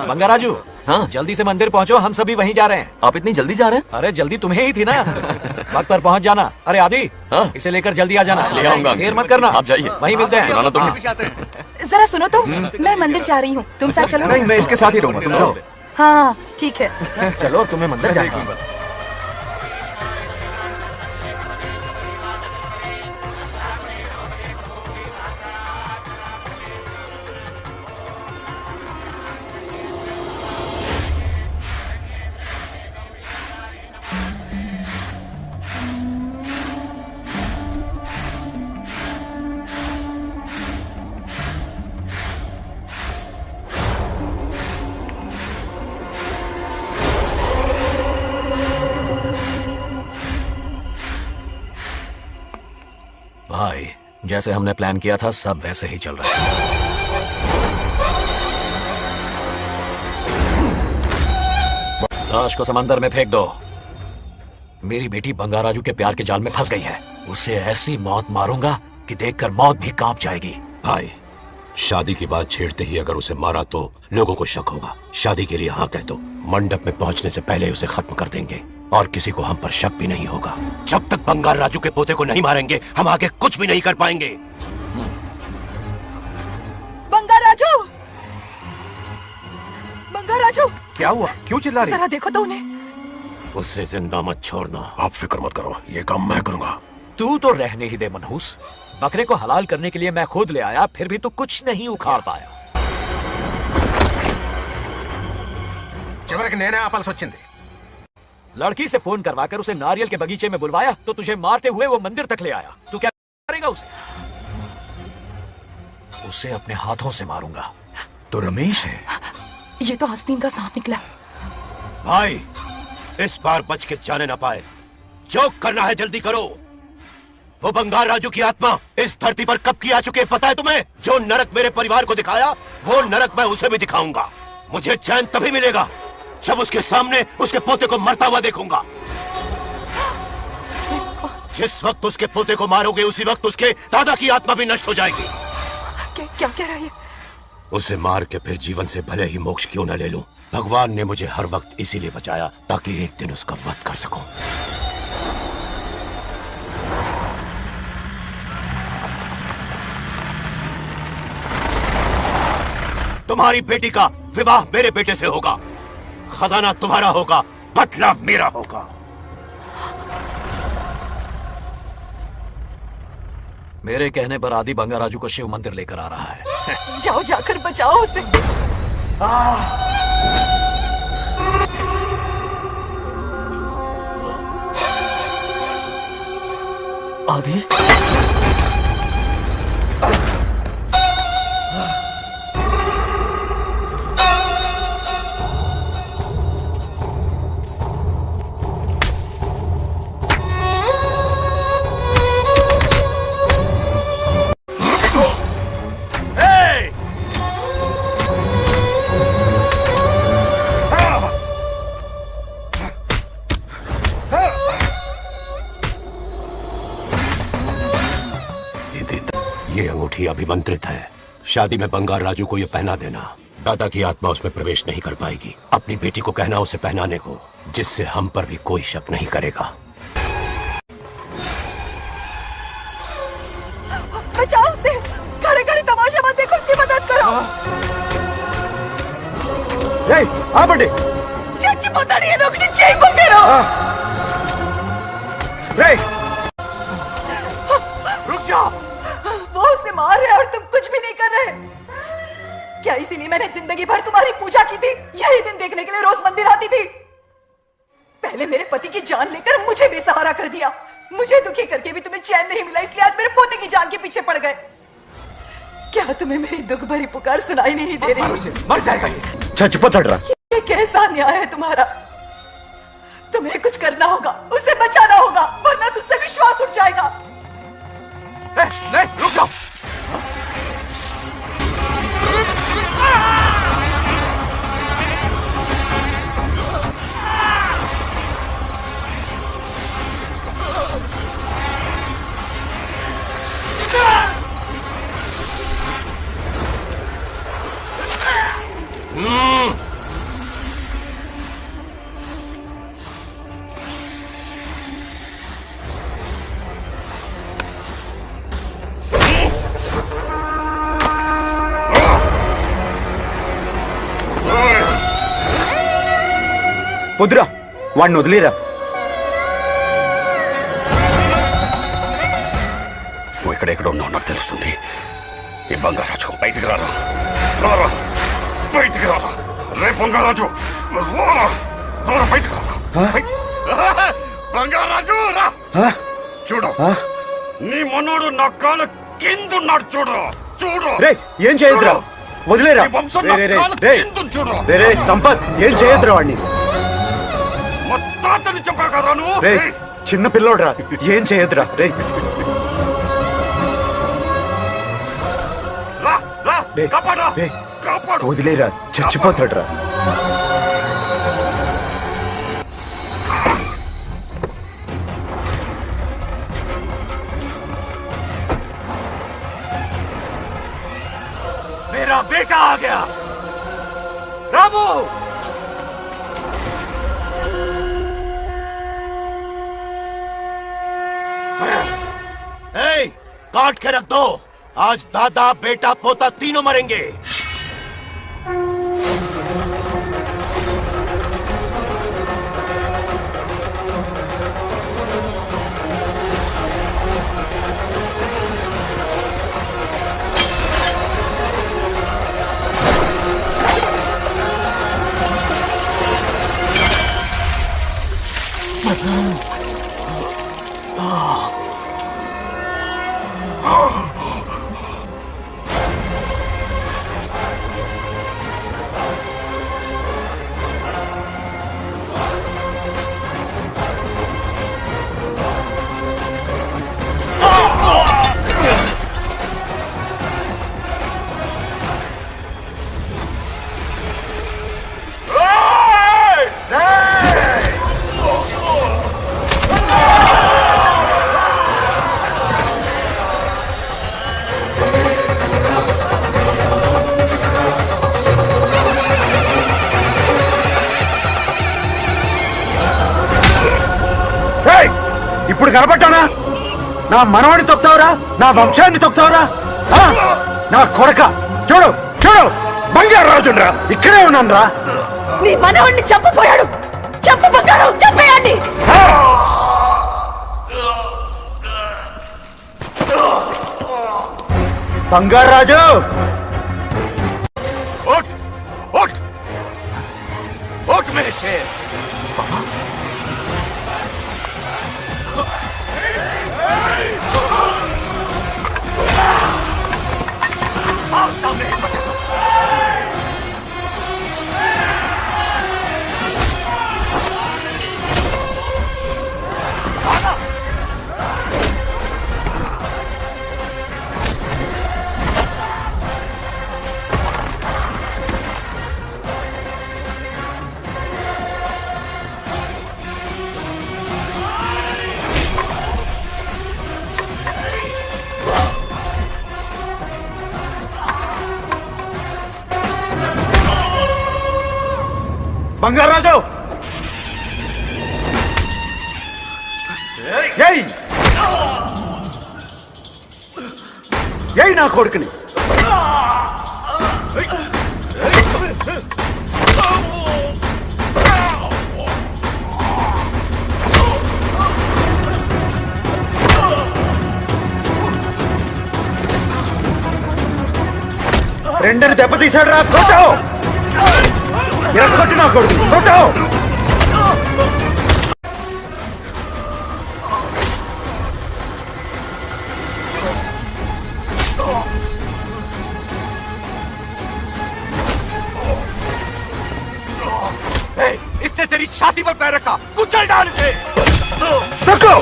बंगाराजू, हाँ जल्दी से मंदिर पहुंचो, हम सभी वहीं जा रहे हैं। आप इतनी जल्दी जा रहे हैं? अरे जल्दी तुम्हें ही थी ना। वक्त पर पहुंच जाना। अरे आदि, इसे लेकर जल्दी आ जाना। ले आऊंगा। देर मत करना, आप जाइए। वहीं मिलते हैं। सुनाना तो जरा सुनो तो, मैं मंदिर जा रही हूँ, तुम साथ चलो। नहीं, मैं इसके साथ ही रहूंगा, तुम जाओ। हाँ ठीक है। चलो, तुम्हें मंदिर जाना है। भाई, जैसे हमने प्लान किया था सब वैसे ही चल रहा है। लाश को समंदर में फेंक दो। मेरी बेटी बंगाराजू के प्यार के जाल में फंस गई है। उसे ऐसी मौत मारूंगा कि देखकर मौत भी कांप जाएगी। भाई, शादी की बात छेड़ते ही अगर उसे मारा तो लोगों को शक होगा। शादी के लिए हाँ कह दो, मंडप में पहुंचने से पहले उसे खत्म कर देंगे और किसी को हम पर शक भी नहीं होगा। जब तक बंगार राजू के पोते को नहीं मारेंगे, हम आगे कुछ भी नहीं कर पाएंगे। बंगार राजू, बंगार राजू। क्या हुआ? क्यों चिल्ला रही? जरा देखो तो उन्हें। उससे जिंदा मत छोड़ना। आप फिक्र मत करो, ये काम मैं करूंगा। तू तो रहने ही दे मनहूस। बकरे को हलाल करने के लिए मैं खुद ले आया, फिर भी तू कुछ नहीं उखाड़ पाया। చివరికి నేనే ఆపాల్సి వచ్చింది। लड़की से फोन करवाकर उसे नारियल के बगीचे में बुलवाया तो तुझे मारते हुए वो मंदिर तक ले आया। तू क्या करेगा उसे? उसे अपने हाथों से मारूंगा। तो रमेश है। ये तो आस्तीन का सांप निकला। भाई, इस बार बच के जाने ना पाए। जो करना है जल्दी करो। वो बंगार राजू की आत्मा इस धरती पर कब की आ चुके पता है तुम्हें? जो नरक मेरे परिवार को दिखाया, वो नरक मैं उसे भी दिखाऊंगा। मुझे चैन तभी मिलेगा जब उसके सामने उसके पोते को मरता हुआ देखूंगा। जिस वक्त उसके पोते को मारोगे, उसी वक्त उसके दादा की आत्मा भी नष्ट हो जाएगी। क्या कह रहा है? उसे मार के फिर जीवन से भले ही मोक्ष क्यों न ले लूं, भगवान ने मुझे हर वक्त इसीलिए बचाया ताकि एक दिन उसका वध कर सकूं। तुम्हारी बेटी का विवाह मेरे बेटे से होगा, खजाना तुम्हारा होगा, बदला मेरा होगा। मेरे कहने पर आदि बंगाराजू को शिव मंदिर लेकर आ रहा है। जाओ, जाकर बचाओ उसे। आदि, ये अंगूठी अभिमंत्रित है। शादी में बंगार राजू को ये पहना देना। दादा की आत्मा उसमें प्रवेश नहीं कर पाएगी। अपनी बेटी को कहना उसे पहनाने को, जिससे हम पर भी कोई शक नहीं करेगा। बचाओ उसे, खड़े खड़े तमाशा मत देखो, उसकी मदद करो। आ बड़े चच्ची पता नहीं है दोगनी चेक पकड़ो। रुक जाओ। वो उसे मार रहे और तुम कुछ भी नहीं कर रहे। क्या इसीलिए मैंने जिंदगी भर तुम्हारी पूजा की थी? यही दिन देखने के लिए रोज मंदिर आती थी। पहले मेरे पति की जान लेकर मुझे बेसहारा कर दिया। मुझे दुखी करके भी तुम्हें चैन नहीं मिला, इसलिए आज मेरे पोते की जान के पीछे पड़ गए। क्या तुम्हें मेरी दुख भरी पुकार सुनाई नहीं दे रही? मर जाएगा ये। छचपत हट रहा। ये कैसा न्याय है तुम्हारा? तुम्हें कुछ करना होगा, उसे बचाना होगा, वरना तुझसे विश्वास उठ जाएगा। नहीं, रुक जाओ। వద్దురా, వాడిని వదిలేరా. నువ్వు ఎక్కడెక్కడ ఉన్నావు నాకు తెలుస్తుంది. ఈ బంగారాజు బయటికి రారా, రారా బయటికి రారా. రే బంగారాజు, రారా రారా బయటికి రారా. బంగారాజు రా. చూడు, నీ మనోడు నా కాళ్ళ కిందున్నాడు. చూడు చూడు. రే ఏం చేయొద్దురా, వదిలేరా. చూడు రే సంపత్, ఏం చేయొద్దురా వాడిని. తాతని చెప్పా కదా నువ్వు. రే చిన్న పిల్లోడ్రా, ఏం చేయొద్దురా. రే వదిలేరా, చచ్చిపోతాడ్రా. मेरा बेटा आ गया। रामू, काट के रख दो। आज दादा बेटा पोता तीनों मरेंगे। ఇప్పుడు కనబడ్డానా? నా మనవాడిని తొక్తావురా, నా వంశాన్ని తొక్తావురా. నా కొడక, చూడు చూడు, బంగారాజురా, ఇక్కడే ఉన్నాను రా. నీ మనవాడిని చంపపోయాడు. చంపు బంగారం, చంపేయండి. బంగారాజు, उठ उठ उठ मेरे शेर। आओ सामने। बंगार राजो यही यही ना कोडकनी రెండని దెబ్బతీశాడు రా కొట్టావు కొట్టినా కొడుకు కొట్టావు इसने तेरी छाती पर पैर रखा कुचल डाल इसे धक्को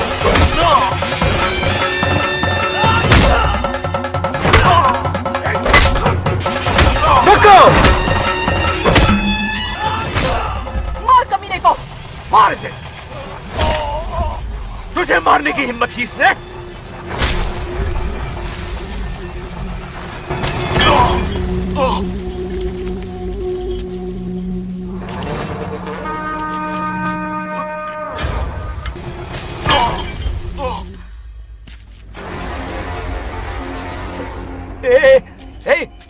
मार कमीने को मार इसे तुझे मारने की हिम्मत की इसने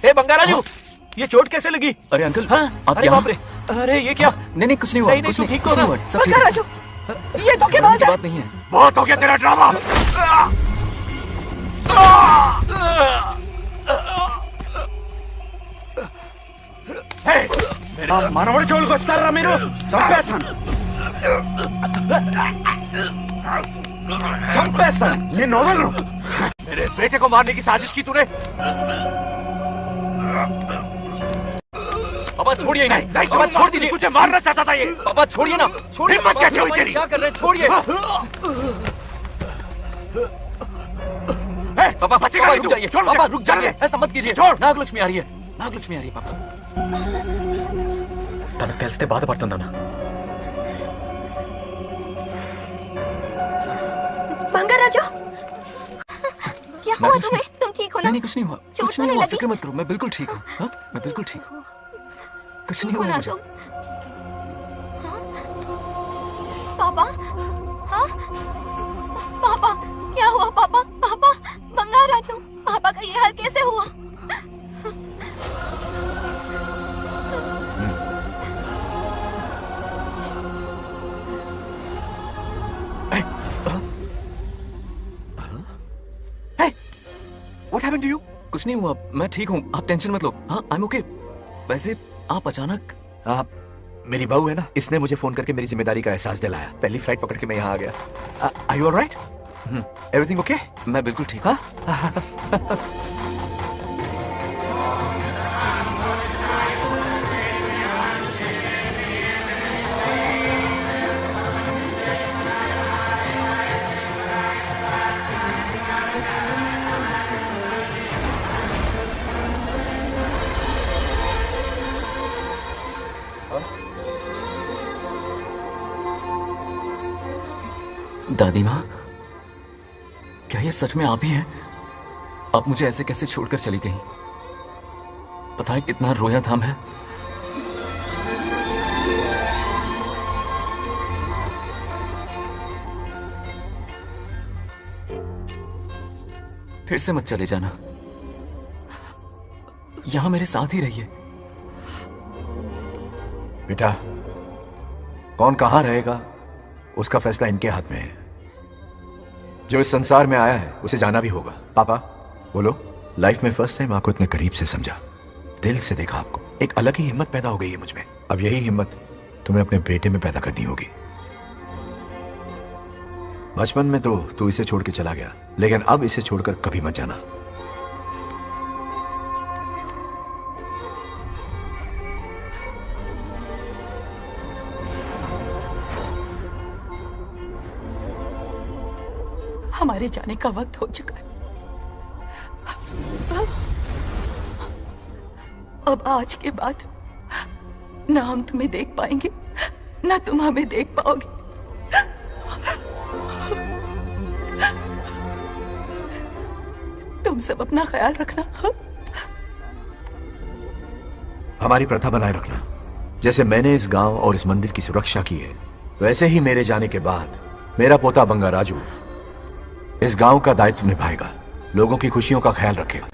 ए बंगाराजू, ये चोट कैसे लगी? अरे अंकल, हाँ? आप अरे यहाँ? बाप रे, अरे ये क्या? नहीं कुछ नहीं हुआ, कुछ नहीं, कुछ नहीं हुआ, सब ठीक है। राजू, ये धोखेबाज है। बात नहीं है। बहुत हो गया तेरा ड्रामा। మనవడి జోలికి వస్తారా మీరు? చంపేస్తాను చంపేస్తాను నిన్ను వదలను। मेरे बेटे को मारने की साजिश की तूने? पापा छोड़िए नहीं, नहीं पापा छोड़ दीजिए। तुझे मारना चाहता था ये। पापा छोड़िए ना, छोड़िए। हिम्मत पापा, कैसे हुई पापा, तेरी? क्या कर रहे हैं? छोड़िए। पापा बचेगा पापा नहीं रुक तू। जाइए, छोड़ पापा मुझे। रुक जाइए, ऐसा मत कीजिए। छोड़। नागलक्ष्मी आ रही है, नागलक्ष्मी आ रही है पापा। తనకు తెలిస్తే బాధపడుతుందన్నా। बंगाराजू, क्या हुआ तुम्हें? तुम ठीक हो ना? नहीं कुछ नहीं हुआ, चोट कुछ तो नहीं नहीं हुआ, लगी? फिक्र मत करो, मैं बिल्कुल ठीक हूँ। हाँ, मैं बिल्कुल ठीक हूँ, कुछ नहीं ठीक हो हुआ ना मुझे। तुम? हाँ? पापा, हाँ? पापा, क्या हुआ पापा? पापा, बंगाराजू, पापा का ये हाल कैसे हुआ? What happened to you? कुछ नहीं हुआ, मैं ठीक हूँ, आप टेंशन मत लो। हाँ, I'm okay। वैसे आप अचानक मेरी बहू है ना, इसने मुझे फोन करके मेरी जिम्मेदारी का एहसास दिलाया। पहली फ्लाइट पकड़ के मैं यहाँ आ गया। Are you all right? Everything okay? मैं बिल्कुल ठीक हूँ। दादी माँ, क्या ये सच में आप ही हैं? आप मुझे ऐसे कैसे छोड़कर चली गई? पता है कितना रोया था मैं। फिर से मत चले जाना, यहां मेरे साथ ही रहिए। बेटा, कौन कहां रहेगा उसका फैसला इनके हाथ में है। जो इस संसार में आया है उसे जाना भी होगा। पापा बोलो, लाइफ में फर्स्ट टाइम आपको इतने करीब से समझा, दिल से देखा आपको, एक अलग ही हिम्मत पैदा हो गई है मुझ में। अब यही हिम्मत तुम्हें अपने बेटे में पैदा करनी होगी। बचपन में तो तू इसे छोड़ के चला गया, लेकिन अब इसे छोड़कर कभी मत जाना। हमारे जाने का वक्त हो चुका है। अब आज के बाद ना हम तुम्हें देख पाएंगे, ना तुम हमें देख पाओगे। तुम सब अपना ख्याल रखना। हमारी प्रथा बनाए रखना। जैसे मैंने इस गांव और इस मंदिर की सुरक्षा की है, वैसे ही मेरे जाने के बाद मेरा पोता बंगा राजू इस गांव का दायित्व निभाएगा, लोगों की खुशियों का ख्याल रखेगा।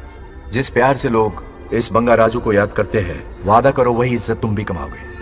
जिस प्यार से लोग इस बंगा राजू को याद करते हैं, वादा करो वही इज्जत तुम भी कमाओगे।